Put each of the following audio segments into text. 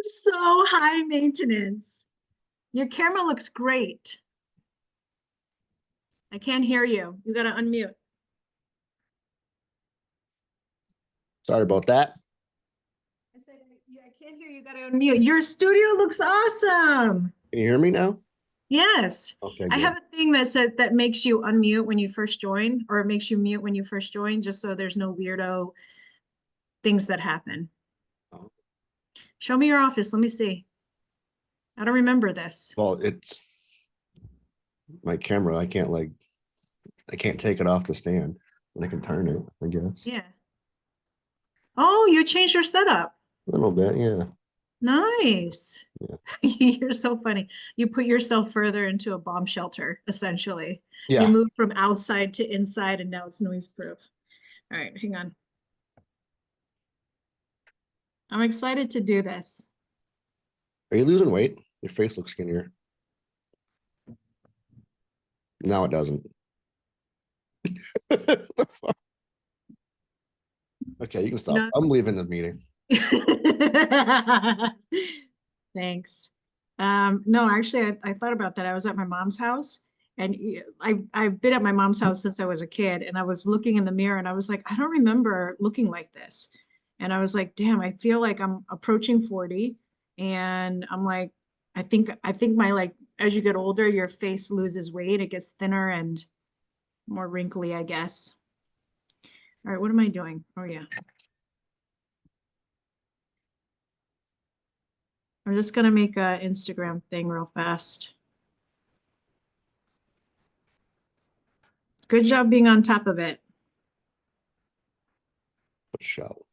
so high maintenance. Your camera looks great. I can't hear you. You got to unmute. Sorry about that. I said, I can't hear you. You got to unmute. Your studio looks awesome. Can you hear me now? Yes. Okay, I good. have a thing that says that makes you unmute when you first join, or it makes you mute when you first join, just so there's no weirdo things that happen. Oh. Show me your office. Let me see. I don't remember this. Well, it's my camera. I can't take it off the stand, and I can turn it, I guess. Yeah. Oh, you changed your setup. A little bit, yeah. Nice. Yeah. You're so funny. You put yourself further into a bomb shelter, essentially. Yeah. You moved from outside to inside, and now it's noise proof. All right, hang on. I'm excited to do this. Are you losing weight? Your face looks skinnier. No, it doesn't. Okay, you can stop. No. I'm leaving the meeting. Thanks. No, actually, I thought about that. I was at my mom's house, and I've been at my mom's house since I was a kid, and I was looking in the mirror, and I was like, I don't remember looking like this. And I was like, damn, I feel like I'm approaching 40, and I'm like, I think my, like, as you get older, your face loses weight, it gets thinner and more wrinkly, I guess. All right, what am I doing? Oh yeah. I'm just gonna make a Instagram thing real fast. Good job being on top of it. Shout.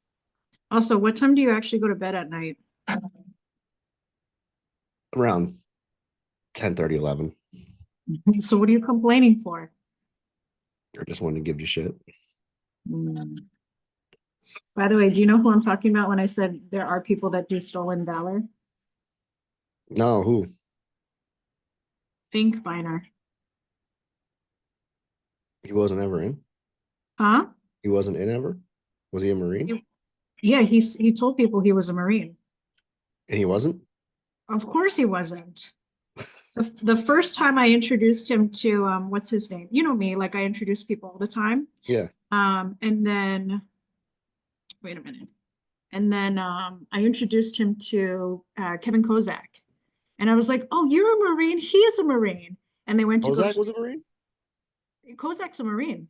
Also, what time do you actually go to bed at night? Around 10:30, 11. So what are you complaining for? I just wanted to give you shit. By the way, do you know who I'm talking about when I said there are people that do stolen valor? No, who? Think Biner. He wasn't ever in? Huh? He wasn't in ever? Was he a Marine? Yeah, he told people he was a Marine. And he wasn't? Of course he wasn't. The first time I introduced him to what's his name? You know me, like I introduce people all the time. Yeah. And then wait a minute. And then I introduced him to Kevin Kozak. And I was like, oh, you're a Marine? He is a Marine. And they went to Kozak was a Marine? Kozak's a Marine.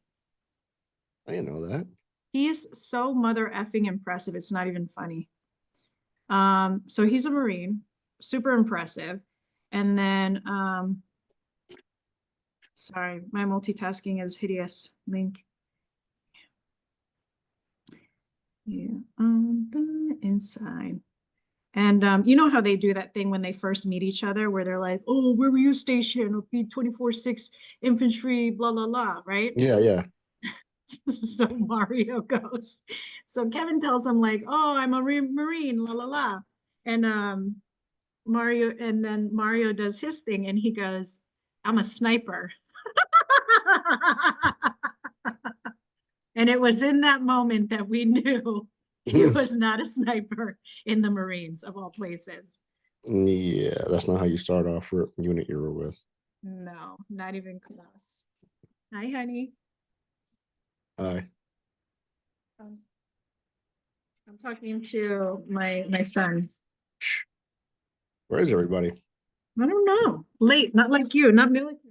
I didn't know that. He's so mother effing impressive. It's not even funny. So he's a Marine, super impressive. And then, sorry, my multitasking is hideous. Link. Yeah, on the inside. And you know how they do that thing when they first meet each other where they're like, oh, where were you stationed? Or B-24-6 infantry, blah, blah, blah, right? Yeah, yeah. So Mario goes. So Kevin tells him like, oh, I'm a Marine, la, la, la. And then Mario does his thing and he goes, I'm a sniper. And it was in that moment that we knew he was not a sniper in the Marines of all places. Yeah, that's not how you start off for unit you were with. No, not even close. Hi, honey. Hi. I'm talking to my son. Where is everybody? I don't know. Late, not like you, not military.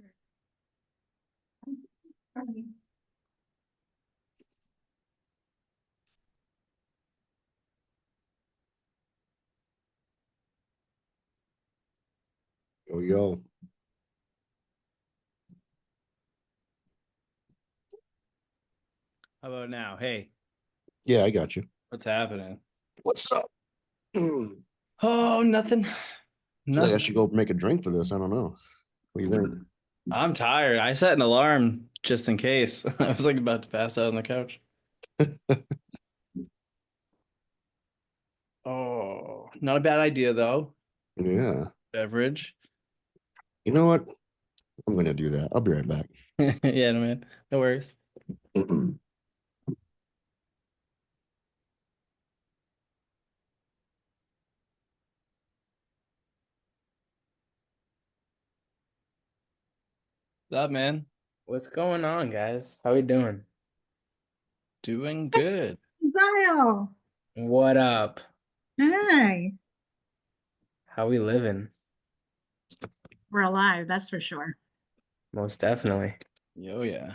Yo, yo. How about now? Hey, Yeah, I got you. what's happening? What's up? Oh, nothing. I feel like I should go make a drink for this. I don't know. What do you think? I'm tired. I set an alarm just in case. I was like about to pass out on the couch. Oh, not a bad idea though. Yeah. Beverage. You know what? I'm gonna do that. I'll be right back. Yeah, no, man. No worries. What's up, man? What's going on, guys? How we doing? Doing good. Zio. What up? Hi. How we living? We're alive, that's for sure. Most definitely. Yo, yeah.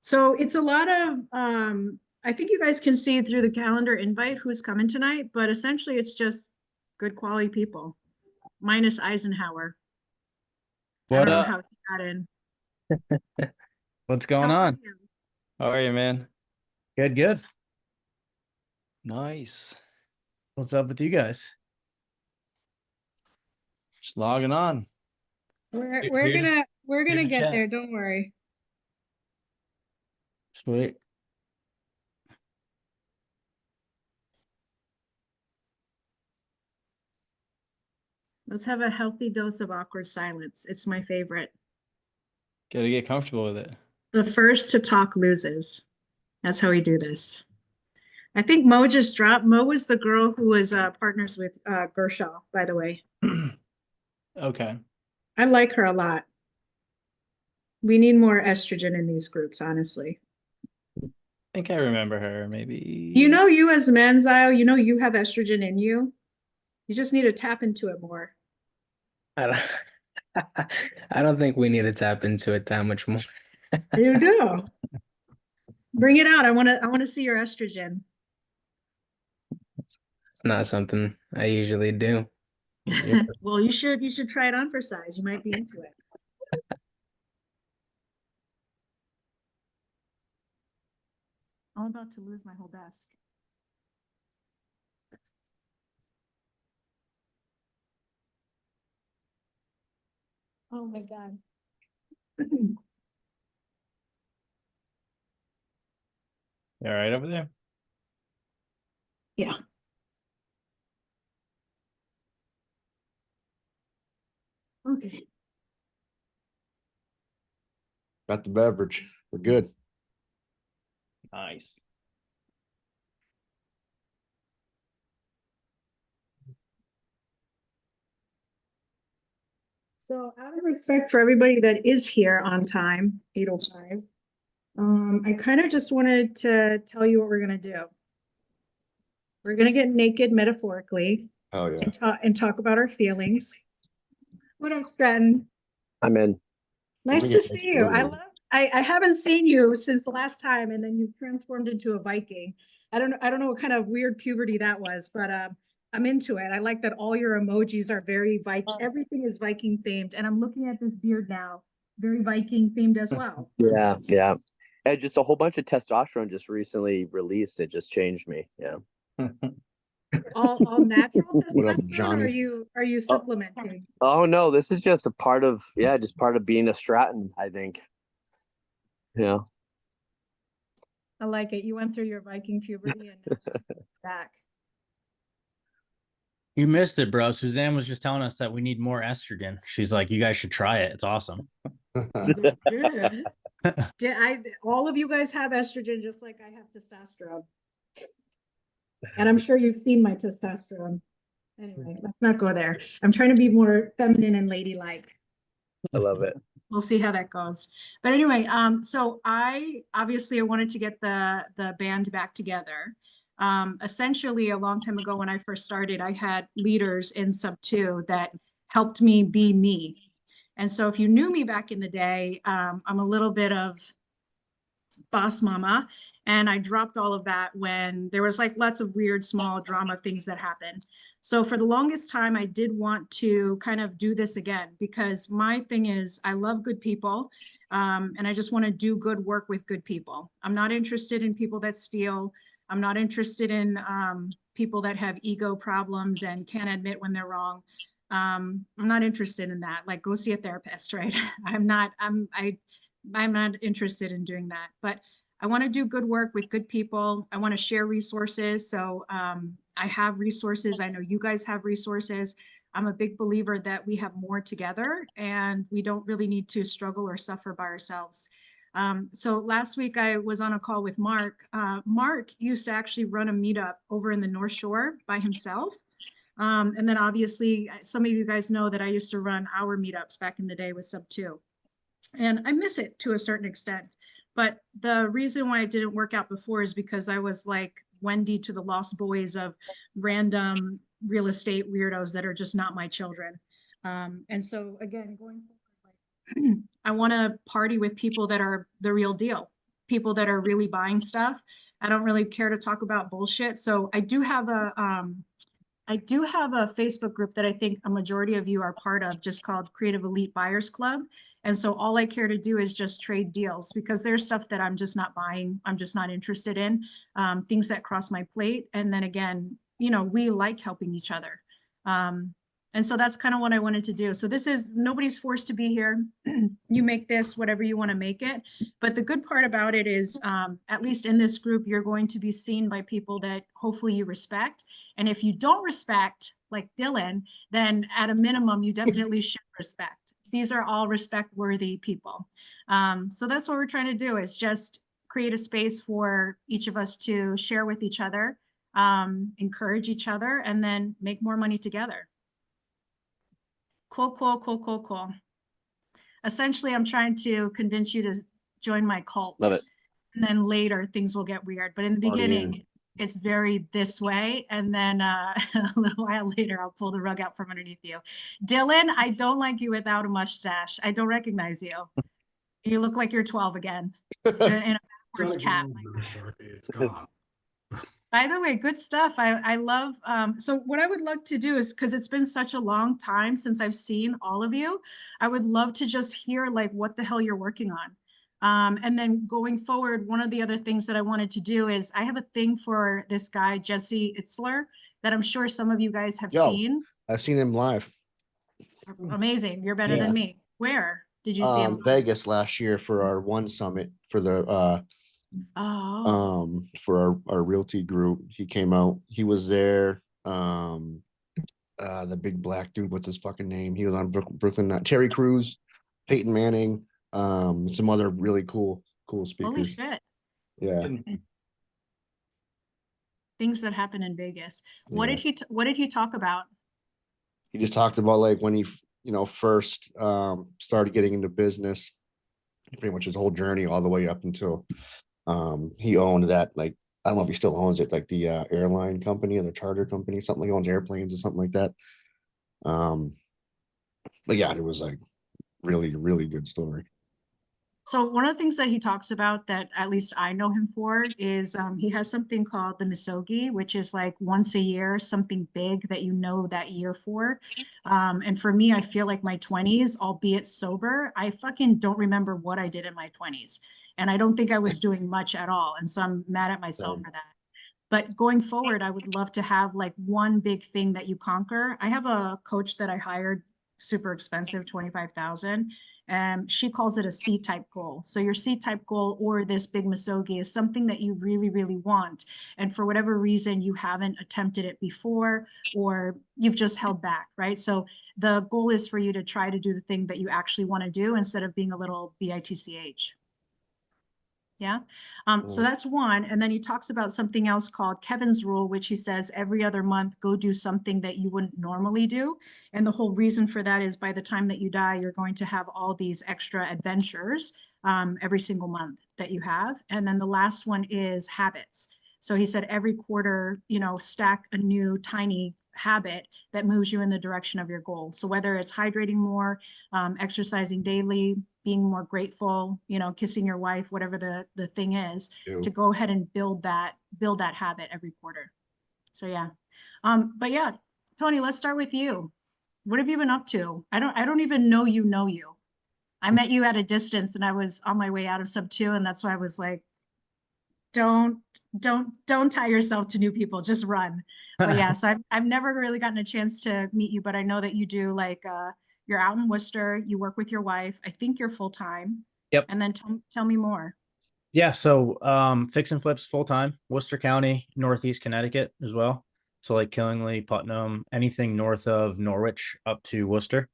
So it's a lot of I think you guys can see through the calendar invite who's coming tonight, but essentially it's just good quality people, minus Eisenhower. I What don't know up? how he got in. What's going How are on? you? How are you, man? Good, good. Nice. What's up with you guys? Just logging on. We're Here- we're here to- gonna we're here gonna to get chat. there, don't worry. Sweet. Let's have a healthy dose of awkward silence. It's my favorite. Gotta get comfortable with it. The first to talk loses. That's how we do this. I think Mo just dropped. Mo was the girl who was partners with Gershaw, by the way. Okay. I like her a lot. We need more estrogen in these groups, honestly. I think I remember her, maybe. You as a man, Zio, you have estrogen in you. You just need to tap into it more. I don't, I don't think we need to tap into it that much more. You do. Bring it out. I want to see your estrogen. It's not something I usually do. Well, you should try it on for size. You might be into it. I'm about to lose my whole desk. Oh my God. You all right over there? Yeah. Okay. Got the beverage. We're good. Nice. So out of respect for everybody that is here on time, 8:05, I kind of just wanted to tell you what we're gonna do. We're gonna get naked metaphorically Oh yeah. and talk about our feelings. What up, Stratton? I'm in. Nice Bring to it see back you. together. I haven't seen you since the last time, and then you transformed into a Viking. I don't know what kind of weird puberty that was, but I'm into it. I like that all your emojis are very Viking. Everything is Viking themed, and I'm looking at this beard now, very Viking themed as well. Yeah, yeah. And just a whole bunch of testosterone just recently released. It just changed me. Yeah. All natural What up, testosterone, or Johnny? are you supplementing? Oh no, this is just a part of just part of being a Stratton, I think. Yeah. I like it. You went through your Viking puberty and now you're back. You missed it, bro. Suzanne was just telling us that we need more estrogen. She's like, you guys should try it. It's awesome. Good. All of you guys have estrogen just like I have testosterone. And I'm sure you've seen my testosterone. Anyway, let's not go there. I'm trying to be more feminine and ladylike. I love it. We'll see how that goes. But anyway, so I wanted to get the band back together. Essentially a long time ago when I first started, I had leaders in sub 2 that helped me be me. And so if you knew me back in the day, I'm a little bit of boss mama, and I dropped all of that when there was like lots of weird small drama things that happened. So for the longest time, I did want to kind of do this again because my thing is I love good people, and I just want to do good work with good people. I'm not interested in people that steal. I'm not interested in people that have ego problems and can't admit when they're wrong. I'm not interested in that. Like, go see a therapist, right? I'm not interested in doing that, but I want to do good work with good people. I want to share resources. So I have resources. I know you guys have resources. I'm a big believer that we have more together and we don't really need to struggle or suffer by ourselves. So last week I was on a call with Mark. Mark used to actually run a meetup over in the North Shore by himself. And then obviously, some of you guys know that I used to run our meetups back in the day with Sub 2. And I miss it to a certain extent. But the reason why it didn't work out before is because I was like Wendy to the Lost Boys of random real estate weirdos that are just not my children. And so again, going forward, like, I want to party with people that are the real deal, people that are really buying stuff. I don't really care to talk about bullshit. So I do have a Facebook group that I think a majority of you are part of, just called Creative Elite Buyers Club. And so all I care to do is just trade deals, because there's stuff that I'm just not buying. I'm just not interested in, things that cross my plate. And then again, you know, we like helping each other. And so that's kind of what I wanted to do. So this is, nobody's forced to be here. You make this whatever you want to make it. But the good part about it is, at least in this group, you're going to be seen by people that hopefully you respect. And if you don't respect, like Dylan, then at a minimum, you definitely should respect. These are all respect-worthy people. So that's what we're trying to do, is just create a space for each of us to share with each other, encourage each other, and then make more money together. Cool. Essentially, I'm trying to convince you to join my cult. Love it. And then later things will get weird. But in the Party beginning, in. it's very this way. And then a little while later, I'll pull the rug out from underneath you. Dylan, I don't like you without a mustache. I don't recognize you. You look like you're 12 again. In a backwards cap. It's gone. By the way, good stuff. I love, so what I would love to do is, because it's been such a long time since I've seen all of you, I would love to just hear like what the hell you're working on. And then going forward, one of the other things that I wanted to do is, I have a thing for this guy, Jesse Itzler, that I'm sure some of you guys have Yo. seen. I've seen him live. Amazing. You're better Yeah. than me. Where did you see him? Vegas last year for our one summit for the Oh, for our realty group. He came out, he was there. The big black dude, what's his fucking name? He was on Brooklyn, Terry Crews, Peyton Manning, some other really cool holy speakers. shit. Yeah. Things that happen in Vegas. What Yeah. did he talk about? He just talked about like when he, first started getting into business, pretty much his whole journey all the way up until he owned that, like, I don't know if he still owns it, like the airline company or the charter company, something like, owns airplanes or something like that. But yeah, it was like really, really good story. So one of the things that he talks about that at least I know him for is he has something called the Misogi, which is like once a year, something big that you know that year for. And for me, I feel like my 20s, albeit sober, I fucking don't remember what I did in my 20s. And I don't think I was doing much at all. And so I'm mad at myself for that. But going forward, I would love to have like one big thing that you conquer. I have a coach that I hired, super expensive, 25,000. And she calls it a C-type goal. So your C-type goal or this big Misogi is something that you really, really want. And for whatever reason, you haven't attempted it before, or you've just held back, right? So the goal is for you to try to do the thing that you actually want to do instead of being a little bitch. Yeah. So that's one. And then he talks about something else called Kevin's rule, which he says every other month, go do something that you wouldn't normally do. And the whole reason for that is by the time that you die, you're going to have all these extra adventures every single month that you have. And then the last one is habits. So he said every quarter, stack a new tiny habit that moves you in the direction of your goal. So whether it's hydrating more, exercising daily, being more grateful, kissing your wife, whatever the thing is, to go ahead and build that habit every quarter. So yeah. But yeah, Tony, let's start with you. What have you been up to? I don't even know you. I met you at a distance and I was on my way out of Sub 2, and that's why I was like, don't tie yourself to new people, just run. But yeah, so I've never really gotten a chance to meet you, but I know that you do like you're out in Worcester, you work with your wife. I think you're full-time. Yep. And then tell me more. Yeah, so fix and flips full time, Worcester County, Northeast Connecticut as well. So like Killingly, Putnam, anything north of Norwich up to Worcester,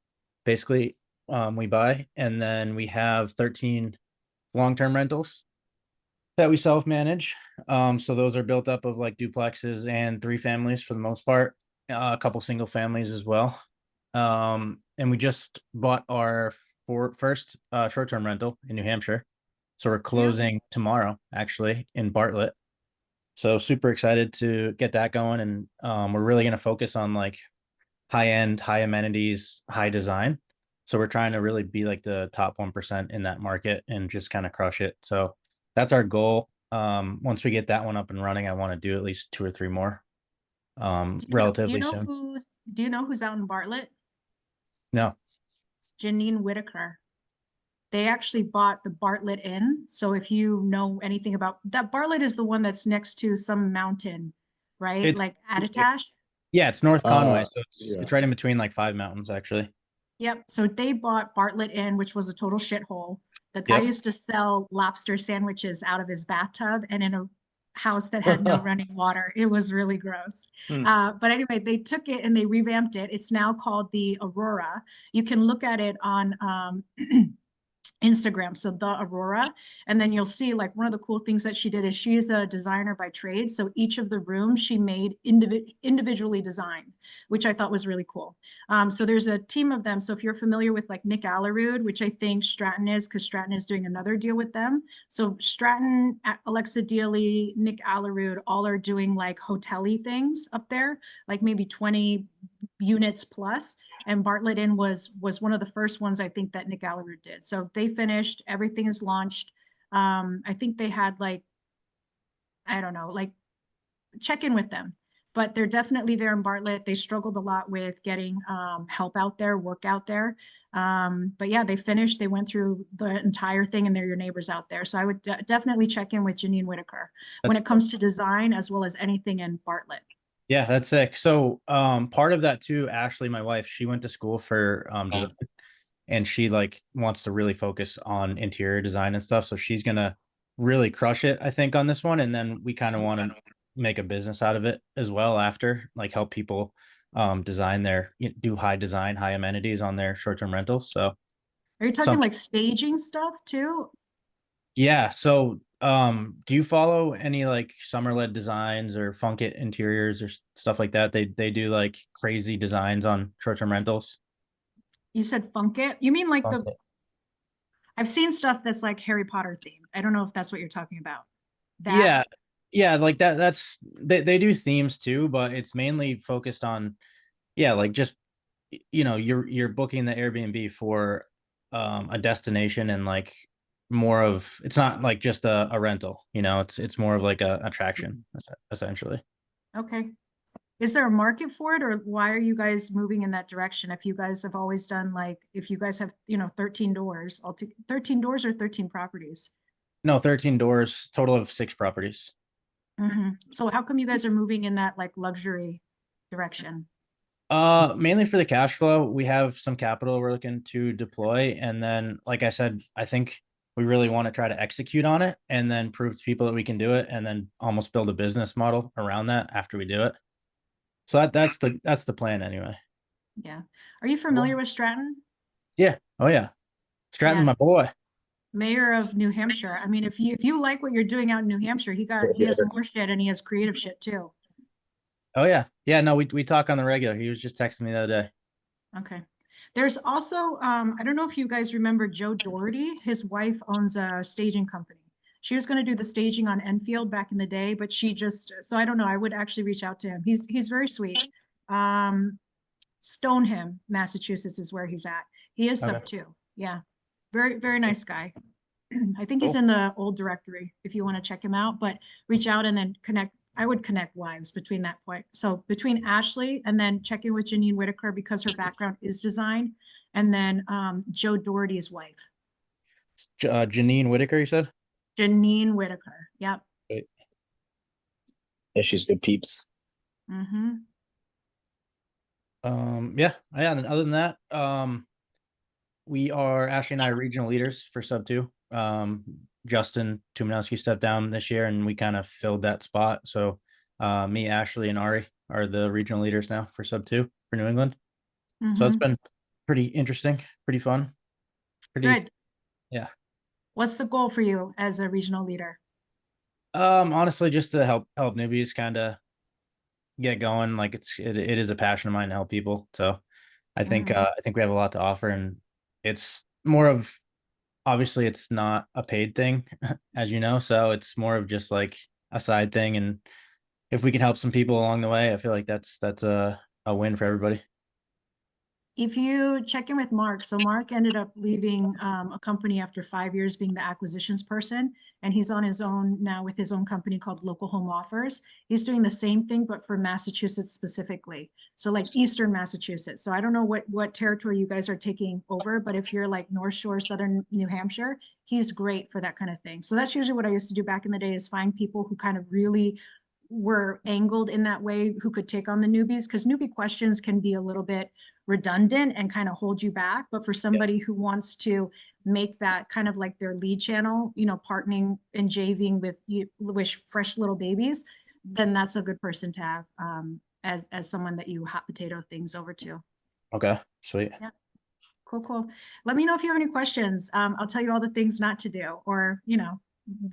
basically we buy. And then we have 13 long-term rentals that we self-manage. So those are built up of like duplexes and 3 families for the most part. a couple single families as well. And we just bought our first short-term rental in New Hampshire. So we're closing tomorrow, actually, in Bartlett. So super excited to get that going, and we're really going to focus on like high end, high amenities, high design. So we're trying to really be like the top 1% in that market and just kind of crush it. So that's our goal. Once we get that one up and running, I want to do at least 2 or 3 more relatively soon. Do you know who's out in Bartlett? No. Janine Whitaker. They actually bought the Bartlett Inn. So if you know anything about that, Bartlett is the one that's next to some mountain, right? It's- Like Attitash. Yeah, it's North Conway, so yeah. it's right in between like 5 mountains actually. Yep. So they bought Bartlett Inn, which was a total shithole. The guy Yep. used to sell lobster sandwiches out of his bathtub and in a house that had no running water. It was really gross. Hmm. But anyway, they took it and they revamped it. It's now called the Aurora. You can look at it on Instagram, so the Aurora, and then you'll see like one of the cool things that she did is she is a designer by trade, so each of the rooms she made individually designed, which I thought was really cool. So there's a team of them. So if you're familiar with like Nick Allerud, which I think Stratton is, because Stratton is doing another deal with them. So Stratton, Alexa Dealey, Nick Allerud, all are doing like hotel-y things up there, like maybe 20 units plus. And Bartlett Inn was one of the first ones I think that Nick Allerud did. So they finished, everything is launched. I think they had like, I don't know, like check in with them, but they're definitely there in Bartlett. They struggled a lot with getting help out there, work out there. But yeah, they finished, they went through the entire thing, and they're your neighbors out there. So I would definitely check in with Janine Whitaker when it comes to design as well as anything in Bartlett. Yeah, that's sick. So part of that too, Ashley, my wife, she went to school for design, and she like wants to really focus on interior design and stuff. So she's gonna really crush it, I think, on this one. And then we kind of want to make a business out of it as well after, like help people design do high design, high amenities on their short-term rentals. So Are you talking like staging stuff too? yeah. So do you follow any like Summer-led designs or Funkit interiors or stuff like that? They do like crazy designs on short-term rentals. You said Funkit? You mean like Funkit. I've seen stuff that's like Harry Potter themed. I don't know if that's what you're talking about. Yeah. Yeah, like that's they do themes too, but it's mainly focused on like just you're booking the Airbnb for a destination, and like more of, it's not like just a rental, it's more of like a attraction essentially. Okay. Is there a market for it, or why are you guys moving in that direction? If you guys have always done like, if you guys have, 13 doors, 13 doors or 13 properties? No, 13 doors, total of 6 properties. So how come you guys are moving in that like luxury direction? Mainly for the cash flow. We have some capital we're looking to deploy, and then like I said, I think we really want to try to execute on it and then prove to people that we can do it, and then almost build a business model around that after we do it. So that's the plan anyway. Yeah. Are you familiar with Stratton? Yeah. Oh yeah. Stratton, Yeah. my boy. Mayor of New Hampshire. I mean, if you like what you're doing out in New Hampshire, he has more shit, and he has creative shit too. Oh yeah. Yeah, no, we talk on the regular. He was just texting me the other day. Okay. There's also, I don't know if you guys remember Joe Doherty. His wife owns a staging company. She was going to do the staging on Enfield back in the day, but she just, so I don't know. I would actually reach out to him. He's very sweet. Stoneham, Massachusetts is where he's at. He is sub 2. Yeah. Very, very nice guy. I think he's in the old directory if you want to check him out, but reach out and then connect. I would connect wives between that point. So between Ashley and then check in with Janine Whitaker, because her background is design, and then Joe Doherty's wife. Janine Whitaker, you said? Janine Whitaker. Yep. Yeah, she's good peeps. Mm-hmm. Yeah. And other than that, Ashley and I are regional leaders for sub 2. Justin Tumanowski stepped down this year, and we kind of filled that spot. So me, Ashley, and Ari are the regional leaders now for sub 2 for New England. So it's been pretty interesting, pretty fun. Good. Yeah. What's the goal for you as a regional leader? Honestly, just to help newbies kind of get going. Like it is a passion of mine to help people. So Mhm. I think we have a lot to offer, and it's more of, obviously it's not a paid thing, as you know. So it's more of just like a side thing. And if we can help some people along the way, I feel like that's a win for everybody. If you check in with Mark, so Mark ended up leaving a company after 5 years being the acquisitions person, and he's on his own now with his own company called Local Home Offers. He's doing the same thing, but for Massachusetts specifically. So like Eastern Massachusetts. So I don't know what territory you guys are taking over, but if you're like North Shore, Southern New Hampshire, he's great for that kind of thing. So that's usually what I used to do back in the day, is find people who kind of really were angled in that way, who could take on the newbies, because newbie questions can be a little bit redundant and kind of hold you back. But for somebody who wants to make that kind of like their lead channel, partnering and JVing with fresh little babies, then that's a good person to have as someone that you hot potato things over to. Okay, sweet. Yeah. Cool. Let me know if you have any questions. I'll tell you all the things not to do, or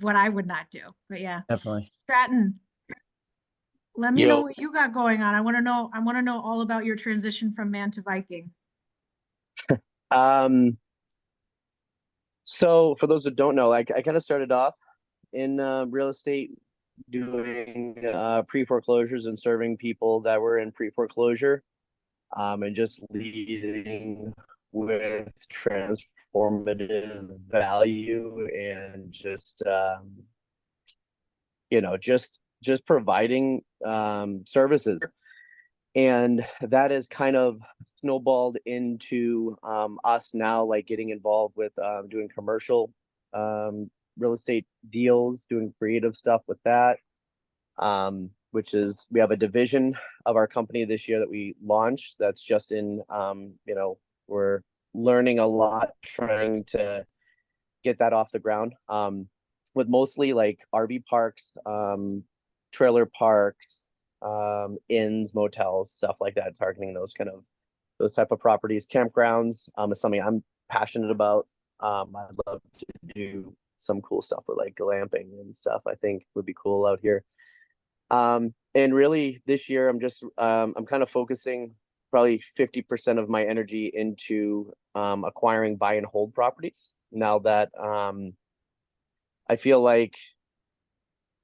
what I would not do. But yeah, Definitely. Stratton, let me know Yo, what you got going on. I want to know all about your transition from man to Viking. um, so for those that don't know, I kind of started off in real estate, doing pre-foreclosures and serving people that were in pre-foreclosure, and just leading with transformative value, and just providing services. And that has kind of snowballed into us now like getting involved with doing commercial real estate deals, doing creative stuff with that, which is, we have a division of our company this year that we launched that's just in we're learning a lot, trying to get that off the ground, with mostly like RV parks, trailer parks, inns, motels, stuff like that, targeting those type of properties. Campgrounds is something I'm passionate about. I'd love to do some cool stuff with like glamping and stuff. I think would be cool out here. And really this year I'm kind of focusing probably 50% of my energy into acquiring buy and hold properties. Now that I feel like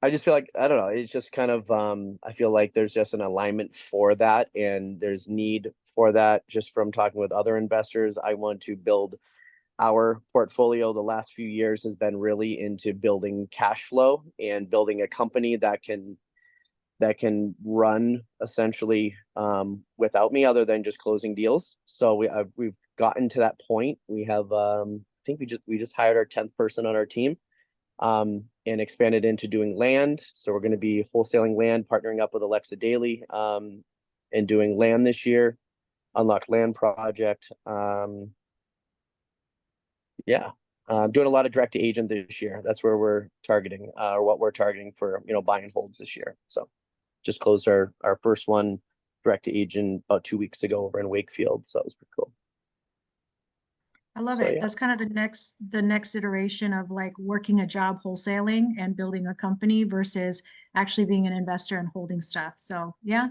I just feel like, I don't know, it's just kind of I feel like there's just an alignment for that, and there's need for that just from talking with other investors. I want to build our portfolio. The last few years has been really into building cash flow and building a company that can run essentially without me, other than just closing deals. So we've gotten to that point. We have I think we just hired our 10th person on our team, and expanded into doing land. So we're going to be wholesaling land, partnering up with Alexa Daily, and doing land this year, Unlock Land Project. Doing a lot of direct to agent this year. That's where we're targeting, or what we're targeting for, buy and holds this year. So just closed our first one direct to agent about 2 weeks ago over in Wakefield. So that was pretty cool. I love So, it. yeah. That's kind of the next iteration of like working a job wholesaling and building a company versus actually being an investor and holding stuff. So yeah,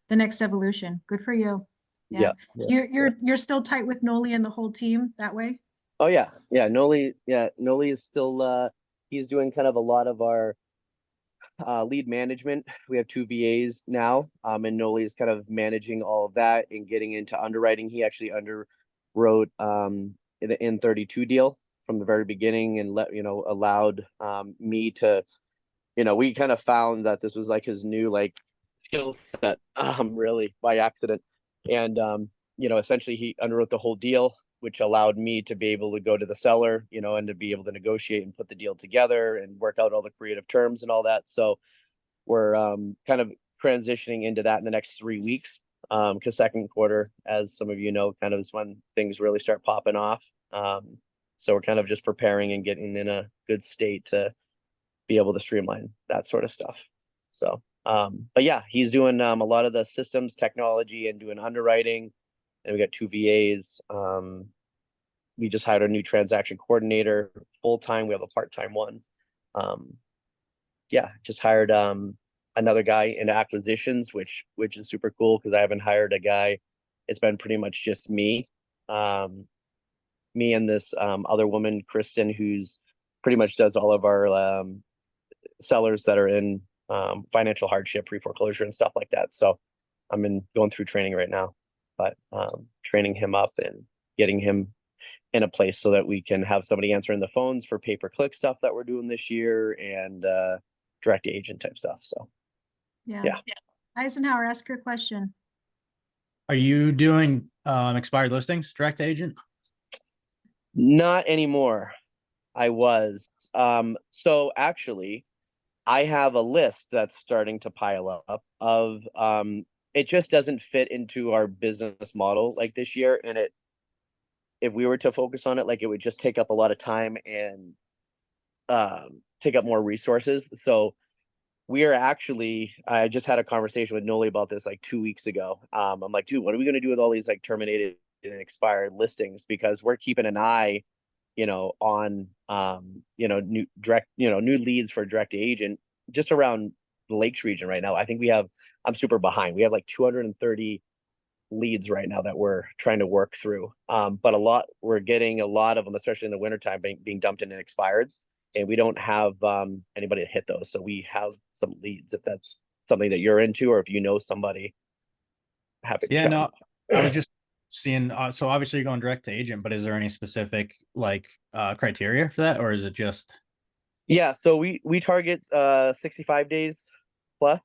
the next evolution. Good for you. Yeah. You're still tight with Noli and the whole team that way? Oh yeah. Noli is still he's doing kind of a lot of our lead management. We have 2 VAs now, and Noli is kind of managing all of that and getting into underwriting. He actually underwrote the N32 deal from the very beginning, and allowed me to, we kind of found that this was like his new like skill set, really by accident. And essentially he underwrote the whole deal, which allowed me to be able to go to the seller, and to be able to negotiate and put the deal together and work out all the creative terms and all that. So we're kind of transitioning into that in the next 3 weeks, because second quarter, as some of you know, kind of is when things really start popping off. So we're kind of just preparing and getting in a good state to be able to streamline that sort of stuff. So, but yeah, he's doing a lot of the systems technology and doing underwriting. And we got 2 VAs. We just hired a new transaction coordinator full time. We have a part-time one. Just hired another guy in acquisitions, which is super cool because I haven't hired a guy. It's been pretty much just me. Me and this other woman, Kristen, who's pretty much does all of our sellers that are in financial hardship, pre-foreclosure and stuff like that. So I'm going through training right now, but training him up and getting him in a place so that we can have somebody answering the phones for pay-per-click stuff that we're doing this year and direct agent type stuff. So Yeah. Eisenhower, ask your question. Are you doing expired listings, direct to agent? not anymore. I was. So actually, I have a list that's starting to pile up of it just doesn't fit into our business model like this year. And if we were to focus on it, like it would just take up a lot of time and take up more resources. So we are actually, I just had a conversation with Noli about this like 2 weeks ago. I'm like, dude, what are we going to do with all these like terminated and expired listings? Because we're keeping an eye, on, new direct, new leads for direct agent just around the Lakes region right now. I think I'm super behind. We have like 230 leads right now that we're trying to work through. But we're getting a lot of them, especially in the wintertime, being dumped in expireds. And we don't have anybody to hit those. So we have some leads if that's something that you're into, or if you know somebody. Happy to Yeah, chat. no, I was just seeing, so obviously you're going direct to agent, but is there any specific like criteria for that, or is it just? Yeah, so we target 65 days plus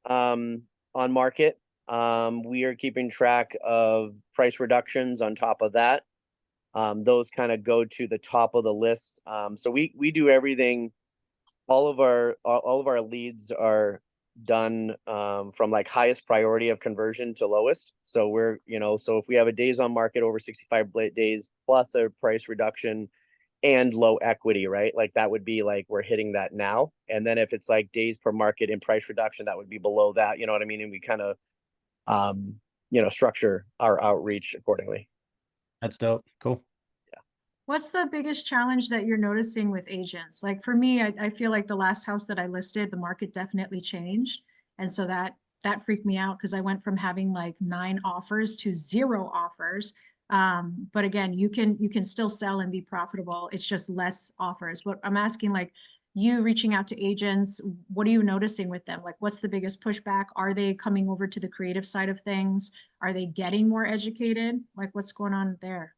on market. We are keeping track of price reductions on top of that. Those kind of go to the top of the list. So we do everything. All of our leads are done from like highest priority of conversion to lowest. So so if we have a days on market over 65 days plus a price reduction and low equity, right? Like that would be like we're hitting that now. And then if it's like days per market and price reduction, that would be below that. You know what I mean? And we kind of structure our outreach accordingly. That's dope. Cool. What's the biggest challenge that you're noticing with agents? Like for me, I feel like the last house that I listed, the market definitely changed. And so that freaked me out because I went from having like 9 offers to 0 offers. But again, you can still sell and be profitable. It's just less offers. But I'm asking, like, you reaching out to agents, what are you noticing with them? Like, what's the biggest pushback? Are they coming over to the creative side of things? Are they getting more educated? Like, what's going on there?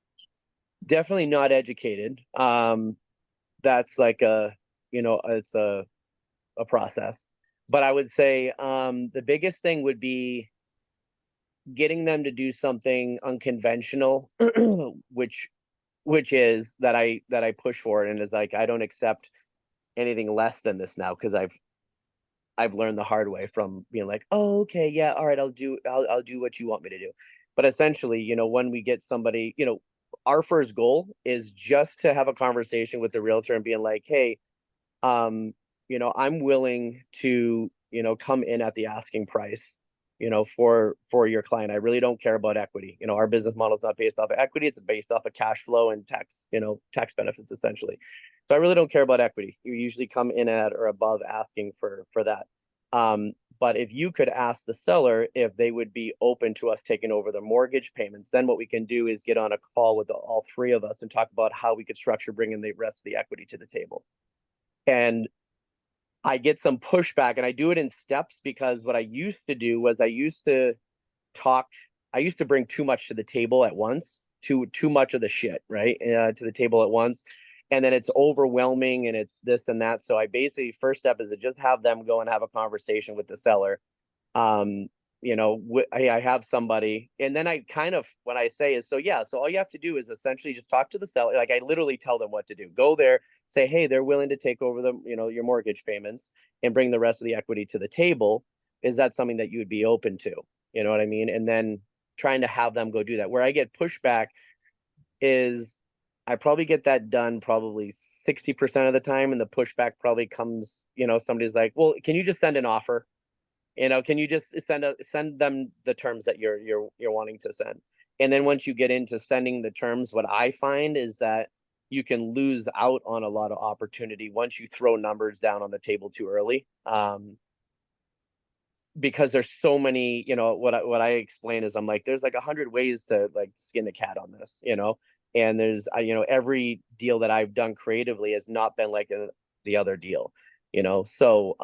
Definitely not educated. That's like it's a process. But I would say the biggest thing would be getting them to do something unconventional, which is that I push for it, and is like I don't accept anything less than this now because I've learned the hard way from being like, oh, okay, yeah, all right, I'll do what you want me to do. But essentially, when we get somebody, our first goal is just to have a conversation with the realtor and being like, hey, I'm willing to, come in at the asking price, for your client. I really don't care about equity. Our business model is not based off of equity. It's based off of cash flow and tax benefits essentially. So I really don't care about equity. You usually come in at or above asking for that. But if you could ask the seller if they would be open to us taking over the mortgage payments, then what we can do is get on a call with all 3 of us and talk about how we could structure bringing the rest of the equity to the table. And I get some pushback, and I do it in steps because what I used to do was I used to bring too much to the table at once, too much of the shit, right? To the table at once. And then it's overwhelming and it's this and that. So I basically, first step is to just have them go and have a conversation with the seller. I have somebody, and then I kind of, what I say is, so all you have to do is essentially just talk to the seller. Like I literally tell them what to do. Go there, say, hey, they're willing to take over your mortgage payments and bring the rest of the equity to the table. Is that something that you would be open to? You know what I mean? And then trying to have them go do that. Where I get pushback is I probably get that done probably 60% of the time. And the pushback probably comes, somebody's like, well, can you just send an offer? Can you just send them the terms that you're wanting to send? And then once you get into sending the terms, what I find is that you can lose out on a lot of opportunity once you throw numbers down on the table too early. because there's so many, what I explain is I'm like, there's like 100 ways to like skin a cat on this, and there's, every deal that I've done creatively has not been like the other deal, so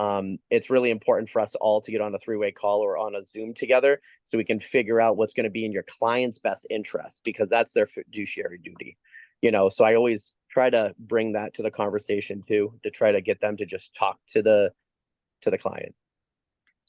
it's really important for us all to get on a three-way call or on a Zoom together so we can figure out what's going to be in your client's best interest, because that's their fiduciary duty, so I always try to bring that to the conversation too, to try to get them to just talk to the client.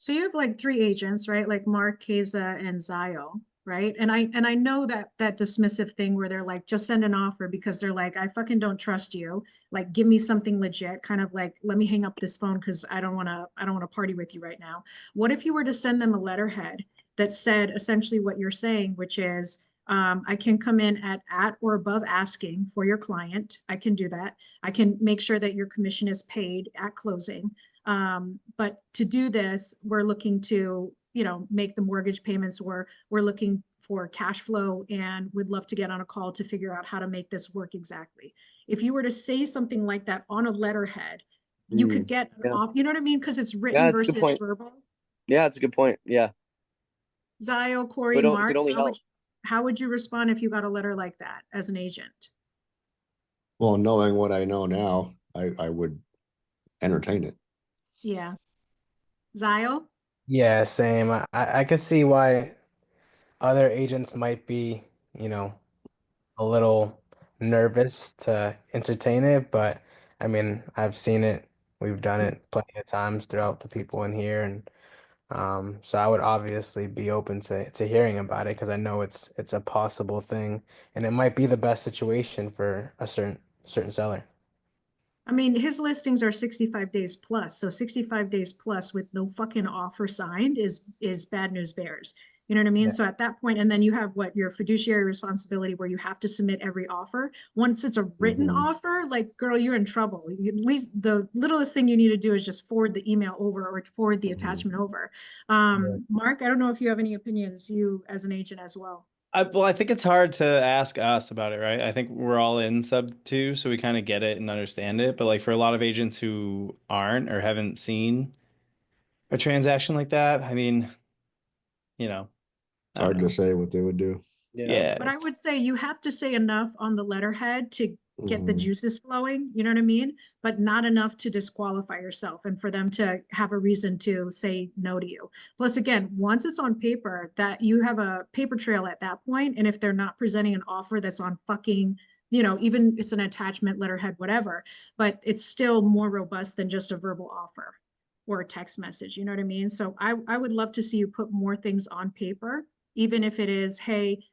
So you have like three agents, right? Like Mark, Keza, and Zio, right? And I know that dismissive thing where they're like, just send an offer, because they're like, I fucking don't trust you. Like, give me something legit, kind of like, let me hang up this phone because I don't want to party with you right now. What if you were to send them a letterhead that said essentially what you're saying, which is, I can come in at or above asking for your client. I can do that. I can make sure that your commission is paid at closing. But to do this, we're looking to, make the mortgage payments, or we're looking for cash flow, and would love to get on a call to figure out how to make this work exactly. If you were to say something like that on a letterhead, you could get Yeah. off, you know what I mean? Because it's Yeah, written it's a good versus point. verbal. Yeah, it's a good point. Yeah. Zio, Corey, It Mark, could only help. how would you respond if you got a letter like that as an agent? Well, knowing what I know now, I would entertain it. Yeah. Zio? Yeah, same. I could see why other agents might be, you know, a little nervous to entertain it, but I mean, I've seen it. We've done it plenty of times throughout the people in here, and so I would obviously be open to hearing about it because I know it's a possible thing, and it might be the best situation for a certain seller. I mean, his listings are 65 days plus. So 65 days plus with no fucking offer signed is bad news bears. You know what I mean? Yeah. So at that point, and then you have what, your fiduciary responsibility, where you have to submit every offer. Once it's a written Mhm. offer, like, girl, you're in trouble. At least the littlest thing you need to do is just forward the email over, or forward the Mhm. attachment over. Yeah. Mark, I don't know if you have any opinions, you as an agent as well. Well, I think it's hard to ask us about it, right? I think we're all in sub two, so we kind of get it and understand it. But like for a lot of agents who aren't or haven't seen a transaction like that, I mean, It's I don't hard to know. say what they would do. Yeah. Yeah, But I would say you have to say enough on the letterhead to get the Mhm. juices flowing, you know what I mean? But not enough to disqualify yourself and for them to have a reason to say no to you. Plus, again, once it's on paper, that you have a paper trail at that point, and if they're not presenting an offer that's on fucking, even it's an attachment, letterhead, whatever, but it's still more robust than just a verbal offer or a text message, you know what I mean? So I would love to see you put more things on paper, even if it is, hey,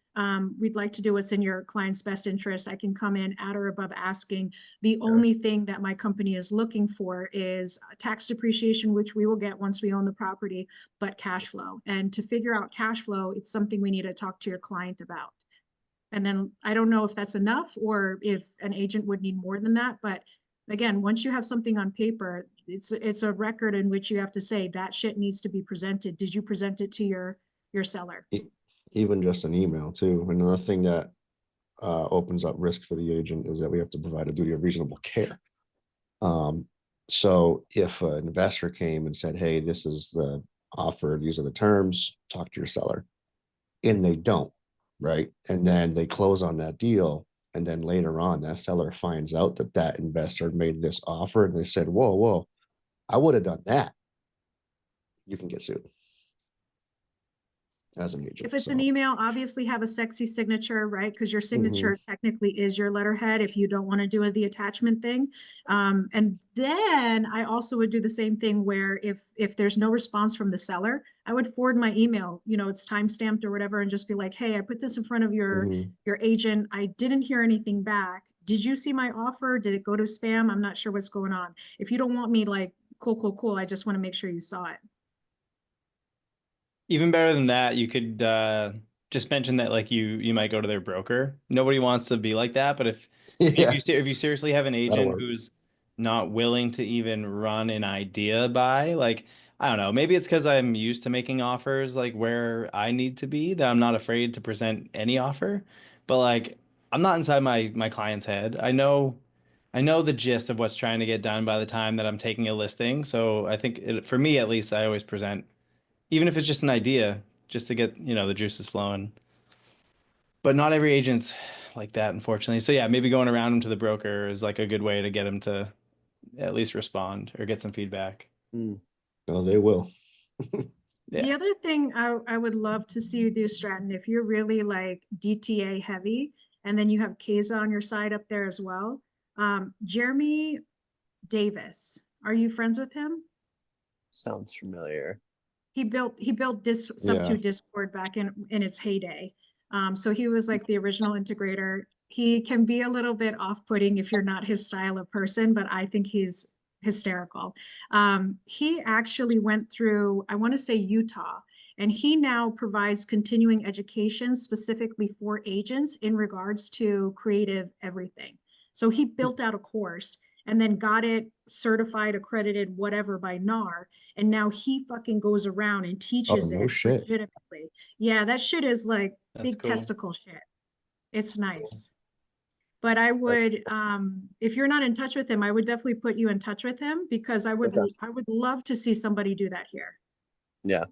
we'd like to do what's in your client's best interest. I can come in at or above asking. The only thing that my company is looking for is tax depreciation, which we will get once we own the property, but cash flow. And to figure out cash flow, it's something we need to talk to your client about. And then I don't know if that's enough or if an agent would need more than that. But again, once you have something on paper, it's a record in which you have to say that shit needs to be presented. Did you present it to your seller? E- Even just an email too. Another thing that opens up risk for the agent is that we have to provide a duty of reasonable care. Um, so if an investor came and said, "Hey, this is the offer, these are the terms, talk to your seller," and they don't, right? And then they close on that deal. And then later on, that seller finds out that that investor made this offer and they said, "Whoa, whoa, I would have done that." You can get sued as an agent. If it's an So, email, obviously have a sexy signature, right? Because your mhm, signature technically is your letterhead if you don't want to do the attachment thing. And then I also would do the same thing where if there's no response from the seller, I would forward my email, it's time stamped or whatever, and just be like, hey, I put this in front of mhm. your agent. I didn't hear anything back. Did you see my offer? Did it go to spam? I'm not sure what's going on. If you don't want me like, cool, cool, cool, I just want to make sure you saw it. even better than that, you could just mention that like you might go to their broker. Nobody wants to be like that, but Yeah, if you seriously have an that'll agent work. who's not willing to even run an idea by, like, I don't know, maybe it's because I'm used to making offers like where I need to be, that I'm not afraid to present any offer. But like I'm not inside my client's head. I know the gist of what's trying to get done by the time that I'm taking a listing. So I think for me at least, I always present even if it's just an idea, just to get, the juices flowing. But not every agent's like that, unfortunately. So yeah, maybe going around him to the broker is like a good way to get him to at least respond or get some feedback. Mm. No, they will. Yeah. The other thing I would love to see you do, Stratton, if you're really like DTA heavy, and then you have Keza on your side up there as well. Jeremy Davis, are you friends with him? Sounds familiar. He built Yeah. Sub2 Discord back in its heyday. So he was like the original integrator. He can be a little bit off-putting if you're not his style of person, but I think he's hysterical. He actually went through, I want to say Utah, and he now provides continuing education specifically for agents in regards to creative everything. So he built out a course and then got it certified, accredited, whatever by NAR. And now he fucking goes around and teaches no it shit. legitimately. Yeah, that shit is like That's big cool. testicle shit. It's nice. But I would, if you're not in touch with him, I would definitely put you in touch with him because I would love to see somebody do that here. Yeah.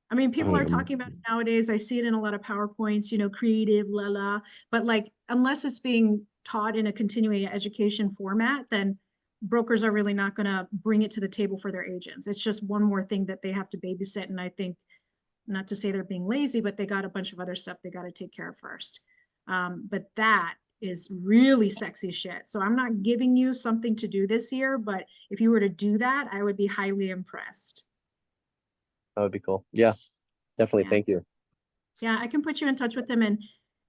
I mean, people I are am- talking about it nowadays. I see it in a lot of PowerPoints, creative, but like, unless it's being taught in a continuing education format, then brokers are really not going to bring it to the table for their agents. It's just one more thing that they have to babysit. And I think, not to say they're being lazy, but they got a bunch of other stuff they got to take care of first. But that is really sexy shit. So I'm not giving you something to do this year, but if you were to do that, I would be highly impressed. That would be cool. Yeah, definitely. Yeah. Thank you. Yeah, I can put you in touch with him and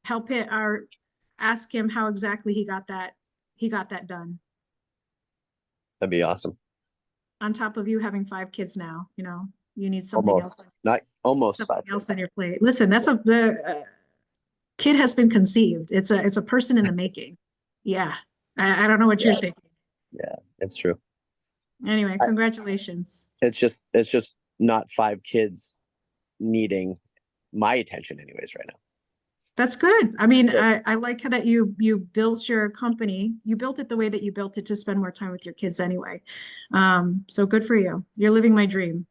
help it or ask him how exactly he got that done. That'd be awesome. On top of you having 5 kids now, you need something else. Almost Something 5 else years. on your plate. Listen, that's the kid has been conceived. It's a person in the making. Yeah. I don't know what you're Yes. thinking. Yeah, it's true. Anyway, congratulations. It's just not 5 kids needing my attention anyways right now. That's good. I mean, Good. I like how that you built your company. You built it the way that you built it to spend more time with your kids anyway. So good for you. You're living my dream.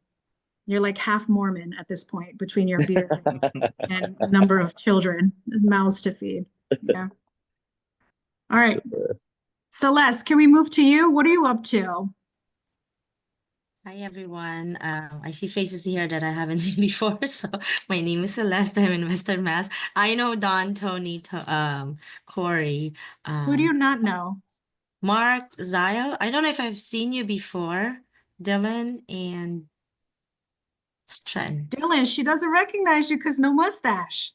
You're like half Mormon at this point between your beard and number of children, mouths to feed. Yeah. All right. Celeste, can we move to you? What are you up to? Hi everyone. I see faces here that I haven't seen before. So my name is Celeste. I'm in Western Mass. I know Don, Tony, Corey, Who do you not know? Mark, Zyle. I don't know if I've seen you before. Dylan and Stren. Dylan, she doesn't recognize you because no mustache.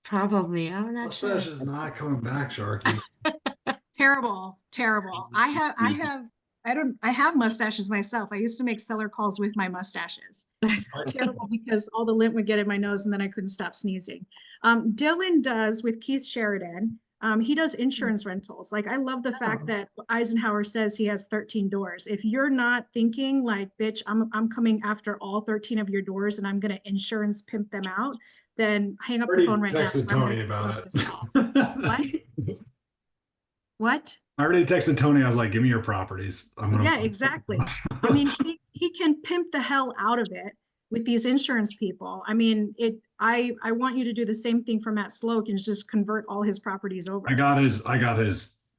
Probably. I'm not sure. Mustache is not coming back, Sharky. Terrible, terrible. I have mustaches myself. I used to make seller calls with my mustaches. Terrible because all the lint would get in my nose and then I couldn't stop sneezing. Dylan does with Keith Sheridan. He does insurance rentals. Like I love the fact that Eisenhower says he has 13 doors. If you're not thinking like, bitch, I'm coming after all 13 of your doors and I'm gonna insurance pimp them out, then hang up the Already phone right now. texted I'm gonna Tony kick you about off it. this call. What? What? I already texted Tony. I was like, "Give me your properties." Yeah, exactly. I mean, he can pimp the hell out of it with these insurance people. I mean, I want you to do the same thing for Matt Sloak and just convert all his properties over. I got his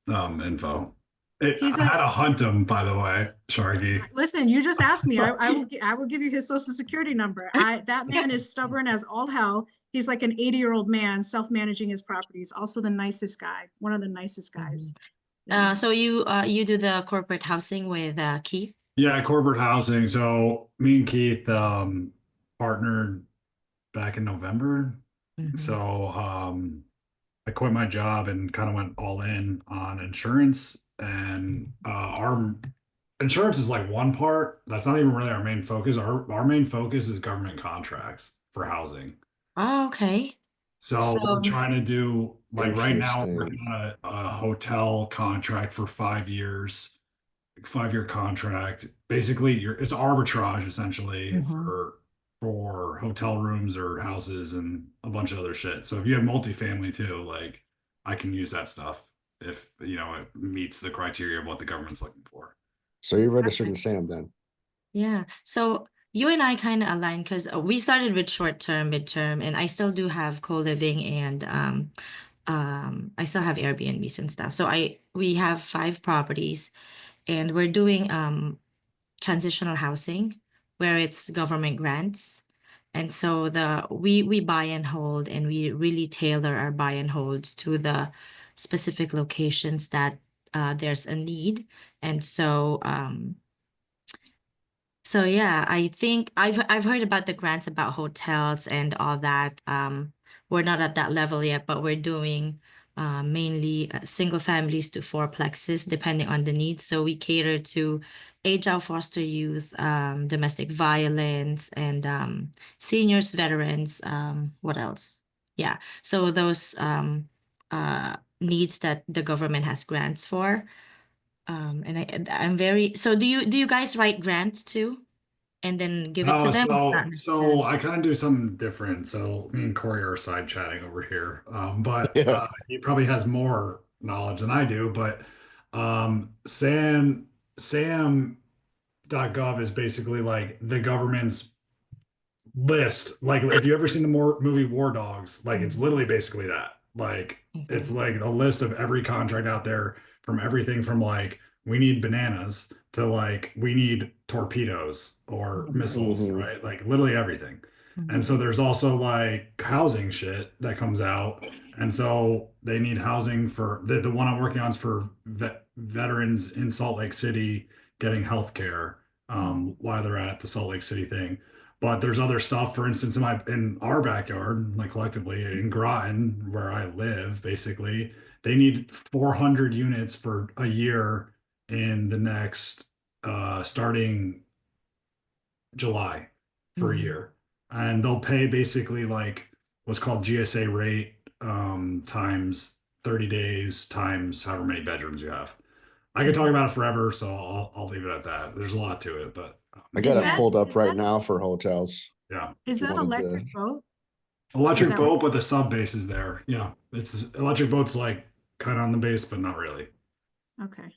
info. I had to hunt him, by the way, Sharky. Listen, you just asked me. I will give you his social security number. That man is stubborn as all hell. He's like an 80-year-old man self-managing his properties. Also the nicest guy, one of the nicest guys. So you do the corporate housing with Keith? Yeah, corporate housing. So me and Keith partnered back in November. Mhm. So I quit my job and kind of went all in on insurance. And our insurance is like one part. That's not even really our main focus. Our main focus is government contracts for housing. Oh, okay. So we're trying to do like right now we're Interesting. on a hotel contract for 5 years, 5-year contract. Basically, it's arbitrage essentially Mhm. for hotel rooms or houses and a bunch of other shit. So if you have multifamily too, like I can use that stuff if it meets the criteria of what the government's looking for. So you're registered in Sam then? Yeah. So you and I kind of align because we started with short term, midterm, and I still do have co-living and I still have Airbnbs and stuff. So we have 5 properties, and we're doing transitional housing where it's government grants. And so we buy and hold, and we really tailor our buy and holds to the specific locations that there's a need. And so yeah, I think I've heard about the grants about hotels and all that. We're not at that level yet, but we're doing mainly single families to fourplexes, depending on the needs. So we cater to age out foster youth, domestic violence, and seniors, veterans. What else? Yeah. So those needs that the government has grants for. I'm very, so do you guys write grants too? And then give it to No, them? Or not so necessarily. I kind of do something different. So me and Corey are side chatting over here. But Yeah. he probably has more knowledge than I do. But Sam.gov is basically like the government's list. Like if you ever seen the movie War Dogs, like it's literally basically that. Like it's Okay. like a list of every contract out there from everything from like we need bananas to like we need torpedoes or missiles, Mhm. right? Like literally everything. And so there's also like housing shit that comes out. And so they need housing for the one I'm working on is for veterans in Salt Lake City getting health care while they're at the Salt Lake City thing. But there's other stuff, for instance, in our backyard, like collectively in Groton, where I live, basically, they need 400 units for a year in the next starting July for a year. And they'll pay basically like what's called GSA rate times 30 days times however many bedrooms you have. I could talk about it forever, so I'll leave it at that. There's a lot to it, but I Is got it that pulled up is right that now for hotels. yeah. If is you that wanted to, electric boat? Is Electric that what? boat, but the sub base is there. Yeah, it's electric boat's like kind of on the base, but not really. Okay.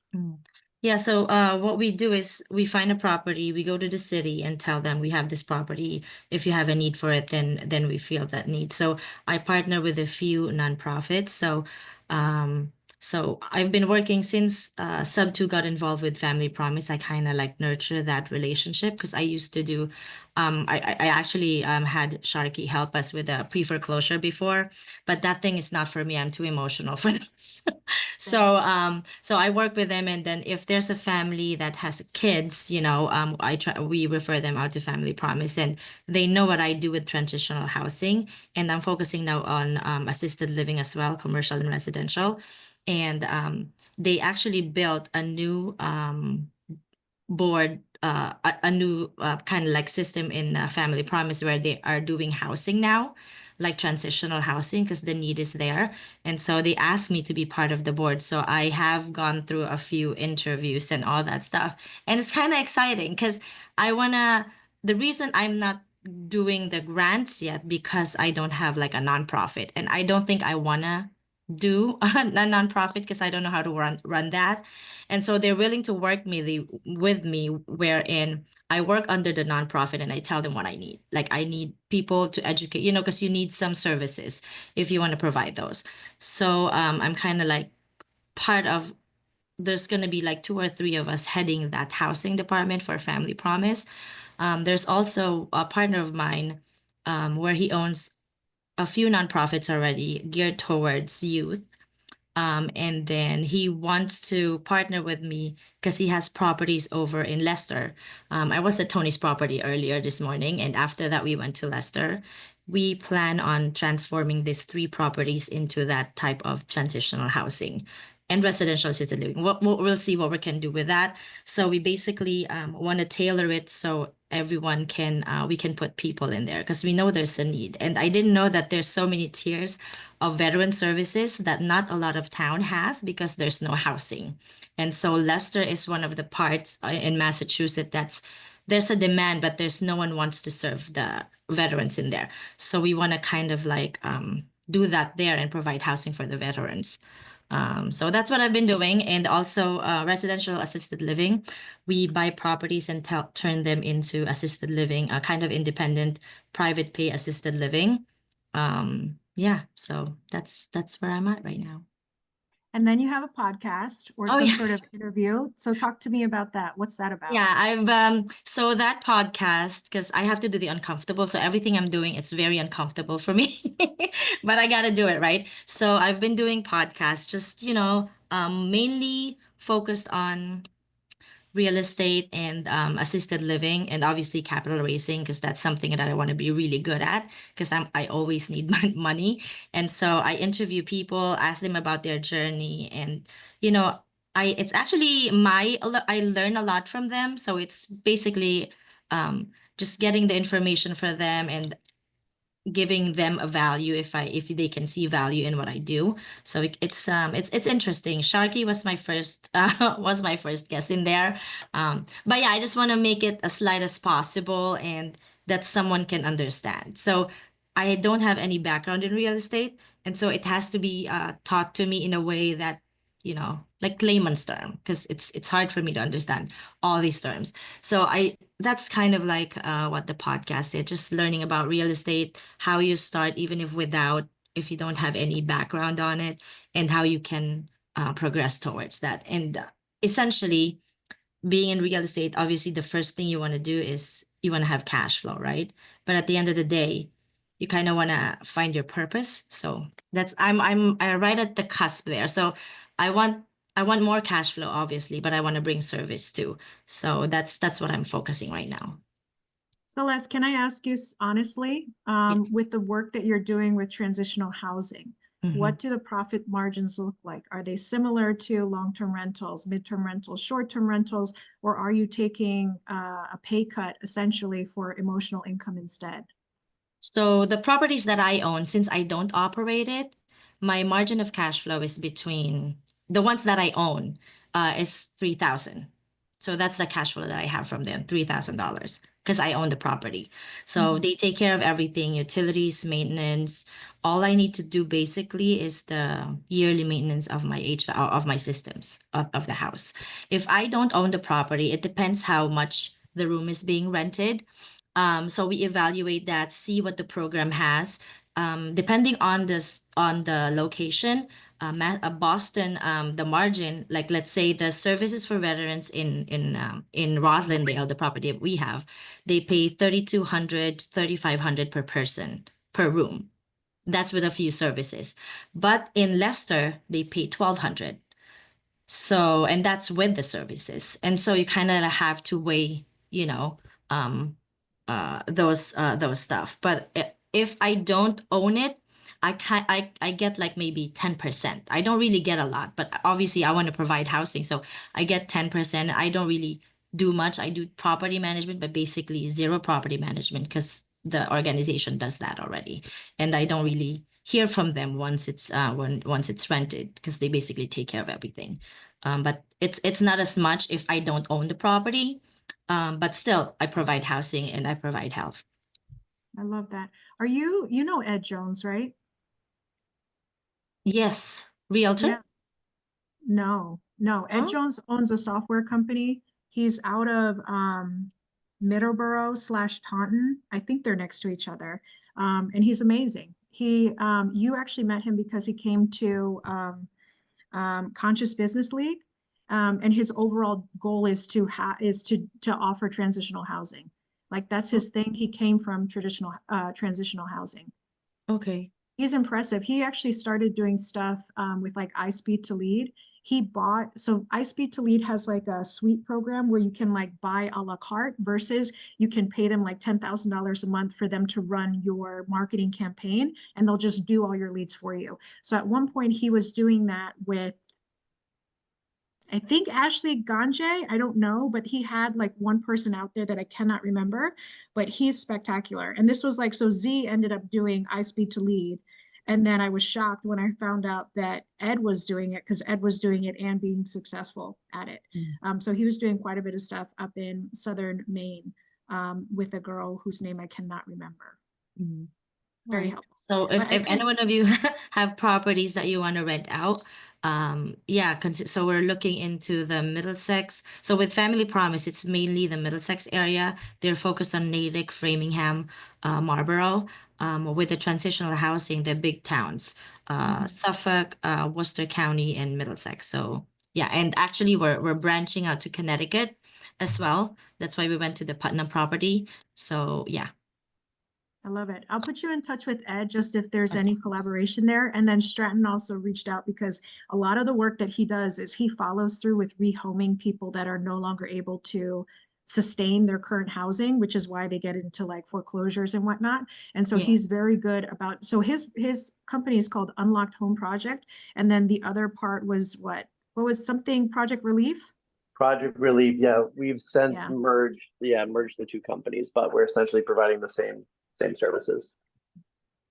Yeah, so what we do is we find a property, we go to the city and tell them we have this property. If you have a need for it, then we feel that need. So I partner with a few nonprofits. So I've been working since Sub 2 got involved with Family Promise. I kind of like nurture that relationship because I used to do I actually had Sharkey help us with a pre-foreclosure before, but that thing is not for me. I'm too emotional for this. So I work with them, and then if there's a family that has kids, we refer them out to Family Promise, and they know what I do with transitional housing, and I'm focusing now on assisted living as well, commercial and residential, and they actually built a new board a new kind of like system in Family Promise where they are doing housing now, like transitional housing, because the need is there. And so they asked me to be part of the board. So I have gone through a few interviews and all that stuff. And it's kind of exciting because the reason I'm not doing the grants yet because I don't have like a nonprofit, and I don't think I wanna do a nonprofit because I don't know how to run that. And so they're willing to work with me, wherein I work under the nonprofit and I tell them what I need. Like I need people to educate, because you need some services if you want to provide those. So I'm kind of like part of, there's going to be like 2 or 3 of us heading that housing department for Family Promise. There's also a partner of mine where he owns a few nonprofits already geared towards youth. And then he wants to partner with me because he has properties over in Leicester. I was at Tony's property earlier this morning, and after that, we went to Leicester. We plan on transforming these 3 properties into that type of transitional housing and residential assisted living. We'll see what we can do with that. So we basically want to tailor it so everyone we can put people in there because we know there's a need. And I didn't know that there's so many tiers of veteran services that not a lot of town has because there's no housing. And so Leicester is one of the parts in Massachusetts there's a demand, but there's no one wants to serve the veterans in there. So we want to kind of like do that there and provide housing for the veterans. So that's what I've been doing. And also residential assisted living. We buy properties and turn them into assisted living, a kind of independent private pay assisted living. Yeah, so that's where I'm at right now. And then you have a podcast or Oh, some yeah. sort of interview. So talk to me about that. What's that about? Yeah, I've so that podcast, because I have to do the uncomfortable. So everything I'm doing, it's very uncomfortable for me. But I gotta do it, right? So I've been doing podcasts, just, mainly focused on real estate and assisted living, and obviously capital raising, because that's something that I want to be really good at, because I always need money. And so I interview people, ask them about their journey, and you know it's actually I learn a lot from them. So it's basically just getting the information for them and giving them a value if they can see value in what I do. So it's interesting. Sharky was my first guest in there. But yeah, I just want to make it as light as possible and that someone can understand. So I don't have any background in real estate, and so it has to be taught to me in a way that like layman's term, because it's hard for me to understand all these terms. So that's kind of like what the podcast is, just learning about real estate, how you start, even if you don't have any background on it, and how you can progress towards that. And essentially, being in real estate, obviously the first thing you want to do is you want to have cash flow, right? But at the end of the day, you kind of want to find your purpose. So I'm right at the cusp there. So I want more cash flow, obviously, but I want to bring service too. So that's what I'm focusing right now. Celeste, can I ask you honestly, with the work that you're doing with transitional housing, what do the profit margins look like? Are they similar to long-term rentals, midterm rentals, short-term rentals, or are you taking a pay cut essentially for emotional income instead? So the properties that I own, since I don't operate it, my margin of cash flow is between the ones that I own is 3,000. So that's the cash flow that I have from them, $3,000, because I own the property. So they take care of everything, utilities, maintenance. All I need to do basically is the yearly maintenance of my of my systems of the house. If I don't own the property, it depends how much the room is being rented. So we evaluate that, see what the program has. Depending on the location, Boston, the margin, like let's say the services for veterans in Roslindale, the property that we have, they pay 3,200, 3,500 per person per room. That's with a few services. But in Leicester, they pay 1,200. So, and that's with the services. And so you kind of have to weigh, um, those stuff. But if I don't own it, I get like maybe 10%. I don't really get a lot, but obviously I want to provide housing, so I get 10%. I don't really do much. I do property management, but basically zero property management because the organization does that already, and I don't really hear from them once it's once it's rented, because they basically take care of everything. But it's not as much if I don't own the property. But still, I provide housing and I provide health. I love that. Are you know Ed Jones, right? Yes, realtor. Yeah. No. Ed Oh. Jones owns a software company. He's out of Middleborough / Taunton. I think they're next to each other. And he's amazing. You actually met him because he came to Conscious Business League. And his overall goal is to offer transitional housing. Like that's his thing. He came from transitional housing. Okay. He's impressive. He actually started doing stuff with like iSpeed to Lead. So iSpeed to Lead has like a suite program where you can like buy a la carte versus you can pay them like $10,000 a month for them to run your marketing campaign, and they'll just do all your leads for you. So at one point he was doing that with, I think Ashley Ganjay, I don't know, but he had like one person out there that I cannot remember, but he's spectacular. And this was like, so Z ended up doing iSpeed to Lead. And then I was shocked when I found out that Ed was doing it, because Ed was doing it and being successful at it. So he was doing quite a bit of stuff up in Southern Maine with a girl whose name I cannot remember. Very Right. helpful. So But I if think, any one of you have properties that you want to rent out, yeah, so we're looking into the Middlesex. So with Family Promise, it's mainly the Middlesex area. They're focused on Natick, Framingham, Marlborough. With the transitional housing, the big towns, Suffolk, Worcester County, and Middlesex. So yeah, and actually we're branching out to Connecticut as well. That's why we went to the Putnam property. So yeah. I love it. I'll put you in touch with Ed just if there's Yes. any collaboration there. And then Stratton also reached out because a lot of the work that he does is he follows through with rehoming people that are no longer able to sustain their current housing, which is why they get into like foreclosures and whatnot. And so Yeah. he's very good about, so his company is called Unlocked Home Project. And then the other part was what was something Project Relief? Project Relief, yeah, we've since Yeah. merged the two companies, but we're essentially providing the same services.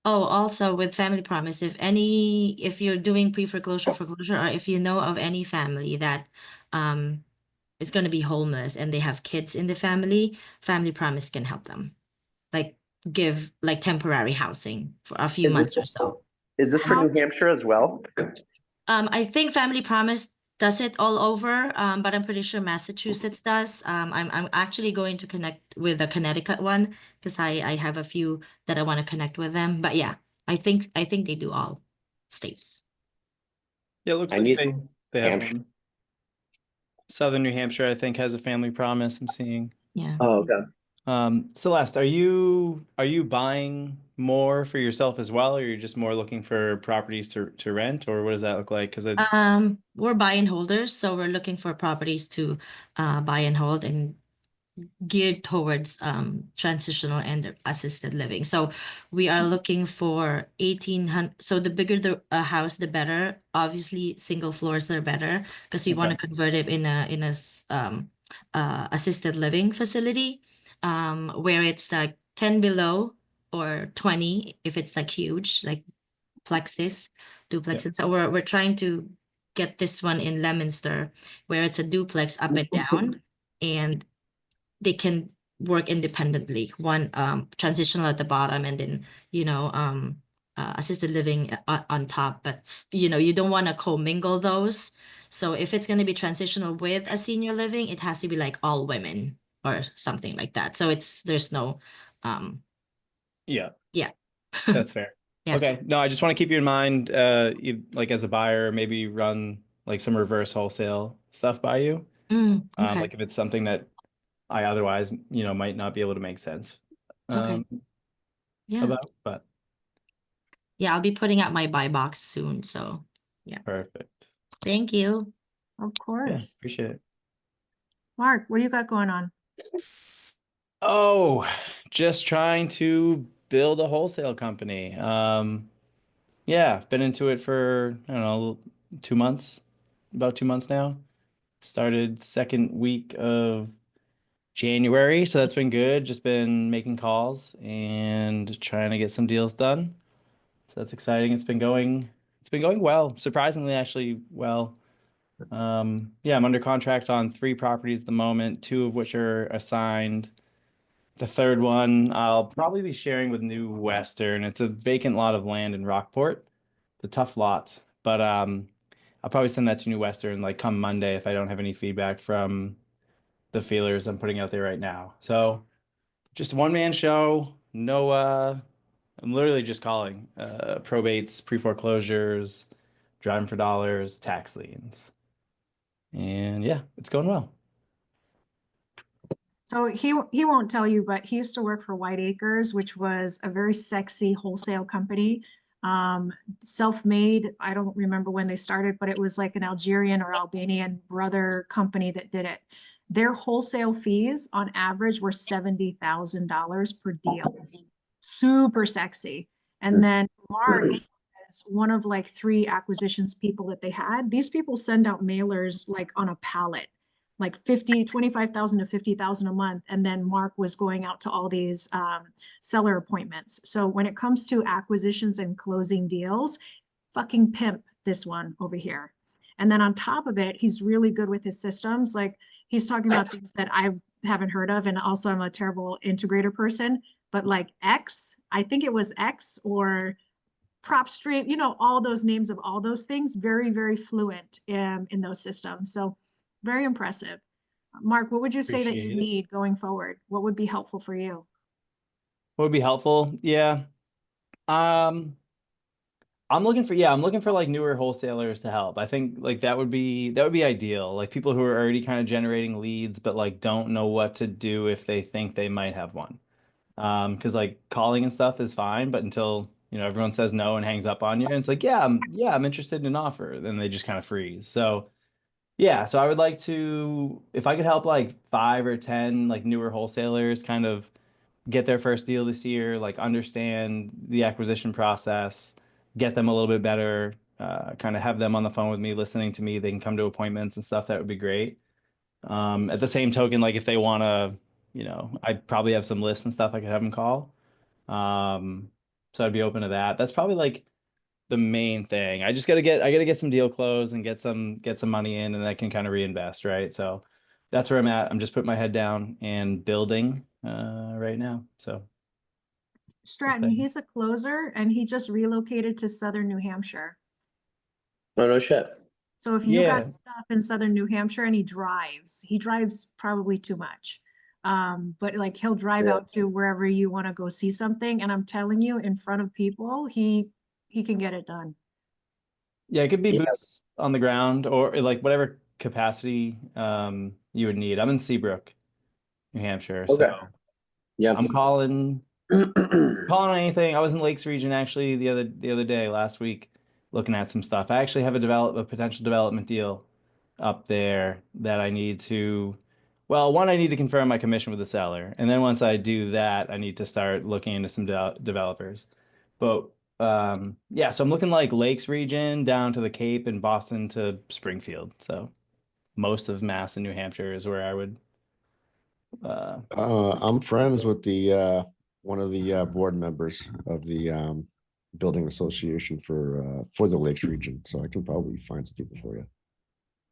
Oh, also with Family Promise, if you're doing pre-foreclosure, foreclosure, or if you know of any family that is going to be homeless and they have kids in the family, Family Promise can help them. Like give like temporary housing for a few months or so. Is this for How- New Hampshire as well? I think Family Promise does it all over, but I'm pretty sure Massachusetts does. I'm actually going to connect with the Connecticut one because I have a few that I want to connect with them. But yeah, I think they do all states. Yeah, it looks I like need they have Hampshire. one. Southern New Hampshire, I think, has a Family Promise I'm seeing. Yeah. Oh, okay. Celeste, are you buying more for yourself as well, or you're just more looking for properties to rent, or what does that look like? Because We're buy and holders, so we're looking for properties to buy and hold and geared towards transitional and assisted living. So we are looking for 1,800. So the bigger the house, the better. Obviously, single floors are better because we want to convert it in a assisted living facility where it's like 10 below or 20 if it's like huge, like plexes, duplexes. So we're trying to get this one in Leominster where it's a duplex up and down and they can work independently. One transitional at the bottom and then assisted living on top. But you don't want to commingle those. So if it's going to be transitional with a senior living, it has to be like all women or something like that. So there's no yeah, yeah. that's fair. Yeah. Okay, no, I just want to keep you in mind, like as a buyer, maybe run like some reverse wholesale stuff by you. Okay. Like if it's something that I otherwise, might not be able to make sense. Okay. Yeah. About, but Yeah, I'll be putting out my buy box soon. So yeah. perfect. Thank you. Of Yeah, course. appreciate it. Mark, what do you got going on? Oh, just trying to build a wholesale company. Yeah, I've been into it for, I don't know, 2 months, about 2 months now. Started second week of January, so that's been good. Just been making calls and trying to get some deals done. So that's exciting. It's been going well, surprisingly actually well. Yeah, I'm under contract on 3 properties at the moment, 2 of which are assigned. The third one I'll probably be sharing with New Western. It's a vacant lot of land in Rockport. It's a tough lot, but I'll probably send that to New Western like come Monday if I don't have any feedback from the feelers I'm putting out there right now. So just a one-man show. No, I'm literally just calling probates, pre-foreclosures, driving for dollars, tax liens. And yeah, it's going well. So he won't tell you, but he used to work for White Acres, which was a very sexy wholesale company. Self-made. I don't remember when they started, but it was like an Algerian or Albanian brother company that did it. Their wholesale fees on average were $70,000 per deal. Super sexy. And then Mark is one of like 3 acquisitions people that they had. These people send out mailers like on a pallet, like 25,000 to 50,000 a month. And then Mark was going out to all these seller appointments. So when it comes to acquisitions and closing deals, fucking pimp this one over here. And then on top of it, he's really good with his systems. Like he's talking about things that I haven't heard of. And also I'm a terrible integrator person, but like X, I think it was X or Prop Street, you know, all those names of all those things, very, very fluent in those systems. So very impressive. Mark, what would you say that you Appreciate it. need going forward? What would be helpful for you? What would be helpful? Yeah. Um, I'm looking for like newer wholesalers to help. I think like that would be ideal. Like people who are already kind of generating leads, but like don't know what to do if they think they might have one. Because like calling and stuff is fine, but until everyone says no and hangs up on you, and it's like, I'm interested in an offer, then they just kind of freeze. So yeah, so I would like to, if I could help like 5 or 10 like newer wholesalers kind of get their first deal this year, like understand the acquisition process, get them a little bit better, kind of have them on the phone with me, listening to me. They can come to appointments and stuff. That would be great. At the same token, like if they want to, I'd probably have some lists and stuff I could have them call. Um, so I'd be open to that. That's probably like the main thing. I gotta get some deal closed and get some money in, and I can kind of reinvest, right? So that's where I'm at. I'm just putting my head down and building right now. So Stratton, exciting. he's a closer and he just relocated to Southern New Hampshire. Oh, no shit. So if you got Yeah. stuff in Southern New Hampshire and he drives probably too much. But like he'll drive Yeah. out to wherever you want to go see something. And I'm telling you, in front of people, he can get it done. Yeah, it could be Yeah. boots on the ground or like whatever capacity you would need. I'm in Seabrook, New Hampshire, so Okay. Yeah. I'm calling on anything. I was in Lakes region actually the other day last week looking at some stuff. I actually have a potential development deal up there that I need to, well, one, I need to confirm my commission with the seller, and then once I do that, I need to start looking into some developers. But yeah, so I'm looking like Lakes region down to the Cape and Boston to Springfield. So most of Mass and New Hampshire is where I would I'm friends with the one of the board members of the building association for the Lakes region, so I can probably find some people for you.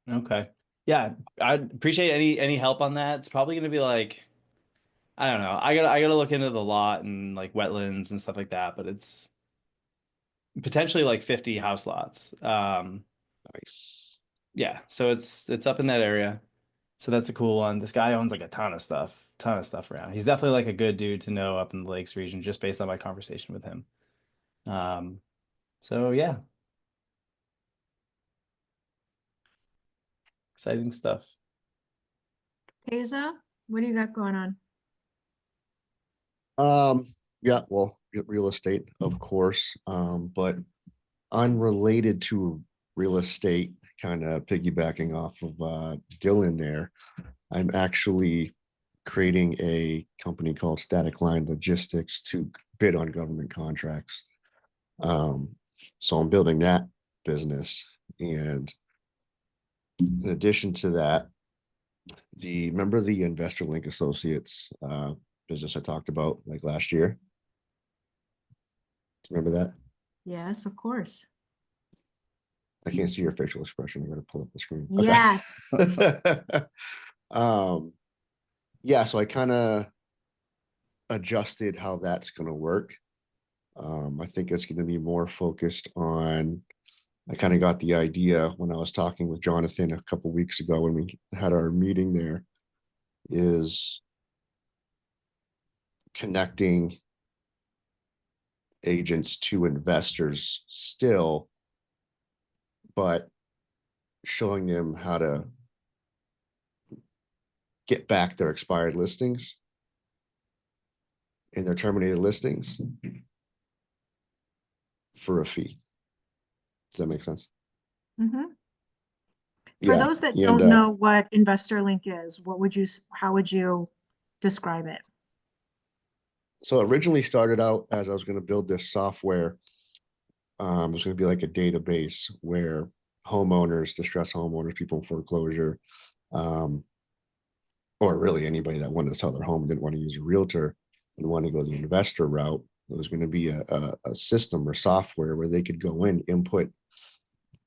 Okay. Yeah, I'd appreciate any help on that. It's probably gonna be like, I don't know. I gotta look into the lot and like wetlands and stuff like that, but it's potentially like 50 house lots. Nice. Yeah, so it's up in that area. So that's a cool one. This guy owns like a ton of stuff around. He's definitely like a good dude to know up in the Lakes region, just based on my conversation with him. Um, so yeah, exciting stuff. Teza, what do you got going on? Yeah, well, real estate, of course, but unrelated to real estate, kind of piggybacking off of Dylan there. I'm actually creating a company called Static Line Logistics to bid on government contracts. So I'm building that business. And in addition to that, remember the Investor Link Associates business I talked about like last year? Do you remember that? Yes, of course. I can't see your facial expression. I'm gonna pull up the screen. Yes. Okay. Yeah, so I kind of adjusted how that's gonna work. I think it's gonna be more focused on, I kind of got the idea when I was talking with Jonathan a couple weeks ago when we had our meeting there, is connecting agents to investors still, but showing them how to get back their expired listings and their terminated listings for a fee. Does that make sense? Mhm. For Yeah. those that And don't know what Investor Link is, how would you describe it? so it originally started out as I was going to build this software. It was going to be like a database where homeowners, distressed homeowners, people in foreclosure, or really anybody that wanted to sell their home and didn't want to use a realtor and wanted to go the investor route, it was going to be a system or software where they could go in, input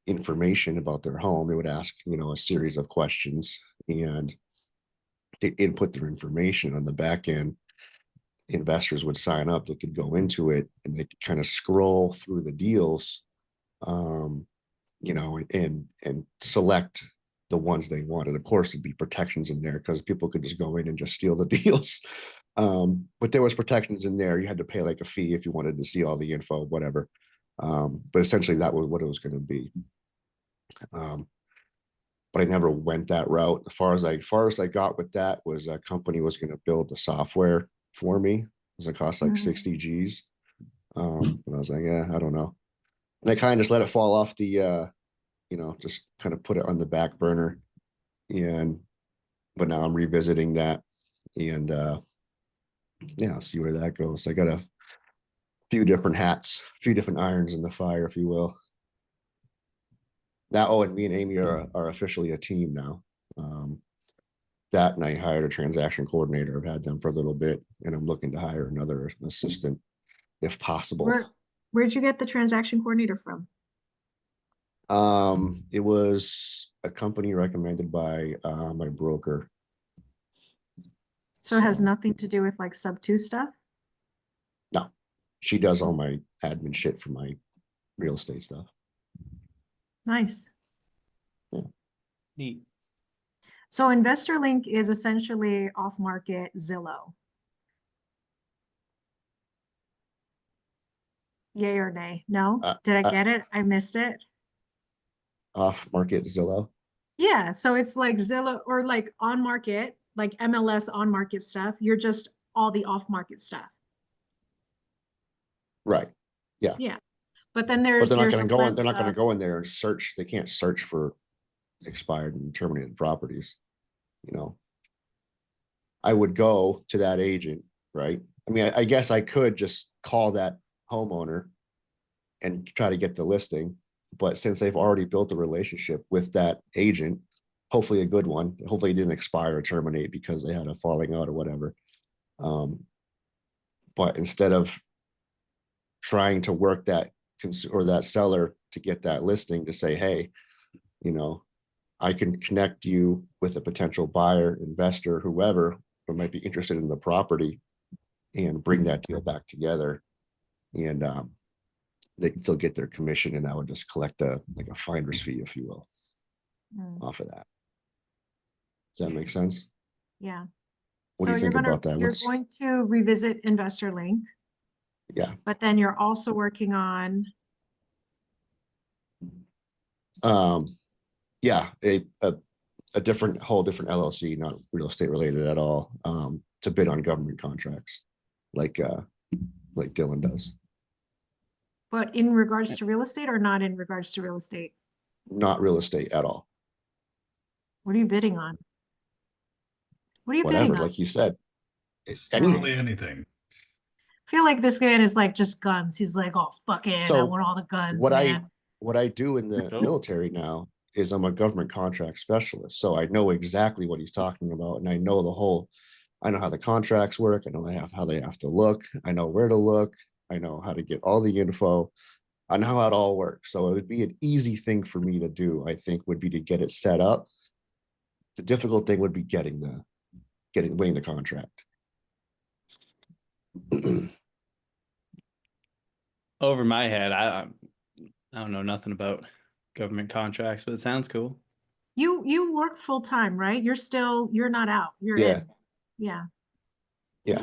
information about their home. It would ask, a series of questions, and they input their information on the back end. investors would sign up, they could go into it and they could kind of scroll through the deals, and select the ones they wanted. Of course, there'd be protections in there because people could just go in and just steal the deals. But there was protections in there. You had to pay like a fee if you wanted to see all the info, whatever. But essentially that was what it was going to be. But I never went that route. As far as I got with that was a company was going to build the software for me. It was going to cost like 60 G's. And I was like, yeah, I don't know. And I kind of just let it fall off the, just kind of put it on the back burner. But now I'm revisiting that, and yeah, I'll see where that goes. I got a few different hats, a few different irons in the fire, if you will. Now, and me and Amy are officially a team now. That and I hired a transaction coordinator. I've had them for a little bit, and I'm looking to hire another assistant if possible. Where'd you get the transaction coordinator from? It was a company recommended by my broker. So it has nothing to do with like sub 2 stuff? No, she does all my admin shit for my real estate stuff. Nice. Yeah. Neat. So InvestorLink is essentially off-market Zillow. Yay or nay? No? Did I get it? I missed it. Off-market Zillow. Yeah, so it's like Zillow or like on-market, like MLS on-market stuff. You're just all the off-market stuff. Right. Yeah. Yeah. But then But there's they're not going a to go in. lens They're not going to of- go in there and search. They can't search for expired and terminated properties. I would go to that agent, right? I mean, I guess I could just call that homeowner and try to get the listing. But since they've already built a relationship with that agent, hopefully a good one, hopefully it didn't expire or terminate because they had a falling out or whatever. But instead of trying to work that that seller to get that listing to say, hey, I can connect you with a potential buyer, investor, whoever who might be interested in the property, and bring that deal back together. And they can still get their commission, and I would just collect a finder's fee, if you will, off of that. Does that make sense? Yeah. What do you think about that? You're going to revisit InvestorLink. Yeah. But then you're also working on yeah, a whole different LLC, not real estate related at all, to bid on government contracts, like Dylan does. But in regards to real estate or not in regards to real estate? Not real estate at all. What are you bidding on? What are you Whatever, bidding on? like you said, it's Literally anything. anything. I feel like this man is like just guns. He's like, oh, fuck it. I So want all the guns, what man. what I do in the military now is I'm a government contract specialist. So I know exactly what he's talking about. And I know I know how the contracts work. I know how they have to look. I know where to look. I know how to get all the info. I know how it all works. So it would be an easy thing for me to do, I think, would be to get it set up. The difficult thing would be winning the contract. Over my head, I don't know nothing about government contracts, but it sounds cool. You work full time, right? You're not out. You're Yeah. in. Yeah. Yeah.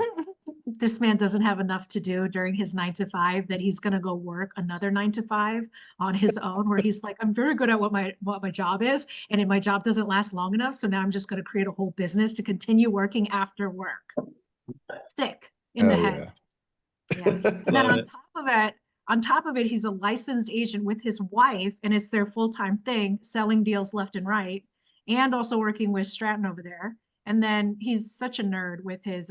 This man doesn't have enough to do during his 9 to 5 that he's going to go work another 9 to 5 on his own, where he's like, I'm very good at what my job is, and my job doesn't last long enough, so now I'm just going to create a whole business to continue working after work. Sick in the head. Yeah. And then on top of it, he's a licensed agent with his wife, and it's their full-time thing, selling deals left and right, and also working with Stratton over there. And then he's such a nerd with his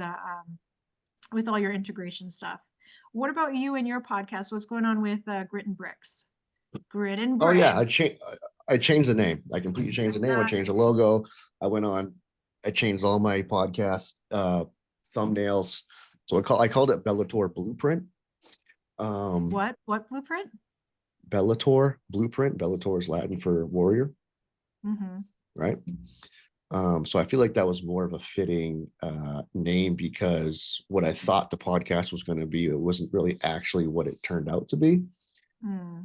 with all your integration stuff. What about you and your podcast? What's going on with Grit and Bricks? Grit and Bricks. Oh yeah, I changed the name. I completely changed the name. I changed the logo. I changed all my podcast thumbnails. So I called it Bellator Blueprint. What blueprint? Bellator Blueprint. Bellator is Latin for warrior. Mm-hmm. Right. So I feel like that was more of a fitting name, because what I thought the podcast was going to be, it wasn't really actually what it turned out to be. Hmm.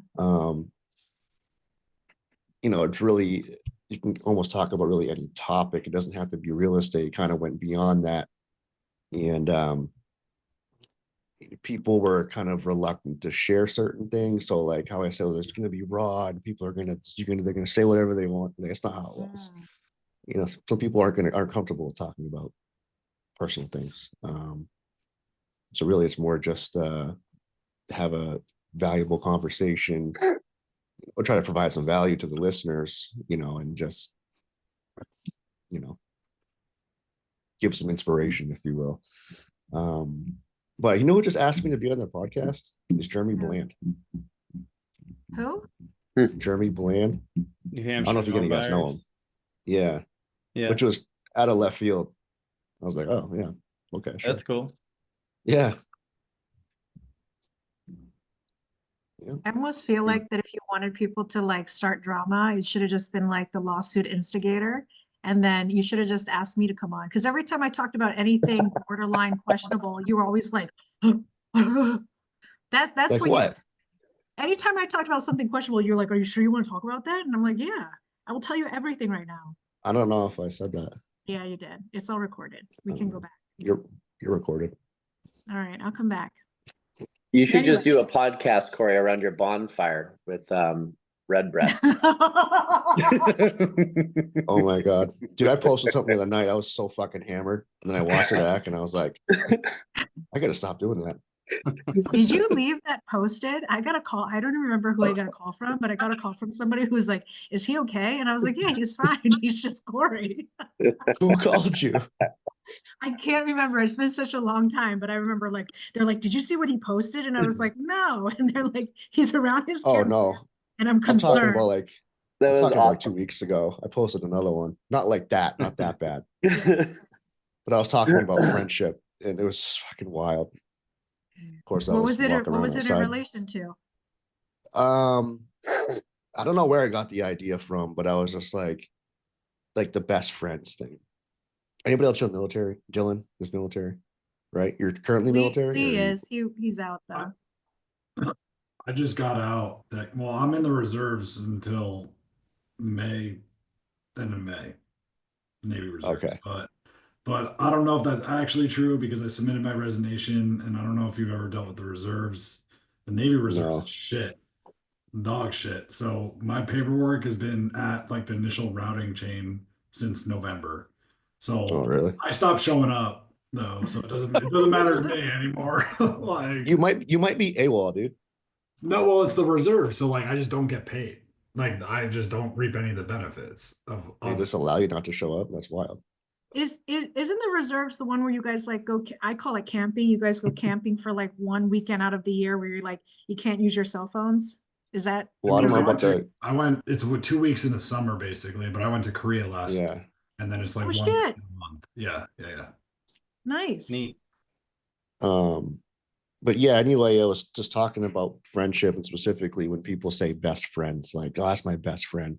It's really, you can almost talk about really any topic. It doesn't have to be real estate. It kind of went beyond that. And people were kind of reluctant to share certain things. So like how I said, well, it's going to be raw, and people are they're going to say whatever they want. That's not how it was. Some people aren't comfortable talking about personal things. So really it's more just have a valuable conversation, or try to provide some value to the listeners, and just, give some inspiration, if you will. But who just asked me to be on their podcast is Jeremy Bland. Who? Jeremy Bland. New I Hampshire don't know if you guys know him. Yeah. Yeah. Which was out of left field. I was like, oh yeah, okay, sure. That's cool. Yeah. I almost feel like that if you wanted people to like start drama, it should have just been like the lawsuit instigator. And then you should have just asked me to come on. Because every time I talked about anything borderline questionable, you were always like, that's Like what what? Anytime I talked about something questionable, you're like, are you sure you want to talk about that? And I'm like, yeah, I will tell you everything right now. I don't know if I said that. Yeah, you did. It's all recorded. We can go back. You're recorded. All right, I'll come back. You should just Anyway. do a podcast, Corey, around your bonfire with Red Breast. Oh my God. Dude, I posted something the other night. I was so fucking hammered. And then I watched it back and I was like, I gotta stop doing that. Did you leave that posted? I got a call. I don't even remember who I got a call from, but I got a call from somebody who was like, is he okay? And I was like, yeah, he's fine. He's just Corey. Who called you? I can't remember. It's been such a long time, but I remember like, they're like, did you see what he posted? And I was like, no. And they're like, he's around his Oh campfire. no. And I'm I'm talking concerned. about like, That I'm was talking about like awesome. 2 weeks ago. I posted another one. Not like that, not that bad. Yeah. But I was talking about friendship, and it was just fucking wild. Of course, I What was was it? walking What around was it in outside. relation to? I don't know where I got the idea from, but I was just like the best friends thing. Anybody else in the military? Dylan is military, right? You're currently military? Lee or you- is. He's out though. I just got out. Well, I'm in the reserves until May, end of May, Navy Reserves. Okay. But I don't know if that's actually true, because I submitted my resignation, and I don't know if you've ever dealt with the reserves. The Navy Reserves No. is shit, dog shit. So my paperwork has been at like the initial routing chain since November. So Oh, really? I stopped showing up though, so it doesn't matter to me anymore. Like You might be AWOL, dude. no, well, it's the reserve, so like I just don't get paid. Like I just don't reap any of the benefits They of just allow you not to show up. That's wild. Isn't the reserves the one where you guys like go, I call it camping. You guys go camping for like one weekend out of the year where you're like, you can't use your cell phones. Is that? Well, I don't know I about went I went, it's 2 weeks in the summer basically, but I went to Korea last, yeah. and then it's like Oh, 1 shit. week a month. Yeah. Nice. Neat. But yeah, anyway, I was just talking about friendship, and specifically when people say best friends, like, oh, that's my best friend.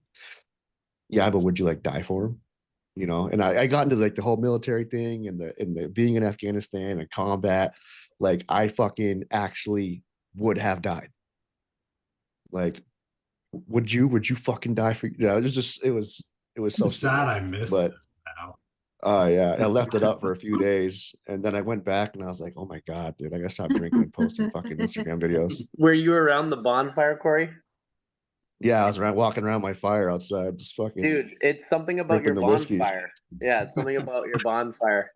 Yeah, but would you like die for him? And I got into like the whole military thing and the being in Afghanistan and combat. Like I fucking actually would have died. Like, would you fucking die for? Yeah, it was so I'm sad stupid. I missed But it now. oh yeah, I left it up for a few days, and then I went back and I was like, oh my God, dude, I gotta stop drinking and posting fucking Instagram videos. Were you around the bonfire, Corey? Yeah, I was walking around my fire outside, just fucking Dude, it's something about your drinking the whiskey. bonfire. Yeah, it's something about your bonfire.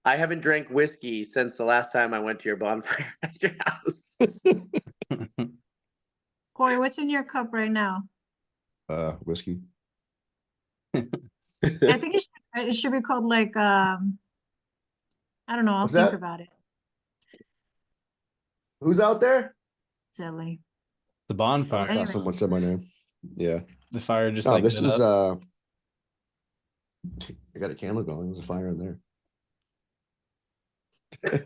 I haven't drank whiskey since the last time I went to your bonfire at your house. Corey, what's in your cup right now? Whiskey. I think it should be called like, I don't know. I'll What's think that? about it. Who's out there? Silly. The I bonfire. thought Anyway. someone said my name. Yeah. The fire just No, like this lit is up. I got a candle going. There's a fire in there.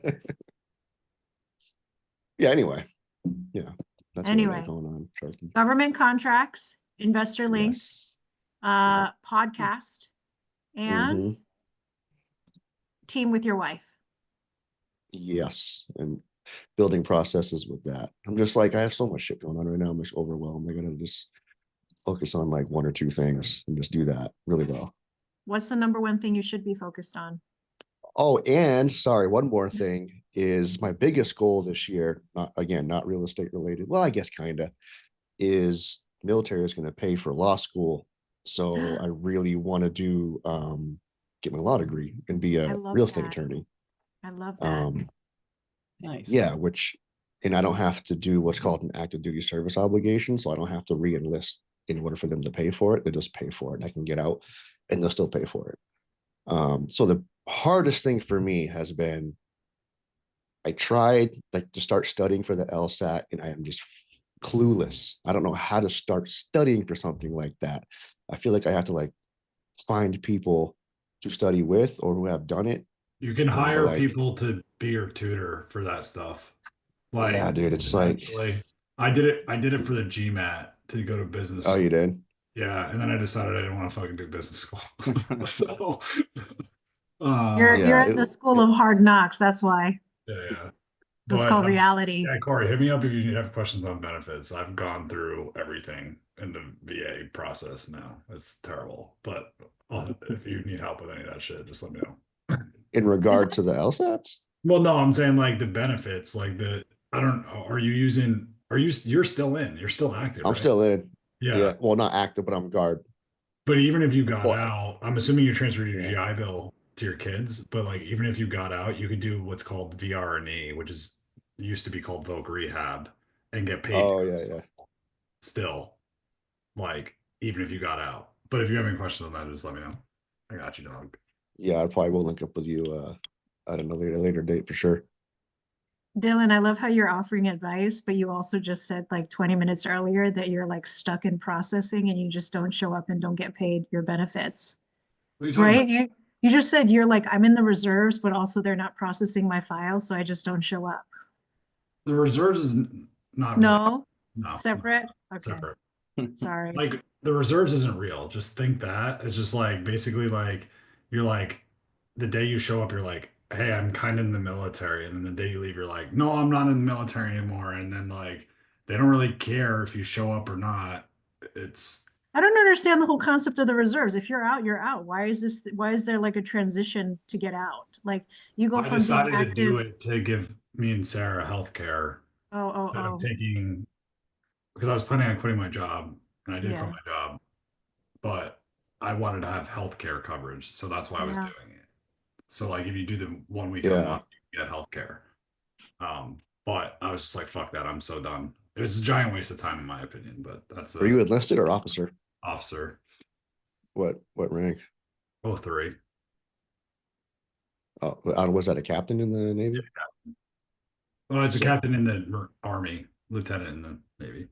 Yeah, anyway. Yeah. That's what I Anyway. got going on, Sharky. Government contracts, investor link, Yes. podcast, and Mhm. team with your wife. Yes, and building processes with that. I'm just like, I have so much shit going on right now. I'm just overwhelmed. I gotta just focus on like one or two things and just do that really well. What's the number one thing you should be focused on? Oh, and sorry, one more thing is my biggest goal this year, not again, not real estate related. Well, I guess kind of is military is going to pay for law school. So I really want to do get my law degree and be I a love real estate that. attorney. I love that. Nice. Yeah, which and I don't have to do what's called an active duty service obligation. So I don't have to re-enlist in order for them to pay for it. They just pay for it. And I can get out and they'll still pay for it. So the hardest thing for me has been I tried like to start studying for the LSAT and I am just clueless. I don't know how to start studying for something like that. I feel like I have to like find people to study with or who have done it. You can Or hire like, people to be your tutor for that stuff. Like, yeah, dude, it's like, essentially, I did it for the GMAT to go to business oh, school. you did? Yeah, and then I decided I didn't want to fucking do business school. So, You're Yeah, at the school of hard knocks. That's why yeah. it's But called reality. yeah, Corey, hit me up if you have questions on benefits. I've gone through everything in the VA process now. It's terrible. But if you need help with any of that shit, just let me know. In regard to the LSATs? Well, no, I'm saying like the benefits, like I don't know, you're still in, you're still active, I'm right? still in. Yeah. Yeah, well, not active, but I'm guard. But even if you got Well, out, I'm assuming you transferred your yeah. GI Bill to your kids, but like even if you got out, you could do what's called VRNE, which is used to be called Voc Rehab, and get paid Oh, yeah, yeah. still, like even if you got out. But if you have any questions on that, just let me know. I got you, dog. Yeah, I probably will link up with you at another later date for sure. Dylan, I love how you're offering advice, but you also just said like 20 minutes earlier that you're like stuck in processing and you just don't show up and don't get paid your benefits. What are you talking Right? about? You just said you're like, I'm in the reserves, but also they're not processing my file, so I just don't show up. The reserves is not really, No, no, separate. Okay, separate. sorry. Like the reserves isn't real. Just think that it's just like basically like you're like the day you show up, you're like, hey, I'm kind of in the military, and then the day you leave, you're like, no, I'm not in the military anymore. And then like they don't really care if you show up or not. It's I don't understand the whole concept of the reserves. If you're out, you're out. Why is there like a transition to get out? Like you go I from being decided to do active. it to give me and Sarah health care Oh, instead of oh, taking because I was planning on quitting my job and I did quit yeah, my job, but I wanted to have health care coverage, so that's why I was yeah. doing it. So like if you do the 1 week a Yeah. month, you get healthcare. But I was just like, fuck that, I'm so done. It was a giant waste of time in my opinion, but that's Are you enlisted or officer? officer. What rank? Oh, 3. Oh, was that a captain in the Navy? Well, it's a So, captain in the Army, lieutenant in the Navy.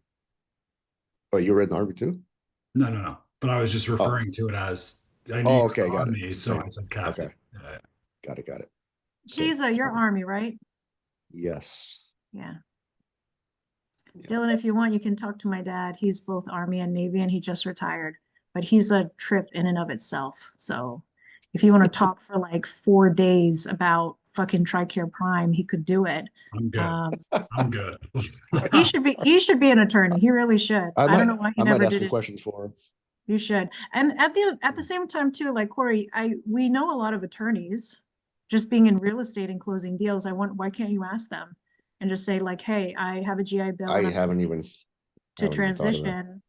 oh, you were in the Army too? No. But I was just Oh, referring to it as I knew oh, you okay, were got on it. me, It's the so same. I said captain. Okay, Yeah. got it. Same. Keza, you're Army, right? Yes. Yeah. Yeah. Dylan, if you want, you can talk to my dad. He's both Army and Navy, and he just retired. But he's a trip in and of itself. So if you want to talk for like 4 days about fucking TRICARE Prime, he could do it. I'm good. I'm good. He should be an attorney. He really should. I don't know why he I might never ask did some it. questions for him. You should. And at the same time too, like Corey, we know a lot of attorneys just being in real estate and closing deals. Why can't you ask them and just say like, hey, I have a GI Bill and I I'm haven't even to thought of that. transition.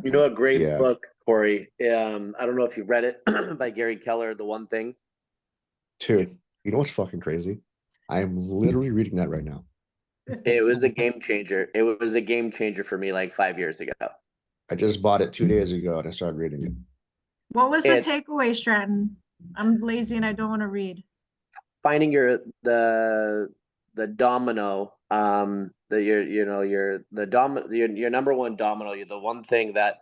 You know, a great Yeah. book, Corey. I don't know if you read it by Gary Keller, The One Thing. Dude, you know what's fucking crazy? I am literally reading that right now. It was a game changer. It was a game changer for me like 5 years ago. I just bought it 2 days ago and I started reading it. What was the And takeaway, Stratton? I'm lazy and I don't want to read. finding the domino, your number one domino, you're the one thing that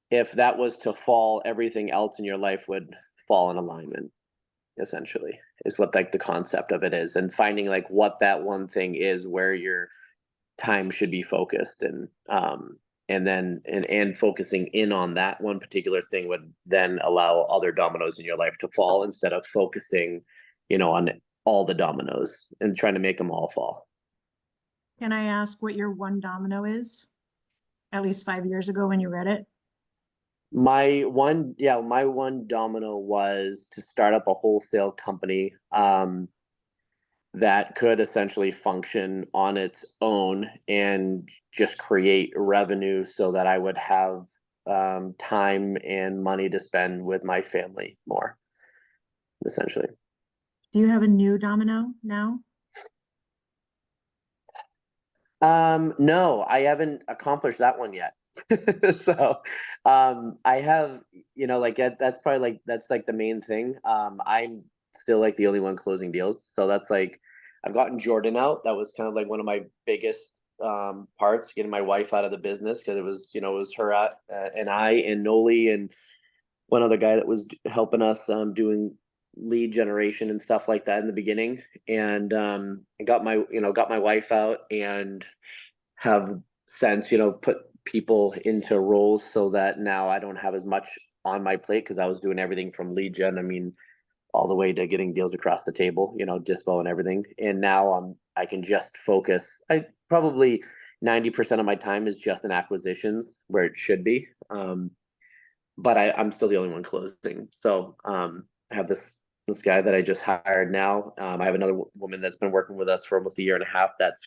if that was to fall, everything else in your life would fall in alignment, essentially, is what like the concept of it is. And finding like what that one thing is where your time should be focused. And and then and focusing in on that one particular thing would then allow other dominoes in your life to fall instead of focusing, on all the dominoes and trying to make them all fall. Can I ask what your one domino is? At least 5 years ago when you read it? My one domino was to start up a wholesale company that could essentially function on its own and just create revenue so that I would have time and money to spend with my family more, essentially. Do you have a new domino now? No, I haven't accomplished that one yet. So, I have, like that's probably that's like the main thing. I'm still like the only one closing deals. So that's like, I've gotten Jordan out. That was kind of like one of my biggest parts, getting my wife out of the business because it was, it was her and I and Noli and one other guy that was helping us doing lead generation and stuff like that in the beginning. And I got my wife out and have since, put people into roles so that now I don't have as much on my plate because I was doing everything from lead gen. I mean, all the way to getting deals across the table, dispo and everything. And now I can just focus. I probably 90% of my time is just in acquisitions where it should be. But I'm still the only one closing. So I have this guy that I just hired now. I have another woman that's been working with us for almost a year and a half. That's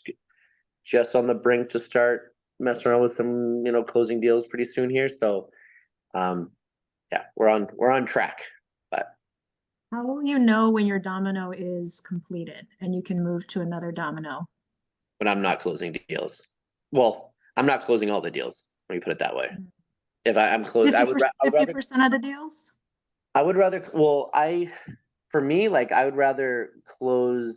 just on the brink to start messing around with some, closing deals pretty soon here. So, yeah, we're on track. But How will you know when your domino is completed and you can move to another domino? when I'm not closing deals, well, I'm not closing all the deals. Let me put it that way. If I'm closing, I would rather 50% of the deals? I would rather, well, for me, like I would rather close.